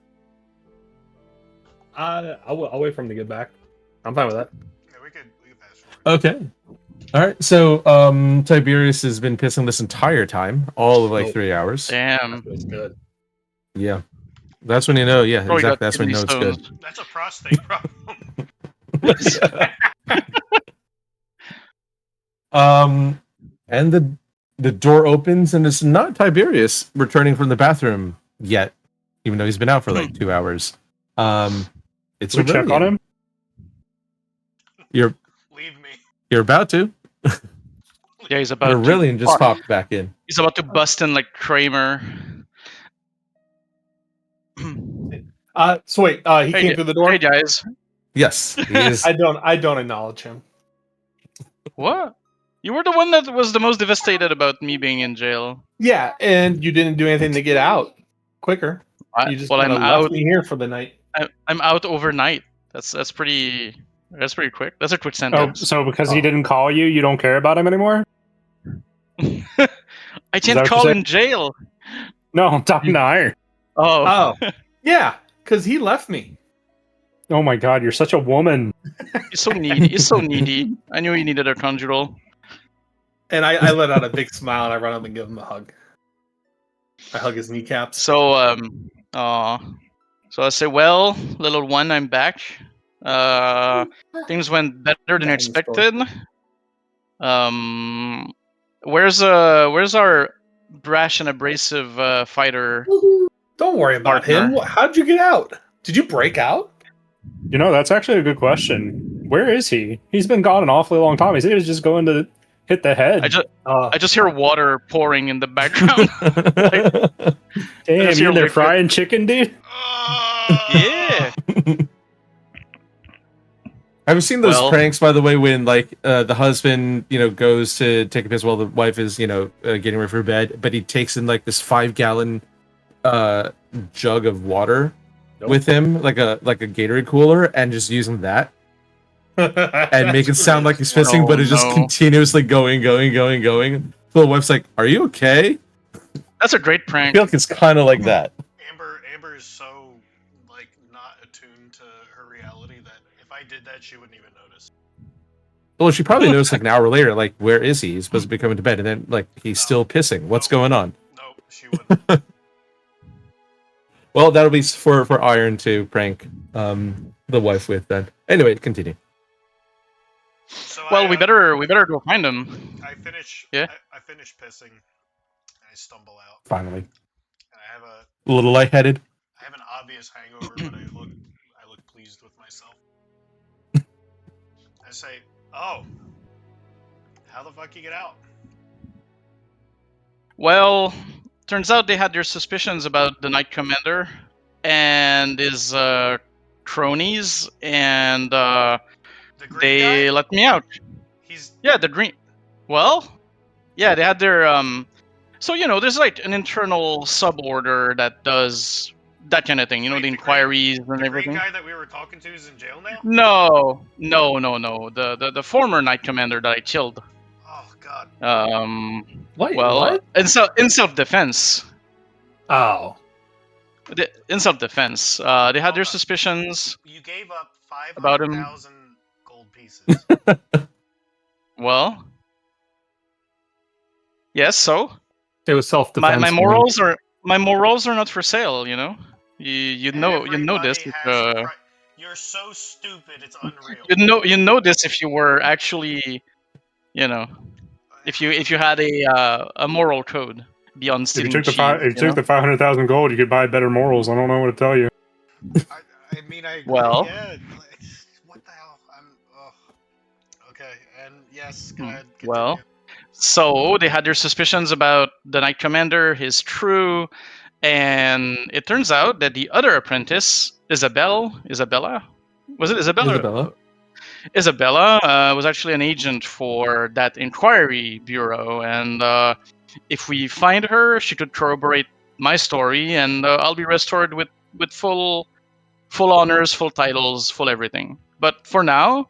S2: I'll wait for him to get back. I'm fine with that.
S1: Yeah, we could fast forward.
S3: Okay. All right. So Tiberius has been pissing this entire time, all of like 3 hours.
S4: Damn.
S2: That's good.
S3: Yeah. That's when you know. Yeah,
S4: Probably
S3: exactly.
S4: got
S3: That's when you know
S4: kidney
S3: it's good.
S4: stones.
S1: That's a prostate problem.
S3: And the door opens, and it's not Tiberius returning from the bathroom yet, even though he's been out for like 2 hours. It's
S6: We check on
S3: Aurelian.
S6: him.
S1: Leave me.
S3: You're about to.
S4: Yeah, he's about
S3: Aurelian just popped back in.
S4: He's about to bust in like Kramer.
S2: So wait, he
S4: Hey,
S2: came through the door.
S4: Hey guys.
S3: Yes, he is.
S2: I don't acknowledge him.
S4: What? You were the one that was the most devastated about me being in jail.
S2: Yeah, and you didn't do anything to get out quicker. You just
S4: Well, I'm
S2: kinda
S4: out.
S2: left me here for the night.
S4: I'm out overnight. That's pretty quick. That's a quick
S6: Oh,
S4: sentence.
S6: so because he didn't call you, you don't care about him anymore?
S4: I
S6: that
S4: can't
S6: what
S4: call
S6: you
S4: in jail.
S6: No, I'm talking to Iron.
S4: Oh,
S2: Oh, yeah, because he left me.
S6: Oh my god, you're such a woman.
S4: he's so needy. He's so needy. I knew he needed a conjugal.
S2: And I let out a big smile and I run up and give him a hug. I hug his kneecaps.
S4: So so I say, well, little one, I'm back. Things went better than
S2: Yeah,
S4: expected. Where's our brash and abrasive fighter?
S2: Don't worry about
S4: Partner.
S2: him. How'd you get out? Did you break out?
S6: You know, that's actually a good question. Where is he? He's been gone an awfully long time. He said he was just going to hit the head.
S4: I just hear water pouring in the background.
S6: Damn,
S4: just
S6: you
S4: hear
S6: in there
S4: liquid.
S6: frying chicken, dude?
S4: Yeah.
S3: Have you seen those
S4: Well-
S3: pranks, by the way, when like the husband, goes to take a piss while the wife is, getting ready for bed, but he takes in like this 5-gallon jug of water with him, like a Gatorade cooler, and just using that and make it sound like he's pissing, but it's just
S4: no.
S3: continuously going. So the wife's like, "Are you okay?"
S4: That's a great
S3: I
S4: prank.
S3: feel like it's kind of like that.
S1: Amber is so like not attuned to her reality that if I did that, she wouldn't even notice.
S3: Well, she probably noticed like an hour later, like, where is he? He's supposed to be coming to bed, and then like he's still pissing. What's going on?
S1: Nope, she wouldn't.
S3: Well, that'll be for Iron to prank the wife with then. Anyway, continue.
S1: So
S4: Well, we better go find him.
S1: I finish.
S4: Yeah.
S1: I finish pissing, and I stumble out,
S3: Finally,
S1: and I have
S3: a little lightheaded.
S1: an obvious hangover, but I look pleased with myself. I say, "Oh, how the fuck you get out?"
S4: Well, turns out they had their suspicions about the Knight Commander and his cronies, and
S1: The green
S4: they
S1: guy?
S4: let me out.
S1: He's
S4: Yeah, the green Well, yeah, they had their So there's like an internal suborder that does that kind of thing.
S1: Wait,
S4: The
S1: the green,
S4: inquiries and
S1: the green
S4: everything.
S1: guy that we were talking to is in jail now?
S4: No. The former knight commander that I killed.
S1: Oh god.
S2: Wait,
S4: Well,
S2: what?
S4: in self-defense.
S2: Oh,
S4: In self-defense, they had
S1: Hold
S4: their
S1: up.
S4: suspicions
S1: You gave up
S4: about him.
S1: 500,000 gold pieces.
S4: Well, yes. So
S2: it was
S4: my
S2: self-defense.
S4: my morals are not for sale. You know this.
S1: Everybody has a price. You're so stupid, it's unreal.
S4: You know this if you were actually if you had a moral code beyond
S6: If you
S4: stealing
S6: took the
S4: cheese.
S6: if you took the 500,000 gold, you could buy better morals. I don't know what to tell you.
S1: I mean, I agree.
S4: Well.
S1: Yeah. What the hell? Okay. And yes, go ahead. Continue.
S4: Well, so they had their suspicions about the Knight Commander, his crew, and it turns out that the other apprentice, Isabella? Was it Isabella?
S3: Isabella.
S4: Isabella was actually an agent for that inquiry bureau, and if we find her, she could corroborate my story, and I'll be restored with full honors, full titles, full everything. But for now,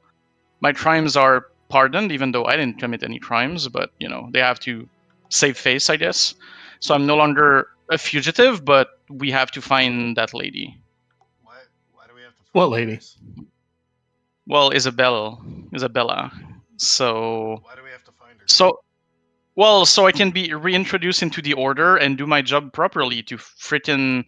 S4: my crimes are pardoned, even though I didn't commit any crimes. But they have to save face, I guess. So I'm no longer a fugitive, but we have to find that lady.
S1: Why do we have to find
S2: What lady?
S1: this?
S4: Well, Isabella. So
S1: Why do we have to find her?
S4: So I can be reintroduced into the order and do my job properly to frickin'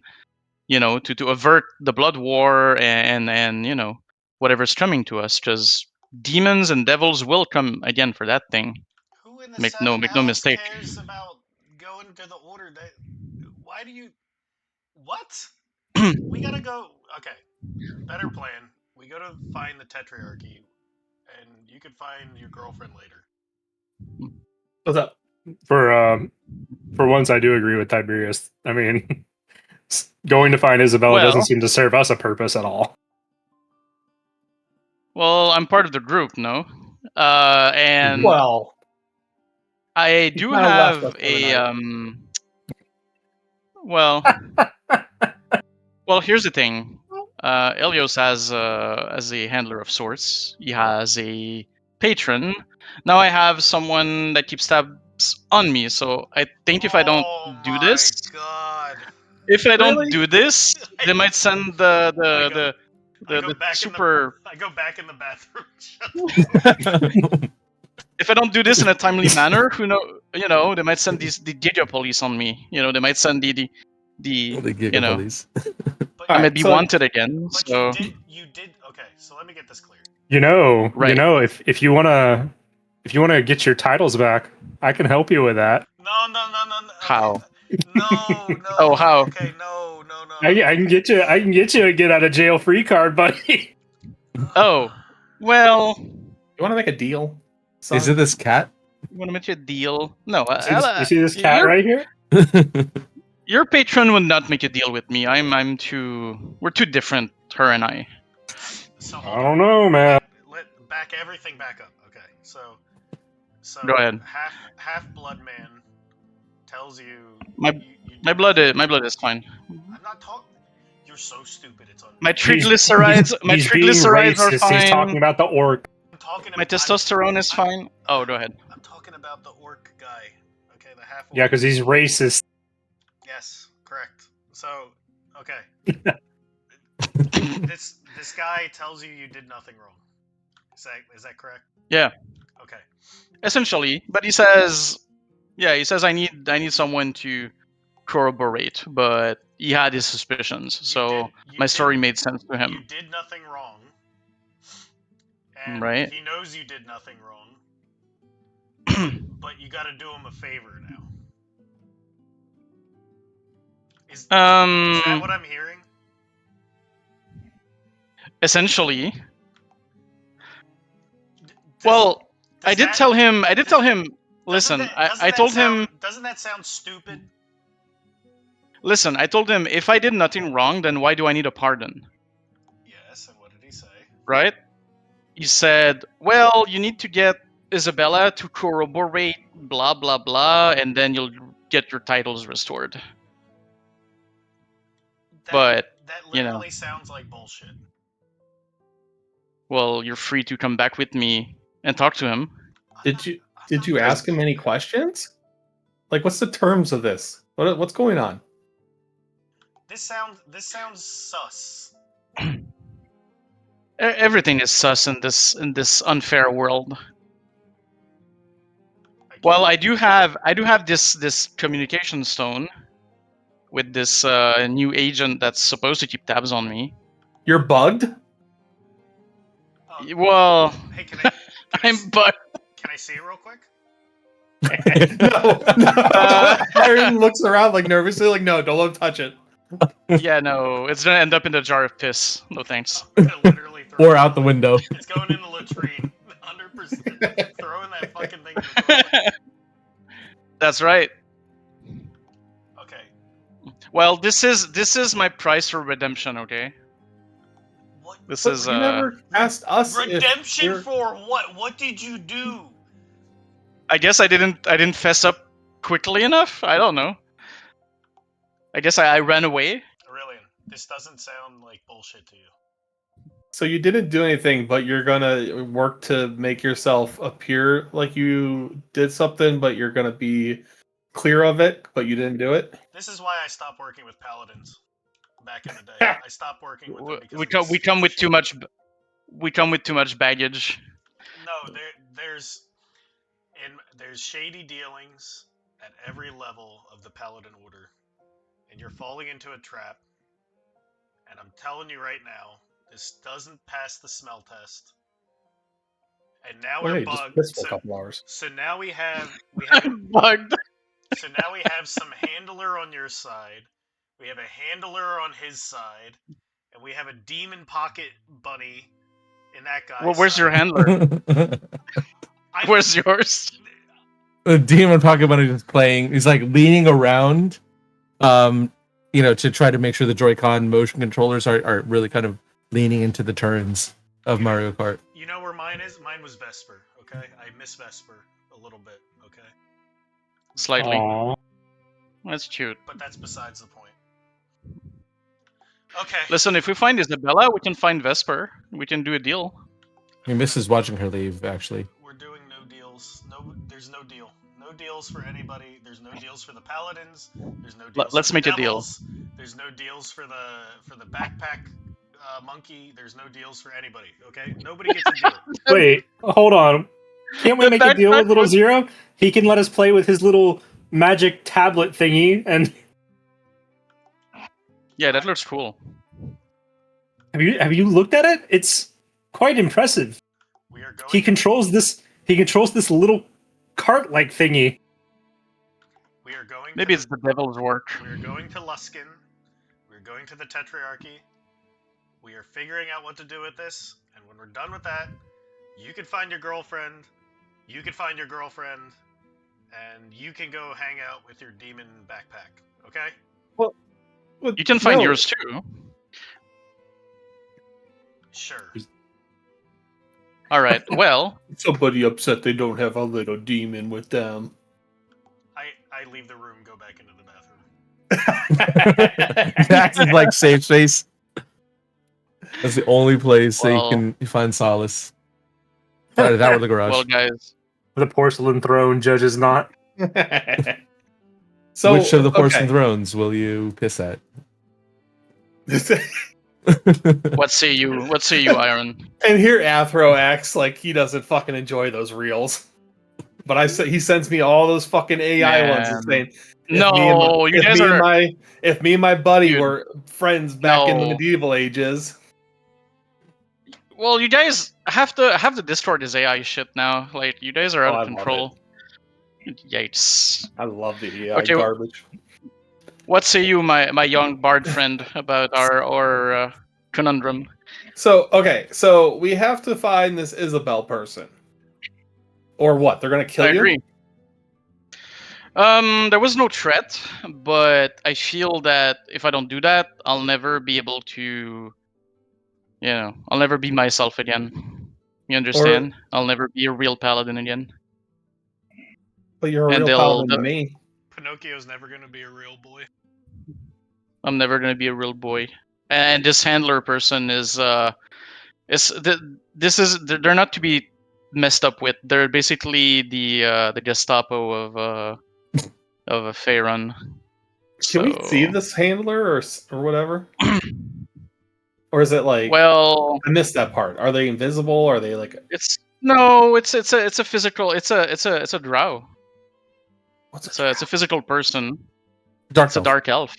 S4: to avert the blood war and whatever's coming to us, because demons and devils will come again for that thing.
S1: Who in the
S4: Make
S1: seven
S4: no
S1: hells
S4: mistake.
S1: cares about going to the order? Why do you? What? We gotta go. Okay, better plan. We go to find the Tetrarchy, and you can find your girlfriend later.
S2: What's up?
S6: For once, I do agree with Tiberius. I mean, going to find Isabella
S4: Well-
S6: doesn't seem to serve us a purpose at all.
S4: Well, I'm part of the group, no? And
S2: Well,
S4: I do
S2: kinda left
S4: have
S2: us for the
S4: a
S2: night.
S4: well, here's the thing. Elios has as a handler of sorts. He has a patron. Now I have someone that keeps tabs on me. So I think if I don't do this,
S1: God.
S4: if I don't
S2: Really?
S4: do this, they might send the
S1: I go back
S4: super.
S1: I go back in the bathroom. Shut the
S4: If I don't do this in a timely manner, they might send the Giga police on me. They might send the
S3: Giga police.
S1: But,
S4: I might
S2: Alright,
S4: be
S2: so-
S4: wanted again.
S1: but
S4: So
S1: you did. Okay, so let me get this clear.
S4: Right.
S6: If you wanna get your titles back, I can help you with that.
S1: No. Okay.
S4: How?
S1: No.
S4: Oh, how?
S1: Okay, no.
S6: I can get you. I can get you a get out of jail free card, buddy.
S4: Oh, well,
S2: You want to make a deal?
S3: Is
S2: son?
S3: it this cat?
S4: you want to make a deal? No,
S6: You see this cat right here?
S4: Your patron would not make a deal with me. We're too different, her and I.
S1: So
S6: I
S1: hold
S6: don't
S1: on.
S6: know, man.
S1: Let back everything back up. Okay, so
S4: Go ahead.
S1: half blood man tells you
S4: My
S1: you
S4: my
S1: did
S4: blood
S1: nothing.
S4: is fine.
S1: I'm not talking. You're so stupid. It's unreal.
S4: My triglycerides
S6: He's being
S4: triglycerides are
S6: racist.
S4: fine.
S6: He's talking about the orc.
S1: I'm talking
S4: My
S1: about,
S4: testosterone is fine. Oh, go ahead.
S1: I'm talking about the orc guy. Okay, the half.
S6: Yeah, because he's racist.
S1: Yes, correct. So, okay. This guy tells you did nothing wrong. Is that correct?
S4: Yeah.
S1: Okay.
S4: Essentially, but he says I need someone to corroborate, but he had his suspicions, so my story made sense to
S1: You
S4: him.
S1: did nothing wrong. And
S4: Right.
S1: he knows you did nothing wrong. But you got to do him a favor now. Is that what I'm hearing?
S4: Essentially. Well, I did tell him. Listen, I told him.
S1: Doesn't that sound stupid?
S4: Listen, I told him if I did nothing wrong, then why do I need a pardon?
S1: Yes, and what did he say?
S4: Right? He said, "Well, you need to get Isabella to corroborate blah blah blah, and then you'll get your titles restored. But
S1: that
S4: you know.
S1: literally sounds like bullshit.
S4: Well, you're free to come back with me and talk to him.
S2: Did you ask him any questions? Like, what's the terms of this? What's going on?
S1: This sounds sus.
S4: Everything is sus in this unfair world. Well, I do have this communication stone with this new agent that's supposed to keep tabs on me.
S2: You're bugged?
S4: Well,
S1: Hey, can
S4: I'm bugged.
S1: Can I see it real quick?
S2: No. Iron looks around like nervously, like, no, don't let him touch it.
S4: Yeah, no, it's gonna end up in the jar of piss. No thanks.
S1: I'm gonna literally throw
S3: Or
S1: it
S3: out the window.
S1: It's going in the latrine. 100%. Throwing that fucking thing in the toilet.
S4: That's right.
S1: Okay.
S4: Well, this is my price for redemption. Okay.
S1: What?
S4: This
S2: But
S4: is
S2: you never asked us.
S1: Redemption for what? What did you do?
S4: I guess I didn't fess up quickly enough. I don't know. I guess I ran away.
S1: Aurelian, this doesn't sound like bullshit to you.
S2: So you didn't do anything, but you're gonna work to make yourself appear like you did something, but you're gonna be clear of it, but you didn't do it.
S1: This is why I stopped working with paladins back in the day. I stopped working with them because
S4: We come with too much. We come with too much baggage.
S1: No, there's shady dealings at every level of the paladin order, and you're falling into a trap. And I'm telling you right now, this doesn't pass the smell test. And now we're
S2: Just
S1: bugged.
S2: piss for a couple hours.
S1: So now we have
S4: Bugged.
S1: So now we have some handler on your side. We have a handler on his side, and we have a demon pocket bunny in that guy's
S4: Well, where's
S1: side.
S4: your handler? Where's yours?
S3: The demon pocket bunny is playing. He's like leaning around, to try to make sure the Joy-Con motion controllers are really kind of leaning into the turns of Mario Kart.
S1: You know where mine is? Mine was Vesper. Okay, I miss Vesper a little bit. Okay,
S4: Slightly.
S6: Aww.
S4: That's cute.
S1: but that's besides the point. Okay.
S4: Listen, if we find Isabella, we can find Vesper. We can do a deal.
S3: He misses watching her leave, actually.
S1: We're doing no deals. There's no deal. No deals for anybody. There's no deals for the paladins. There's no deals.
S4: Let's
S1: for the
S4: make a deal.
S1: devils. There's no deals for the backpack monkey. There's no deals for anybody. Okay, nobody gets a deal.
S6: Wait, hold on. Can't we make a deal with Little Zero? He can let us play with his little magic tablet thingy, and
S4: Yeah, that looks cool.
S6: have you looked at it? It's quite impressive.
S1: We are going.
S6: He controls this little cart-like thingy.
S1: We are going.
S4: Maybe it's the devil's work.
S1: We are going to Luskin. We're going to the Tetrarchy. We are figuring out what to do with this, and when we're done with that, you can find your girlfriend. You can find your girlfriend, and you can go hang out with your demon backpack. Okay?
S4: You can find yours too.
S1: Sure.
S4: All right. Well,
S2: Somebody upset they don't have a little demon with them.
S1: I leave the room, go back into the bathroom.
S3: That's his like safe space. That's the only place that
S4: Well-
S3: you can find solace. Either that or the garage.
S4: well, guys.
S6: The porcelain throne judges not.
S2: So
S3: which of the porcelain
S2: okay.
S3: thrones will you piss at?
S4: What say you? What say you, Iron?
S2: And here Athro acts like he doesn't fucking enjoy those reels. But he sends me all those fucking AI ones and saying,
S4: No, you guys are.
S2: if me and my buddy
S4: Dude.
S2: were friends back in the
S4: No.
S2: medieval ages.
S4: Well, you guys have to destroy this AI shit now. Like, you guys are
S2: Oh,
S4: out
S2: I
S4: of
S2: love
S4: control. Yikes.
S2: I love the AI
S4: Okay,
S2: garbage.
S4: What say you, my young bard friend, about our conundrum?
S2: So we have to find this Isabel person. Or what? They're gonna kill
S4: I
S2: you?
S4: agree. There was no threat, but I feel that if I don't do that, I'll never be able to, I'll never be myself again. You understand? I'll never be a real paladin again.
S2: But you're a
S4: And
S2: real paladin to me.
S1: Pinocchio's never gonna be a real boy.
S4: I'm never gonna be a real boy. And this handler person is they're not to be messed up with. They're basically the Gestapo of a Faerun.
S2: Can we see this handler or whatever? Or is it like?
S4: Well,
S2: I missed that part. Are they invisible? Are they like?
S4: it's a physical. It's a drow. It's a physical person.
S3: Dark
S4: It's a
S3: elf.
S4: dark elf.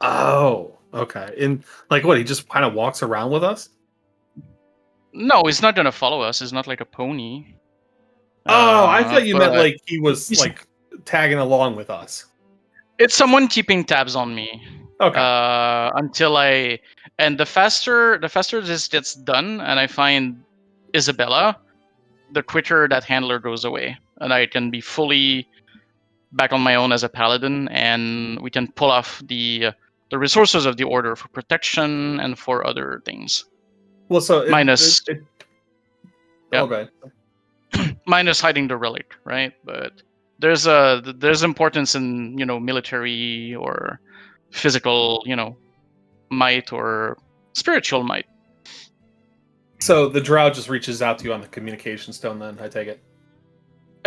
S2: Oh, okay. And like what? He just kind of walks around with us?
S4: No, he's not gonna follow us. He's not like a pony.
S2: Oh, I thought you meant
S4: but
S2: like he was
S4: he's-
S2: like tagging along with us.
S4: It's someone keeping tabs on me.
S2: Okay.
S4: Until the faster this gets done, and I find Isabella, the quicker that handler goes away, and I can be fully back on my own as a paladin, and we can pull off the resources of the order for protection and for other things.
S2: Well, so
S4: Minus- Yeah.
S2: Okay.
S4: Minus hiding the relic, right? But there's importance in military or physical might or spiritual might.
S2: So the drow just reaches out to you on the communication stone. Then I take it.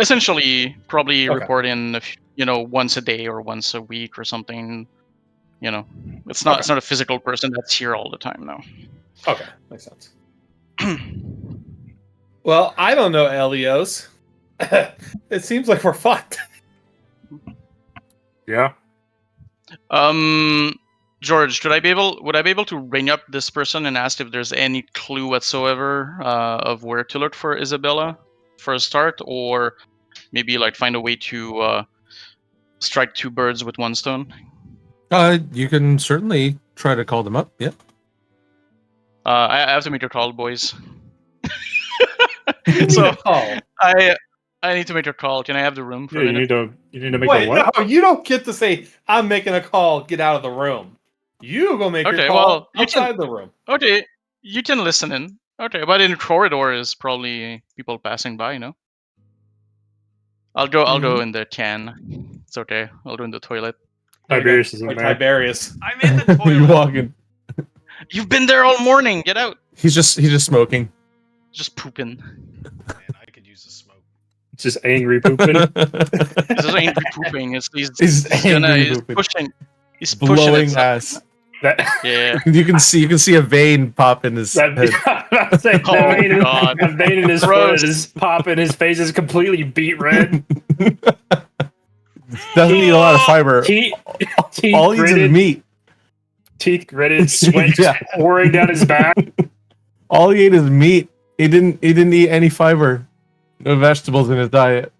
S4: Essentially, probably
S2: Okay.
S4: report in once a day or once a week or something. It's not
S2: Okay.
S4: it's not a physical person that's here all the time now.
S2: Okay, makes sense. Well, I don't know, Elios. It seems like we're fucked.
S6: Yeah.
S4: George, would I be able to ring up this person and ask if there's any clue whatsoever of where to look for Isabella for a start, or maybe like find a way to strike two birds with one stone?
S3: You can certainly try to call them up. Yeah.
S4: I have to make a call, boys.
S2: You need
S4: So
S2: a call.
S4: I need to make a call. Can I have the room for
S6: Yeah,
S4: a minute?
S6: you need to make
S2: Wait,
S6: a what?
S2: no, you don't get to say I'm making a call. Get out of the room. You go make your
S4: Okay,
S2: call
S4: well, you
S2: outside the room.
S4: Okay, you can listen in. Okay, but in the corridor is probably people passing by. I'll go in the can. It's okay. I'll go in the toilet.
S6: Tiberius isn't
S2: Like
S6: there.
S2: Tiberius.
S1: I'm in the
S3: you
S1: toilet.
S3: walk in.
S4: You've been there all morning. Get out.
S3: He's just smoking.
S4: Just pooping.
S1: Man, I could use a smoke.
S6: It's just angry pooping.
S4: He's just angry pooping.
S3: He's angry
S4: he's
S3: pooping.
S4: pushing. He's pushing
S3: Blowing
S4: it.
S3: ass.
S6: that
S4: Yeah.
S3: You can see a vein pop in his head.
S4: Oh, God.
S6: that vein in his
S4: Gross.
S6: foot is popping. His face is completely beet red.
S3: Doesn't eat a lot of fiber.
S6: Teeth
S3: All he eats is
S6: gritted,
S3: meat.
S6: teeth gritted, sweat
S3: Yeah.
S6: pouring down his back.
S3: All he ate is meat. He didn't eat any fiber. No vegetables in his diet.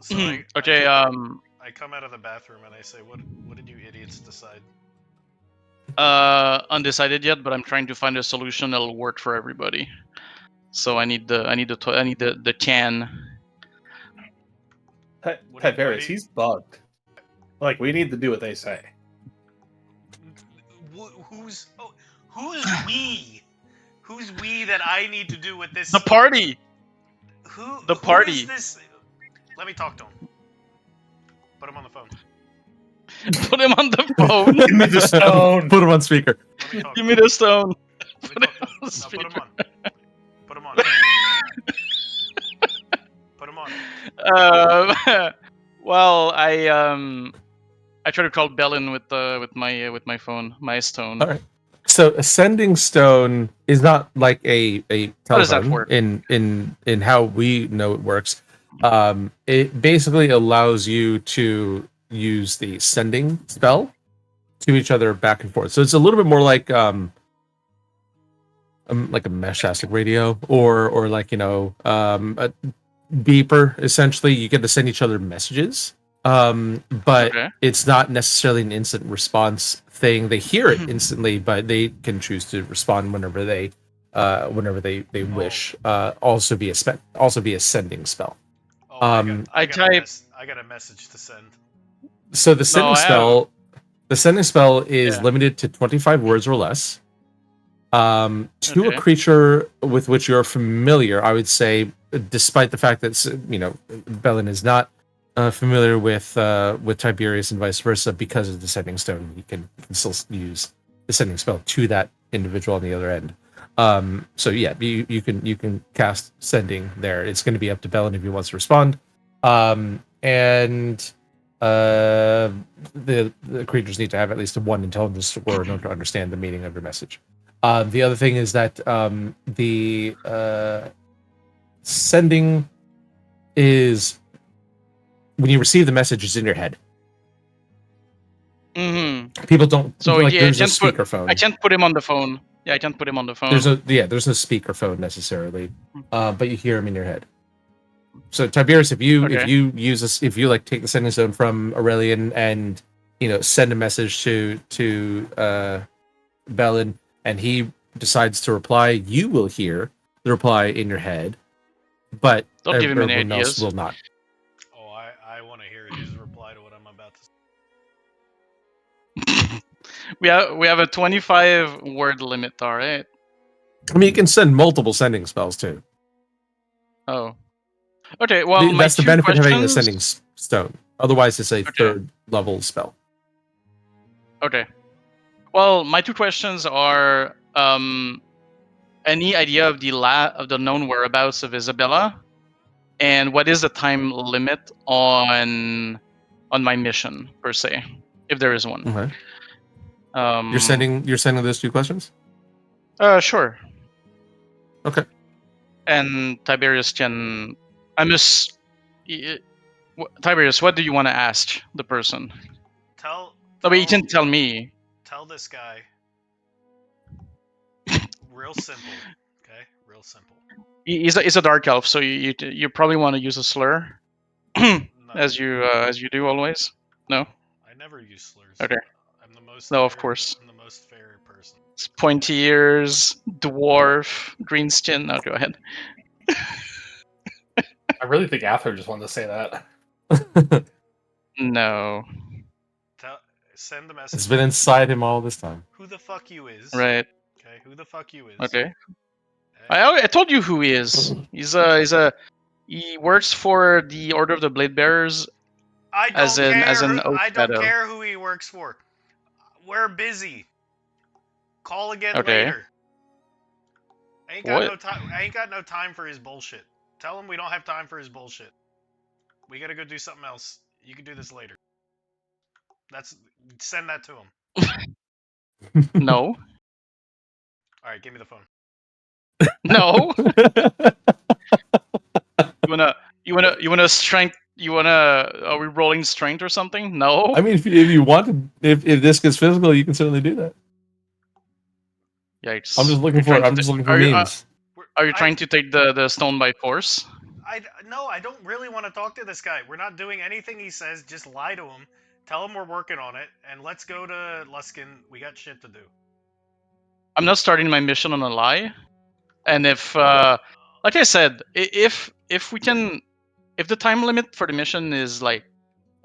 S1: So
S4: Okay.
S1: I come out of the bathroom and I say, "What did you idiots decide?"
S4: Undecided yet, but I'm trying to find a solution that'll work for everybody. So I need the can.
S2: Tiberius, he's bugged. Like, we need to do what they say.
S1: Who's we? Who's we that I need to do with this?
S4: The party. the
S1: Who
S4: party.
S1: is this? Let me talk to him. Put him on the phone.
S4: Put him on the phone.
S2: Give me the stone.
S3: Put him on speaker.
S1: Let me talk
S4: Give
S1: to
S4: me
S1: him.
S4: the stone.
S1: Let
S4: Put
S1: me
S4: him
S1: talk to him.
S4: on
S1: No,
S4: speaker.
S1: put him on. Put him on.
S4: Well, I try to call Bellin with my phone, my stone.
S3: All right. So ascending stone is not like a
S4: How does that
S3: telephone
S4: work?
S3: in how we know it works. It basically allows you to use the sending spell to each other back and forth. So it's a little bit more like a mesh-tastic radio or like a beeper. Essentially, you get to send each other messages. But
S4: Okay.
S3: it's not necessarily an instant response thing. They hear it instantly, but they can choose to respond whenever they wish. Also be a sending spell.
S1: Oh, I got a message to send.
S3: So the sending
S4: I
S3: spell, is
S4: Yeah.
S3: limited to 25 words or less. To a
S4: Okay.
S3: creature with which you're familiar, I would say, despite the fact that Bellin is not familiar with Tiberius and vice versa, because of the sending stone, you can still use the sending spell to that individual on the other end. So yeah, you can cast sending there. It's going to be up to Bellin if he wants to respond. And the creatures need to have at least one intelligence score in order to understand the meaning of your message. The other thing is that the sending is when you receive the message, it's in your head.
S4: Mm-hmm.
S3: People don't
S4: So
S3: like.
S4: yeah,
S3: There's no speakerphone.
S4: I can't put him on the phone. Yeah, I can't put him on the phone.
S3: There's no speakerphone necessarily, but you hear him in your head. So Tiberius, if you use this, if you like take the sending stone from Aurelian and send a message to Bellin, and he decides to reply, you will hear the reply in your head, but
S4: Don't give him any
S3: everyone else
S4: ideas.
S3: will not.
S1: Oh, I want to hear his reply to what I'm about to say.
S4: We have a 25 word limit, all right?
S3: I mean, you can send multiple sending spells too.
S4: Oh. Okay, well,
S3: That's the benefit of having the
S4: questions...
S3: sending stone. Otherwise, it's a third level spell.
S4: Okay. Well, my two questions are any idea of the known whereabouts of Isabella, and what is the time limit on my mission per se, if there is one.
S3: Okay. You're sending those two questions?
S4: Sure.
S3: Okay.
S4: And Tiberius can... Tiberius, what do you want to ask the person? But you can tell me.
S1: Tell this guy. Real simple. Okay? Real simple.
S4: He's a dark elf, so you probably want to use a slur.
S1: No.
S4: as you do always. No?
S1: I never use slurs.
S4: Okay.
S1: I'm the most
S4: No,
S1: fair,
S4: of course.
S1: I'm the most fair person.
S4: It's pointy ears, dwarf, green skin. No, go ahead.
S2: I really think Ather just wanted to say that.
S4: No.
S1: Send the message.
S3: It's been inside him all this time.
S1: Who the fuck you is?
S4: Right.
S1: Okay. Who the fuck you is?
S4: Okay. I told you who he is. He works for the Order of the Blade Bearers.
S1: I don't care who he works for. We're busy. Call again later. I ain't got no time for his bullshit. Tell him we don't have time for his bullshit. We gotta go do something else. You can do this later. Send that to him.
S4: No.
S1: Alright, give me the phone.
S4: No. You wanna strength? Are we rolling strength or something? No.
S3: I mean, if you want, if this gets physical, you can certainly do that.
S4: Yikes!
S3: I'm just looking for memes.
S4: Are you trying to take the stone by force?
S1: No, I don't really want to talk to this guy. We're not doing anything he says. Just lie to him. Tell him we're working on it, and let's go to Luskin. We got shit to do.
S4: I'm not starting my mission on a lie. And if, like I said, if the time limit for the mission is like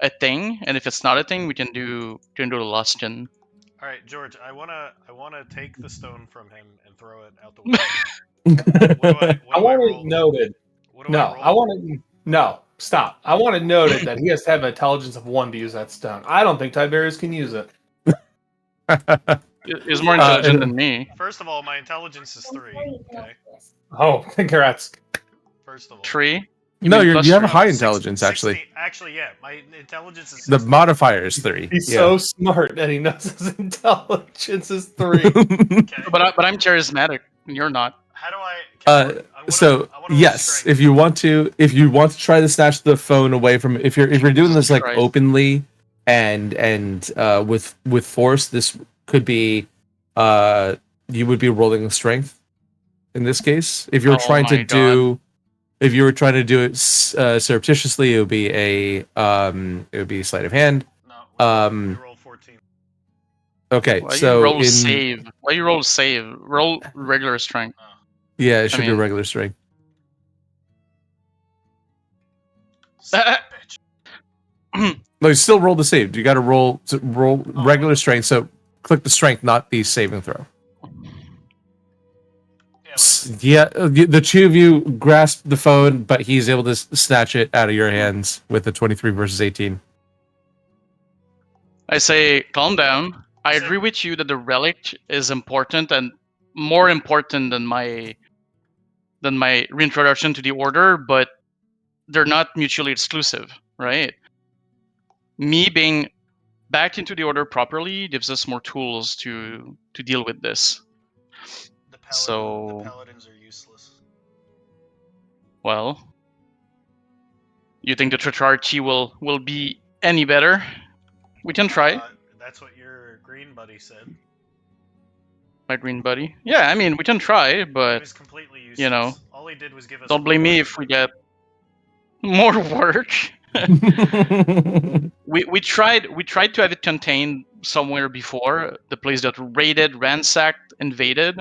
S4: a thing, and if it's not a thing, we can do the Luskin.
S1: All right, George. I wanna take the stone from him and throw it out the window.
S2: I want it noted. No, stop. I want it noted that he has to have an intelligence of 1 to use that stone. I don't think Tiberius can use it.
S4: He's more intelligent than me.
S1: First of all, my intelligence is 3. Okay.
S2: Oh, congrats.
S1: First of all.
S4: 3.
S3: No, you have a high intelligence, actually.
S1: Actually, yeah, my intelligence is
S3: 60. The modifier is 3.
S2: He's so smart that he knows his intelligence is 3.
S1: Okay.
S4: But I'm charismatic, and you're not.
S1: How do I?
S3: Yes, if you want to try to snatch the phone away from, if you're doing this like openly and with force, this could be you would be rolling strength in this case. If you're trying to do. If you were trying to do it surreptitiously, it would be a sleight of hand.
S1: No, we roll 14.
S3: Okay,
S4: Why
S3: so
S4: you roll save? Why you roll save? Roll regular strength.
S3: Yeah, it should be regular strength. No, you still roll the save. You got to roll regular strength. So click the strength, not the saving throw. Yeah, the two of you grasp the phone, but he's able to snatch it out of your hands with a 23 versus 18.
S4: I say, calm down. I agree with you that the relic is important and more important than my reintroduction to the order, but they're not mutually exclusive, right? Me being back into the order properly gives us more tools to deal with this.
S1: The
S4: So,
S1: paladins are useless.
S4: well, you think the Tricharchy will be any better? We can try.
S1: That's what your green buddy said.
S4: My green buddy. Yeah, I mean we can try,
S1: He
S4: but
S1: was completely useless.
S4: you know,
S1: all he did was give us.
S4: don't
S1: more
S4: blame me
S1: work
S4: if
S1: to
S4: we
S1: do.
S4: get more work. we tried to have it contained somewhere before, the place that raided, ransacked, invaded.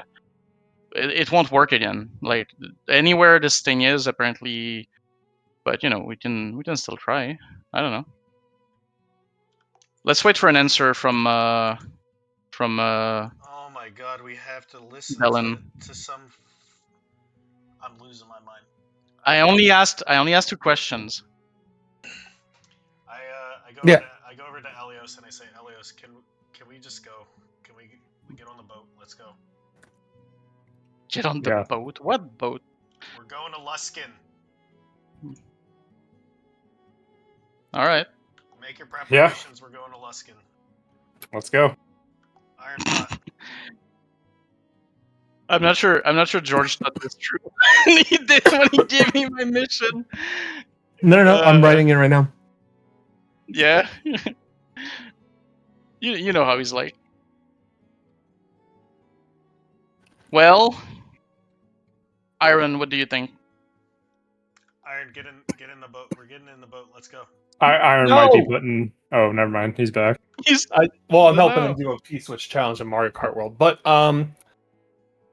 S4: It won't work again. Like anywhere this thing is apparently, but you know we can still try. I don't know. Let's wait for an answer from
S1: Oh my god, we have to listen
S4: Belen.
S1: to some. I'm losing my mind.
S4: I only asked 2 questions.
S1: I go
S3: Yeah.
S1: I go over to Elios and I say, Elios, can we just go? Can we get on the boat? Let's go.
S4: Get on the
S6: Yeah.
S4: boat. What boat?
S1: We're going to Luskin.
S4: All right.
S1: Make your preparations. We're going to Luskin.
S6: Let's go.
S1: Iron Pot.
S4: I'm not sure George thought this true. He did when he gave me my mission.
S3: No, I'm writing it right now.
S4: Yeah. You know how he's like. Well, Iron, what do you think?
S1: Iron, get in the boat. We're getting in the boat. Let's go.
S6: Iron might be putting. Oh, never mind. He's back.
S2: I'm helping him do a P-switch challenge in Mario Kart World, but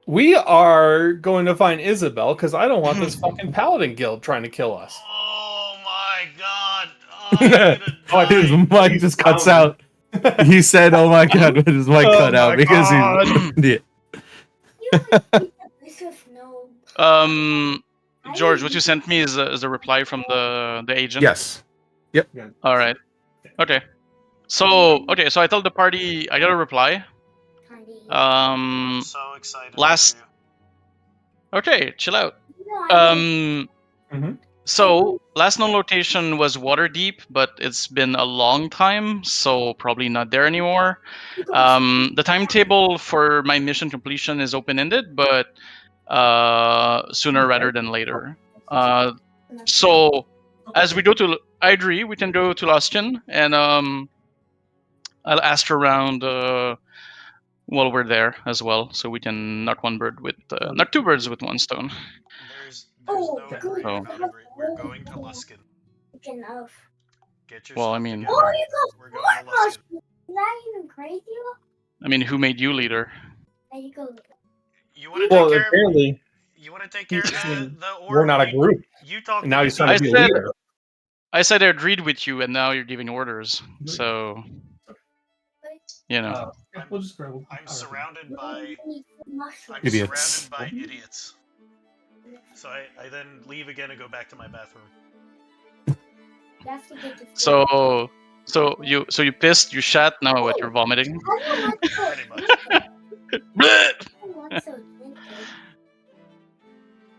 S2: we are going to find Isabel because I don't want this fucking Paladin guild trying to kill us.
S1: Oh my god! I'm gonna
S3: His
S1: die.
S3: mic just cuts out. He said, "Oh my god," but his mic cut out because he.
S4: George, what you sent me is a reply from the agent.
S3: Yes. Yep.
S4: All right. Okay. So I told the party I got a reply.
S1: I'm so excited.
S4: Last.
S1: For you.
S4: Okay, chill out.
S2: Mhm.
S4: So last known location was Waterdeep, but it's been a long time, so probably not there anymore. The timetable for my mission completion is open-ended, but sooner rather than later. So as we go to, I agree, we can go to Luskin, and I'll ask around while we're there as well, so we can knock knock 2 birds with 1 stone.
S1: There's no agreeing about agreeing. We're going to Luskin. Get yourself
S4: Well, I mean,
S1: together. We're going to Luskin.
S5: Is that even crazy?
S4: I mean, who made you leader?
S1: You want to take care
S2: apparently
S1: of? You want to take care of the orb?
S2: we're not a group,
S1: You talk.
S2: and now he's trying
S4: I
S2: to be a
S4: said-
S2: leader.
S4: I said I agreed with you, and now you're giving orders. So, you know.
S2: We'll just grab them.
S1: I'm surrounded by.
S3: Idiots.
S1: Surrounded by idiots. So I then leave again and go back to my bathroom.
S4: So you pissed, you shat. Now what? You're vomiting.
S1: Pretty much.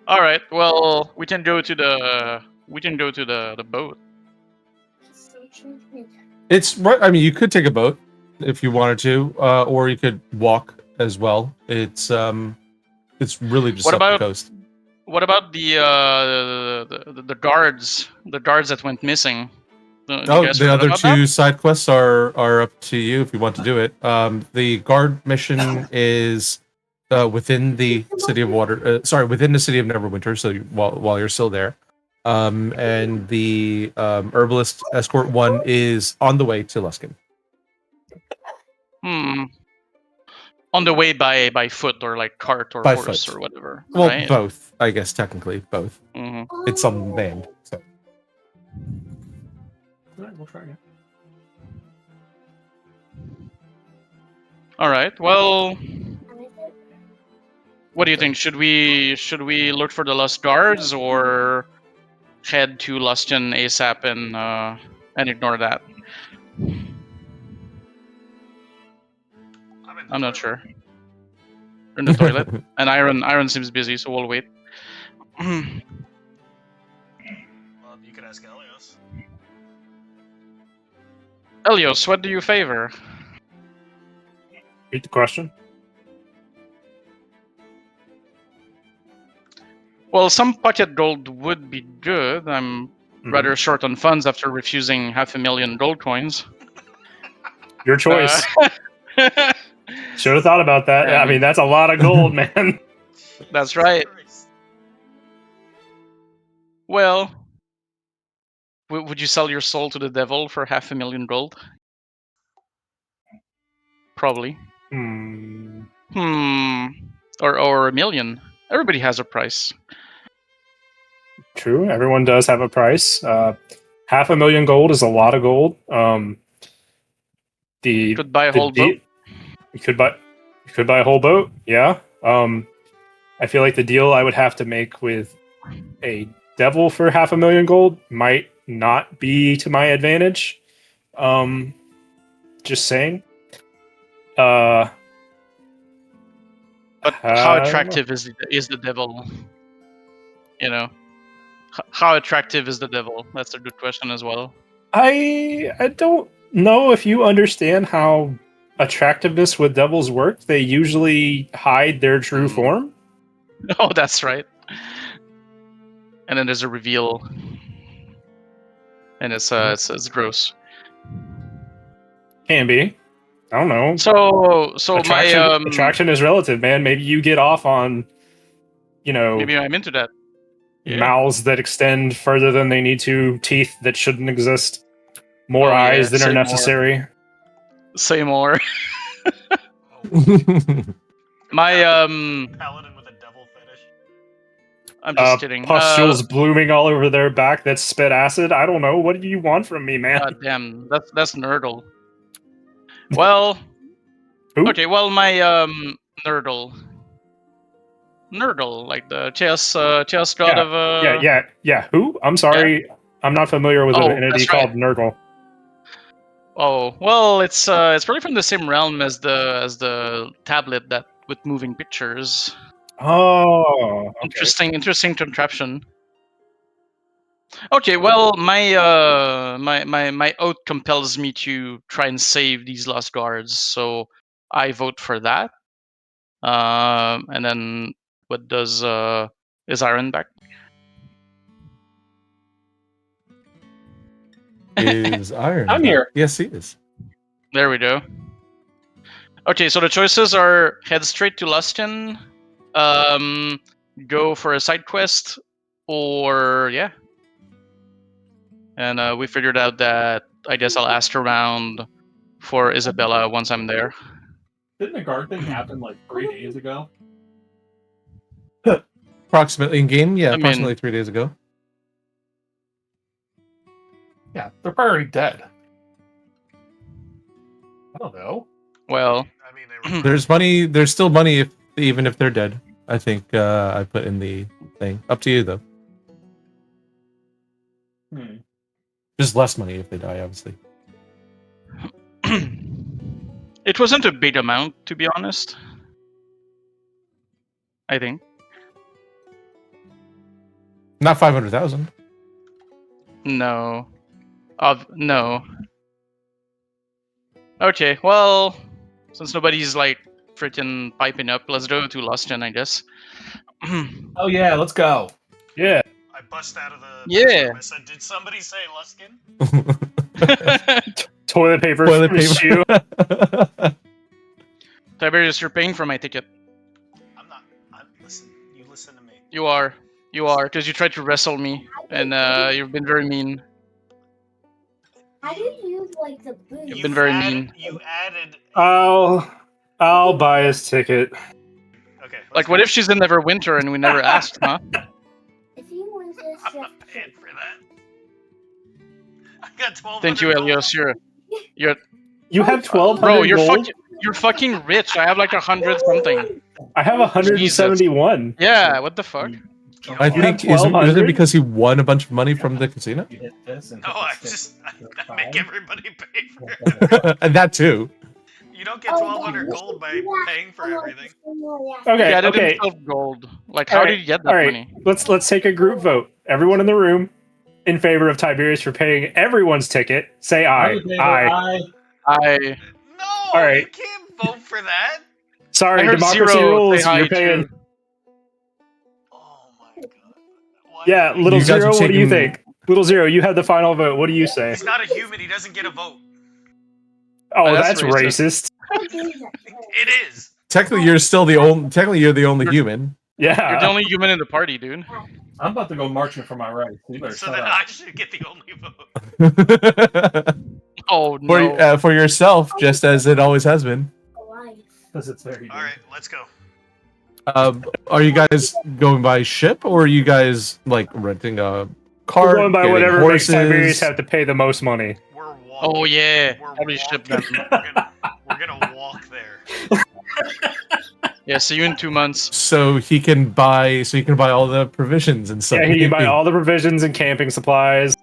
S4: All right. Well, we can go to the boat.
S3: It's right. I mean, you could take a boat if you wanted to, or you could walk as well. It's really just
S4: What
S3: up
S4: about-
S3: the coast.
S4: What about the guards? The guards that went missing. You
S3: Oh,
S4: guys
S3: the
S4: forgot
S3: other
S4: about
S3: two
S4: that?
S3: side quests are up to you if you want to do it. The guard mission is within the city of within the city of Neverwinter. So while you're still there, and the herbalist escort one is on the way to Luskin.
S4: On the way by foot or like cart or
S3: By
S4: horse
S3: foot.
S4: or whatever.
S3: Well,
S4: right?
S3: both, I guess technically both.
S4: Mhm.
S3: It's unmanned. So.
S2: All right, we'll try again.
S4: All right. Well, What do you think? Should we look for the lost guards or head to Lustion ASAP and ignore that? I'm not sure. In the toilet, and Iron seems busy, so we'll wait.
S1: Well, you could ask Elios.
S4: Elios, what do you favor?
S6: Read the question.
S4: Well, some pocket gold would be good. I'm
S6: Mhm.
S4: rather short on funds after refusing 500,000 gold coins.
S6: Your choice.
S4: Uh,
S6: Should have thought about that. I mean, that's a lot of gold, man.
S4: That's right. Well, would you sell your soul to the devil for 500,000 gold? Probably.
S6: Hmm.
S4: Or 1,000,000. Everybody has a price.
S6: True. Everyone does have a price. 500,000 gold is a lot of gold.
S4: Could buy a whole boat.
S6: You could buy a whole boat. Yeah. I feel like the deal I would have to make with a devil for 500,000 gold might not be to my advantage. Just saying.
S4: But how
S6: I don't know.
S4: attractive is the devil? You know, how attractive is the devil? That's a good question as well.
S6: I don't know if you understand how attractiveness with devils work. They usually hide their true form.
S4: Oh, that's right. And then there's a reveal, and it's gross.
S6: Can be. I don't know.
S4: So
S6: Attraction is relative, man. Maybe you get off on,
S4: maybe I'm into that. Yeah.
S6: mouths that extend further than they need to, teeth that shouldn't exist, more
S4: Oh,
S6: eyes
S4: yeah,
S6: than are
S4: say more.
S6: necessary.
S4: Say more. My
S1: Paladin with a devil fetish.
S4: I'm just kidding.
S6: Pustules blooming all over their back that spit acid. I don't know. What do you want from me, man?
S4: God damn, that's Nerdle. Well,
S6: Who?
S4: okay. Well, my Nerdle, like the chess god of
S6: Yeah. Who? I'm sorry. I'm not familiar with an entity
S4: that's
S6: called
S4: right.
S6: Nurgle.
S4: Oh well, it's probably from the same realm as the tablet that with moving pictures.
S6: Oh, okay.
S4: Interesting contraption. Okay, well, my oath compels me to try and save these lost guards, so I vote for that. And then what does is Iron back?
S3: Is Iron?
S2: I'm here.
S3: Yes, he is.
S4: There we go. Okay, so the choices are head straight to Luskin, go for a side quest, or yeah. And we figured out that I guess I'll ask around for Isabella once I'm there.
S2: Didn't the guard thing happen like 3 days ago?
S3: Approximately in game, yeah,
S4: I mean-
S3: approximately 3 days ago.
S2: Yeah, they're probably dead. I don't know.
S4: Well,
S1: I mean, they were
S3: There's money. There's still money even if they're dead. I think I put in the thing. Up to you though. There's less money if they die, obviously.
S4: it wasn't a big amount, to be honest. I think.
S3: Not 500,000.
S4: No. No. Okay, well, since nobody's like freaking piping up, let's go to Lustin, I guess.
S2: Oh yeah, let's go.
S6: Yeah.
S1: I bust out of the
S4: Yeah.
S1: room. I said, "Did somebody say Luskin?"
S6: Toilet paper
S3: Toilet
S6: from his shoe.
S4: Tiberius, you're paying for my ticket.
S1: I'm not. Listen. You listen to me.
S4: You are, because you tried to wrestle me, and you've been very mean.
S5: How do you use like the boost?
S4: You've been very mean.
S1: You added.
S6: I'll buy his ticket.
S1: Okay.
S4: Like, what if she's in Neverwinter and we never asked, huh?
S5: If you want this,
S1: I'm not paying for that. I got 12.
S4: Thank you, Elios. You're
S6: You have 1200
S4: bro. You're
S6: gold?
S4: You're fucking rich. I have like 100 something.
S6: I have 171.
S4: Yeah, what the fuck?
S3: I
S6: You have
S3: think isn't it
S6: 1,200?
S3: because he won a bunch of money from the casino?
S1: No, I make everybody pay for it.
S3: And that too.
S1: You don't get 1,200 gold by paying for everything.
S6: Okay,
S4: He added
S6: okay.
S4: himself gold. Like,
S6: All
S4: how
S6: right,
S4: did he get that
S6: all right.
S4: money?
S6: Let's take a group vote. Everyone in the room in favor of Tiberius for paying everyone's ticket. Say aye. Aye.
S4: I
S1: No,
S6: All right.
S1: you can't vote for that.
S6: Sorry,
S4: I heard
S6: democracy
S4: Zero
S6: rules.
S4: say hi
S6: You're paying.
S4: too.
S1: Oh my god. Why
S6: Yeah,
S1: would we-
S6: Little
S3: You guys are
S6: Zero, what do you
S3: taking-
S6: think? Little Zero, you had the final vote. What do you say?
S1: He's not a human. He doesn't get a vote.
S6: Oh,
S4: That's
S6: that's racist.
S1: It is.
S3: Technically, you're still the only. Technically, you're the only human.
S4: You're the
S6: Yeah.
S4: only human in the party, dude.
S2: I'm about to go marching for my rights. You better
S1: So
S2: shut
S1: then
S2: up.
S1: I should get the only vote.
S4: Oh no.
S3: For yourself, just as it always has been.
S2: Because it's very
S1: All right, let's go.
S3: Are you guys going by ship, or are you guys like renting a car?
S6: We're going by
S3: getting
S6: whatever makes
S3: horses?
S6: Tiberius have to pay the most money.
S1: We're walking.
S4: Oh yeah.
S1: We're
S4: Probably ship
S1: walking.
S4: them.
S1: We're gonna walk there.
S4: Yeah, see you in 2 months.
S3: So he can buy. So you can buy all the provisions and stuff.
S6: Yeah, he can buy all the provisions and camping supplies.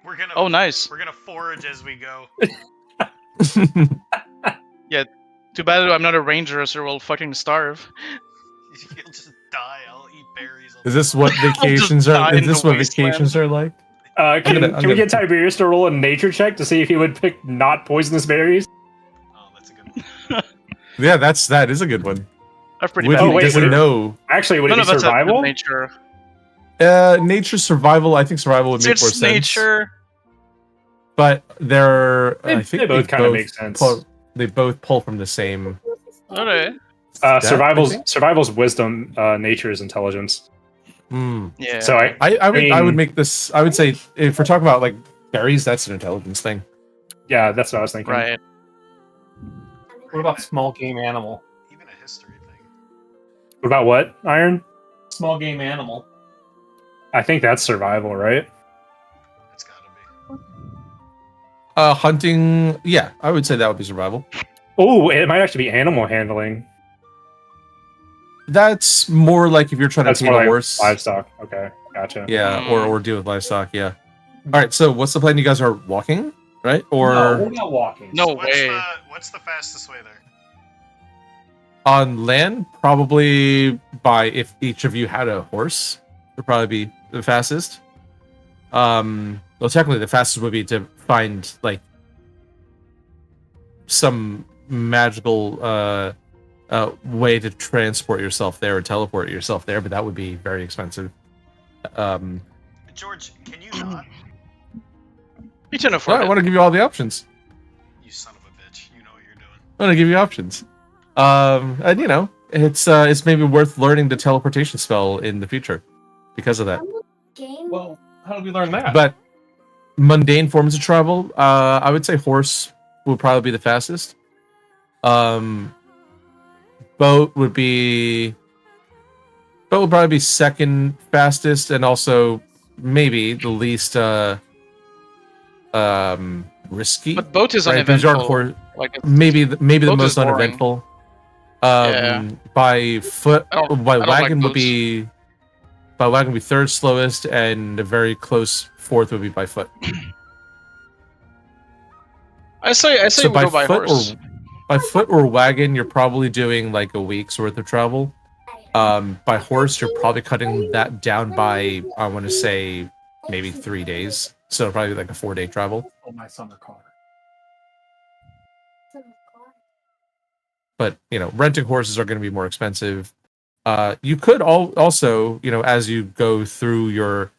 S1: We're gonna.
S4: Oh, nice.
S1: We're gonna forage as we go.
S4: Too bad I'm not a ranger, so we'll fucking starve.
S1: You'll just die. I'll eat berries.
S3: Is this what vacations
S4: die
S3: are?
S4: in
S3: Is this
S4: the
S3: what
S4: wasteland.
S3: vacations are like?
S6: Can
S3: I'm
S6: we
S3: gonna-
S6: get Tiberius to roll a nature check to see if he would pick not poisonous berries?
S1: Oh, that's a good one.
S3: Yeah, that is a good one.
S4: I've pretty
S3: Would
S4: bad
S3: he
S6: Oh, wait,
S3: doesn't
S6: would it-
S3: know?
S6: Actually, would
S4: None
S6: it
S4: of
S6: be
S4: us have good
S6: survival?
S4: nature.
S3: Nature survival. I think survival would make more
S4: It's
S3: sense.
S4: nature.
S3: But they're.
S6: They-
S3: I think
S6: they both kinda make sense.
S3: They both pull from the same.
S4: Alright.
S3: stat, I
S6: Survival's
S3: think.
S6: survival's wisdom. Nature is intelligence.
S3: Hmm.
S4: Yeah.
S6: So
S3: I would
S6: mean-
S3: make this. I would say if we're talking about like berries, that's an intelligence thing.
S6: yeah, that's what I was thinking.
S4: Right.
S2: What about small game animal?
S1: Even a history thing.
S6: What about what, Iron?
S2: Small game animal.
S6: I think that's survival, right?
S1: It's gotta be.
S3: Hunting. Yeah, I would say that would be survival.
S6: Oh, it might actually be animal handling.
S3: That's more like if you're trying
S6: That's
S3: to tame
S6: more
S3: a
S6: like
S3: horse.
S6: livestock. Okay, gotcha.
S3: Yeah, or deal with livestock. Yeah. All right. So what's the plan? You guys are walking, right? Or
S2: No, we're not walking.
S4: No
S1: What's
S4: way.
S1: what's the fastest way there?
S3: on land? Probably by if each of you had a horse, would probably be the fastest. Well, technically, the fastest would be to find like some magical way to transport yourself there or teleport yourself there, but that would be very expensive.
S1: George, can you not?
S4: You can
S3: Well,
S4: afford
S3: I
S4: it.
S3: want to give you all the options.
S1: You son of a bitch. You know what you're doing.
S3: I want to give you options. And you know, it's maybe worth learning the teleportation spell in the future because of that.
S2: Well, how did we learn that?
S3: But mundane forms of travel, I would say horse would probably be the fastest. Boat would probably be second fastest, and also maybe the least risky.
S4: But boat is
S3: right? These aren't
S4: uneventful. Like it's,
S3: maybe the
S4: boat
S3: most
S4: is boring.
S3: uneventful.
S4: Yeah.
S3: By foot,
S4: I don't
S3: by
S4: like
S3: wagon would
S4: boats.
S3: be third slowest, and a very close fourth would be by foot.
S4: I say we go by horse.
S3: By foot or wagon, you're probably doing like a week's worth of travel. By horse, you're probably cutting that down by, I want to say, maybe 3 days. So probably like a 4-day travel.
S2: Oh, my summer car.
S3: But you know, renting horses are going to be more expensive. You could also, you know, as you go through your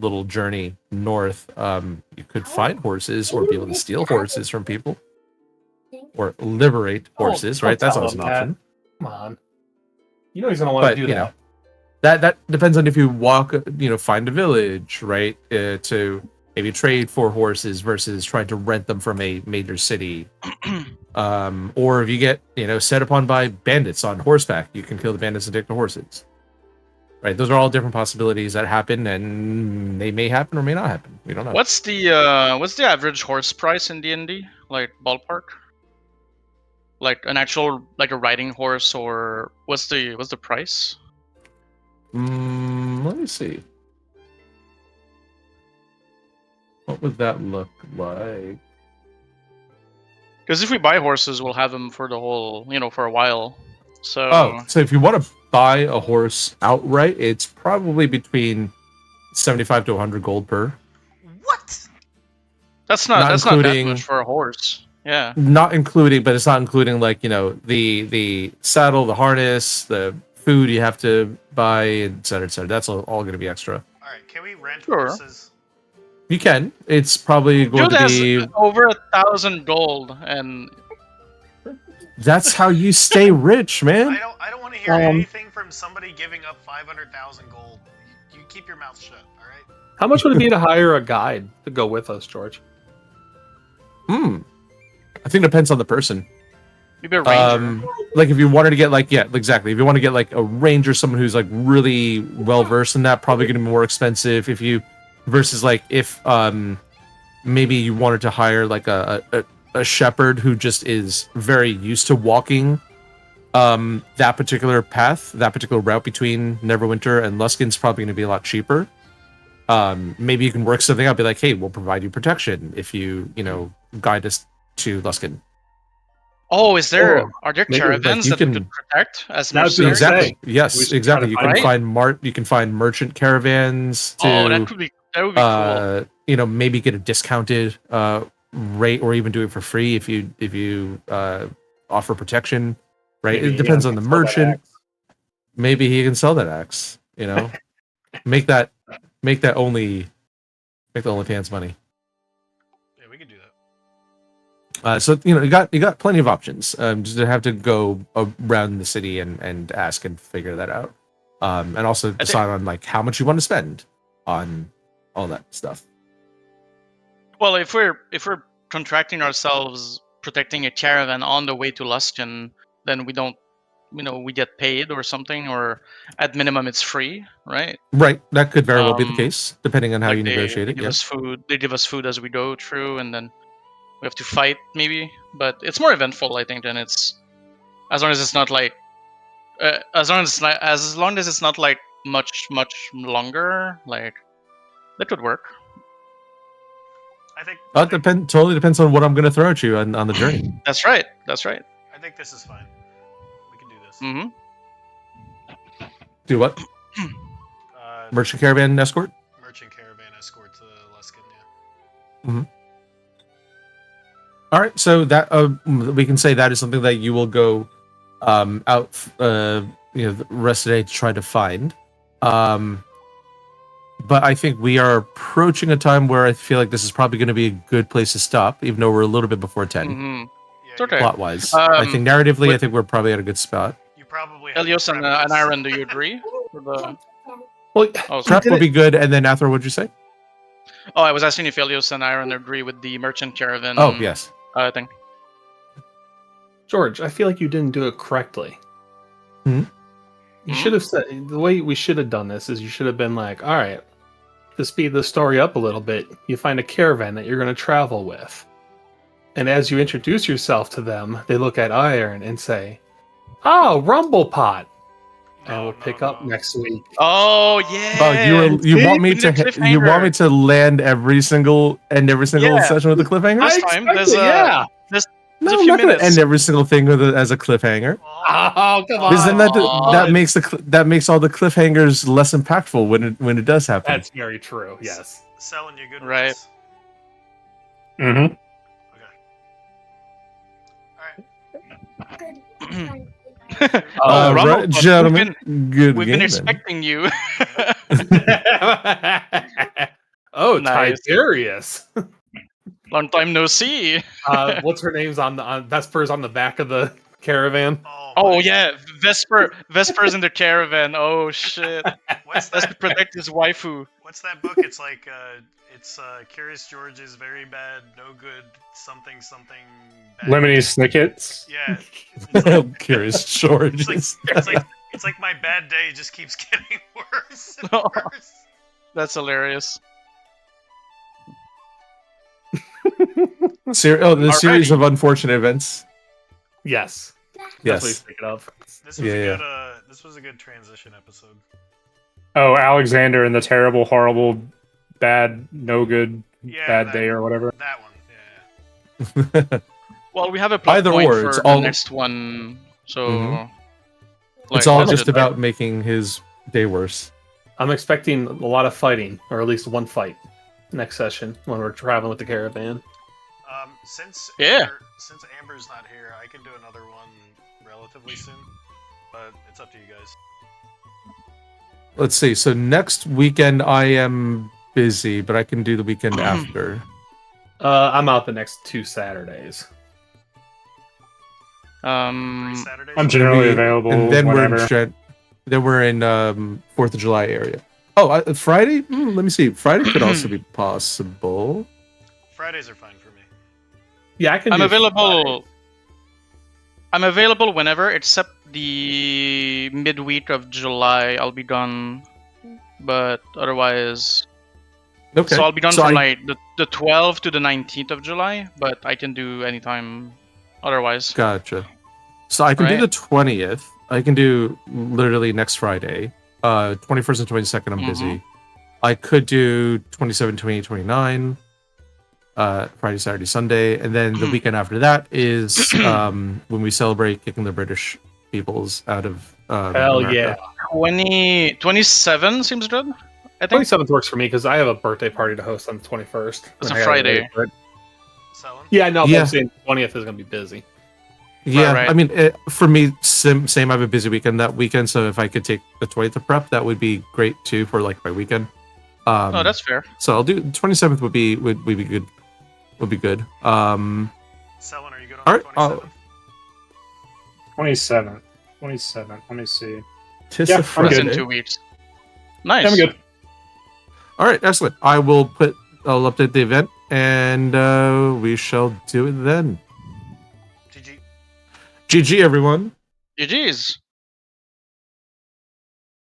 S3: little journey north, you could find horses or be able to steal horses from people or liberate horses.
S2: Don't
S3: Right, that's
S2: tell
S3: always an
S2: him that.
S3: option.
S2: Come on. You know he's gonna want to
S3: But
S2: do
S3: you
S2: that.
S3: know, that depends on if you walk, you know, find a village, right, to maybe trade for horses versus trying to rent them from a major city. Or if you get, you know, set upon by bandits on horseback, you can kill the bandits and take the horses. Right, those are all different possibilities that happen, and they may happen or may not happen. We don't know.
S4: What's the average horse price in D&D? Like ballpark? Like an actual like a riding horse, or what's the price?
S3: Let me see. What would that look like?
S4: Because if we buy horses, we'll have them for the whole, for a while. So
S3: So if you want to buy a horse outright, it's probably between 75 to 100 gold per.
S1: What?
S4: that's not that
S3: including-
S4: much for a horse. Yeah.
S3: Not including, but it's not including like the saddle, the harness, the food you have to buy, et cetera, et cetera. That's all going to be extra.
S1: All right, can we rent
S4: Sure.
S1: horses?
S3: You can. It's probably going
S4: Jude
S3: to
S4: has
S3: be.
S4: over 1,000 gold, and
S3: That's how you stay rich, man.
S1: I don't want to hear anything from somebody giving up 500,000 gold. You keep your mouth shut, all right?
S2: How much would it be to hire a guide to go with us, George?
S3: I think it depends on the person.
S4: maybe a ranger.
S3: Like if you wanted to get exactly. If you want to get like a ranger, someone who's like really well versed in that, probably going to be more expensive. If you versus like if maybe you wanted to hire like a shepherd who just is very used to walking that particular path, that particular route between Neverwinter and Luskin's probably going to be a lot cheaper. Maybe you can work something out. Be like, hey, we'll provide you protection if you guide us to Luskin.
S4: Oh, are there
S2: maybe,
S4: caravans
S3: like,
S4: that
S3: you
S4: we
S3: can-
S4: could protect as
S2: That was
S4: mercenaries?
S2: gonna say.
S3: Exactly.
S2: We
S3: Yes,
S2: should
S3: exactly. You
S2: try
S3: can
S2: to
S3: find you can find merchant caravans to
S4: Oh, that would be cool.
S3: maybe get a discounted rate or even do it for free if you offer protection. Right.
S2: Maybe
S3: It depends
S2: Ian
S3: on the
S2: can sell that
S3: merchant.
S2: axe.
S3: Maybe he can sell that axe. Make that only OnlyFans money.
S1: Yeah, we could do that.
S3: So you got plenty of options. Just to have to go around the city and ask and figure that out, and also decide on like how much you want to spend on all that stuff.
S4: Well, if we're contracting ourselves protecting a caravan on the way to Luskin, then we don't, we get paid or something, or at minimum it's free, right?
S3: Right, that could very well be the
S4: Um,
S3: case, depending on how
S4: Like
S3: you negotiate
S4: they
S3: it.
S4: give
S3: Yeah.
S4: us food. They give us food as we go through, and then we have to fight maybe. But it's more eventful, I think, than it's as long as it's not like as long as it's not like much longer. Like that could work.
S1: I think
S3: Totally depends on what I'm going to throw at you on the journey.
S4: That's right. That's right.
S1: I think this is fine. We can do this.
S4: Mm-hmm.
S3: Do what? Merchant caravan escort.
S1: Merchant caravan escort to Luskin. Yeah.
S3: All right, so that we can say that is something that you will go out the rest of the day to try to find. But I think we are approaching a time where I feel like this is probably going to be a good place to stop, even though we're a little bit before 10
S4: Mm-hmm.
S1: Yeah,
S4: It's okay.
S3: plot wise. I think narratively, I
S4: with-
S3: think we're probably at a good spot.
S1: You probably have
S4: Elios
S1: to
S4: and
S1: preface-
S4: Aaron, do you agree? With the...
S2: Well,
S4: Oh, sorry.
S3: Prep will be good, and then Athor, what'd you say?
S4: Oh, I was asking if Elios and Aaron agree with the merchant caravan.
S3: Oh yes.
S4: Thing.
S2: George, I feel like you didn't do it correctly.
S3: Hmm?
S2: You should have said the way we should have done this is you should have been like, all right, to speed the story up a little bit, you find a caravan that you're going to travel with. And as you introduce yourself to them, they look at Iron and say, "Oh, Rumblepot." And we'll pick up next week.
S4: Oh yeah.
S3: Oh, you want me
S4: In the cliffhanger.
S3: to land every single
S4: Yeah.
S3: session with a cliffhanger?
S4: This time, there's a
S2: yeah.
S3: No,
S4: a
S3: I'm
S4: few
S3: not going to
S4: minutes.
S3: end every single thing as a cliffhanger.
S2: Oh, come on.
S3: Because then
S4: Aw.
S3: that makes all the cliffhangers less impactful when it does happen.
S2: That's very true. Yes.
S1: Selling you good
S4: Right.
S1: ones.
S6: Mm-hmm.
S4: Oh, Rumblepot,
S3: right, gentlemen, good
S4: We've
S3: game,
S4: been
S3: then.
S4: expecting you.
S2: Oh,
S4: Nice.
S2: Tiberius.
S4: Long time no see.
S2: What's her name's on Vesper's on the back of the caravan?
S4: Oh yeah, Vesper's in the caravan. Oh shit.
S1: What's
S4: That's to
S1: that?
S4: protect his waifu.
S1: What's that book? It's like it's Curious George's very bad, no good, something bad.
S6: Lemony Snickets.
S1: Yeah. It's like,
S3: Curious George.
S1: it's like my bad day just keeps getting worse and worse.
S4: That's hilarious.
S3: The series of unfortunate events.
S2: Yes. That's what he's
S3: Yes.
S2: thinking of.
S1: This was
S3: Yeah,
S1: a
S3: yeah.
S1: good. This was a good transition episode.
S6: Oh, Alexander and the terrible, horrible, bad, no good,
S1: Yeah,
S6: bad
S1: that,
S6: day or whatever.
S1: That one. Yeah.
S4: Well, we have a plot
S3: Either
S4: point
S3: or,
S4: for
S3: it's
S4: the
S3: all-
S4: next one, so
S3: Mhm.
S4: like,
S3: It's all
S4: that's
S3: just
S4: good.
S3: about making his day worse.
S2: I'm expecting a lot of fighting, or at least one fight next session when we're traveling with the caravan.
S1: Since
S4: Yeah.
S1: since Amber's not here, I can do another one relatively soon, but it's up to you guys.
S3: Let's see. So next weekend I am busy, but I can do the weekend after.
S2: I'm out the next 2 Saturdays.
S1: 3
S4: Um,
S1: Saturdays.
S6: I'm generally
S3: We-
S6: available
S3: and then
S6: whenever.
S3: we're in 4th of July area. Oh, Friday? Let me see. Friday could also be possible.
S1: Fridays are fine for me.
S2: Yeah, I can.
S4: I'm
S2: do
S4: available.
S2: Fridays.
S4: I'm available whenever, except the midweek of July. I'll be gone, but otherwise,
S3: Okay.
S4: so I'll be gone
S3: So
S4: from
S3: I-
S4: like the 12th to the 19th of July. But I can do anytime. Otherwise,
S3: Gotcha. So I can do
S4: Right.
S3: the 20th. I can do literally next Friday. 21st and 22nd, I'm busy. I could do 27, 28, 29. Friday, Saturday, Sunday. And then the weekend after that is when we celebrate kicking the British peoples out of
S2: Hell
S3: America.
S2: yeah.
S4: 27 seems good. I think
S2: 27th works for me because I have a birthday party to host on the 21st.
S4: It's
S2: and
S4: a
S2: I gotta get
S4: Friday.
S2: ready for it.
S1: Selling.
S2: Yeah, no, but
S3: Yeah.
S2: I'm saying 20th is gonna be busy.
S3: Yeah,
S4: Right.
S3: I mean, for me, same. I have a busy weekend that weekend, so if I could take the 20th to prep, that would be great too for like my weekend.
S4: oh, that's fair.
S3: So I'll do 27th would be good. Would be good.
S1: Selling. Are you good on
S3: All
S1: the
S3: right,
S1: 27th?
S6: 27th. 27th. Let me see.
S3: Tis
S6: Yeah,
S3: a
S6: I'm
S4: That's
S3: Friday.
S6: good.
S4: in 2 weeks. Nice.
S6: Yeah, I'm good.
S3: All right, excellent. I'll update the event, and we shall do it then.
S1: GG.
S3: GG, everyone.
S4: GG's.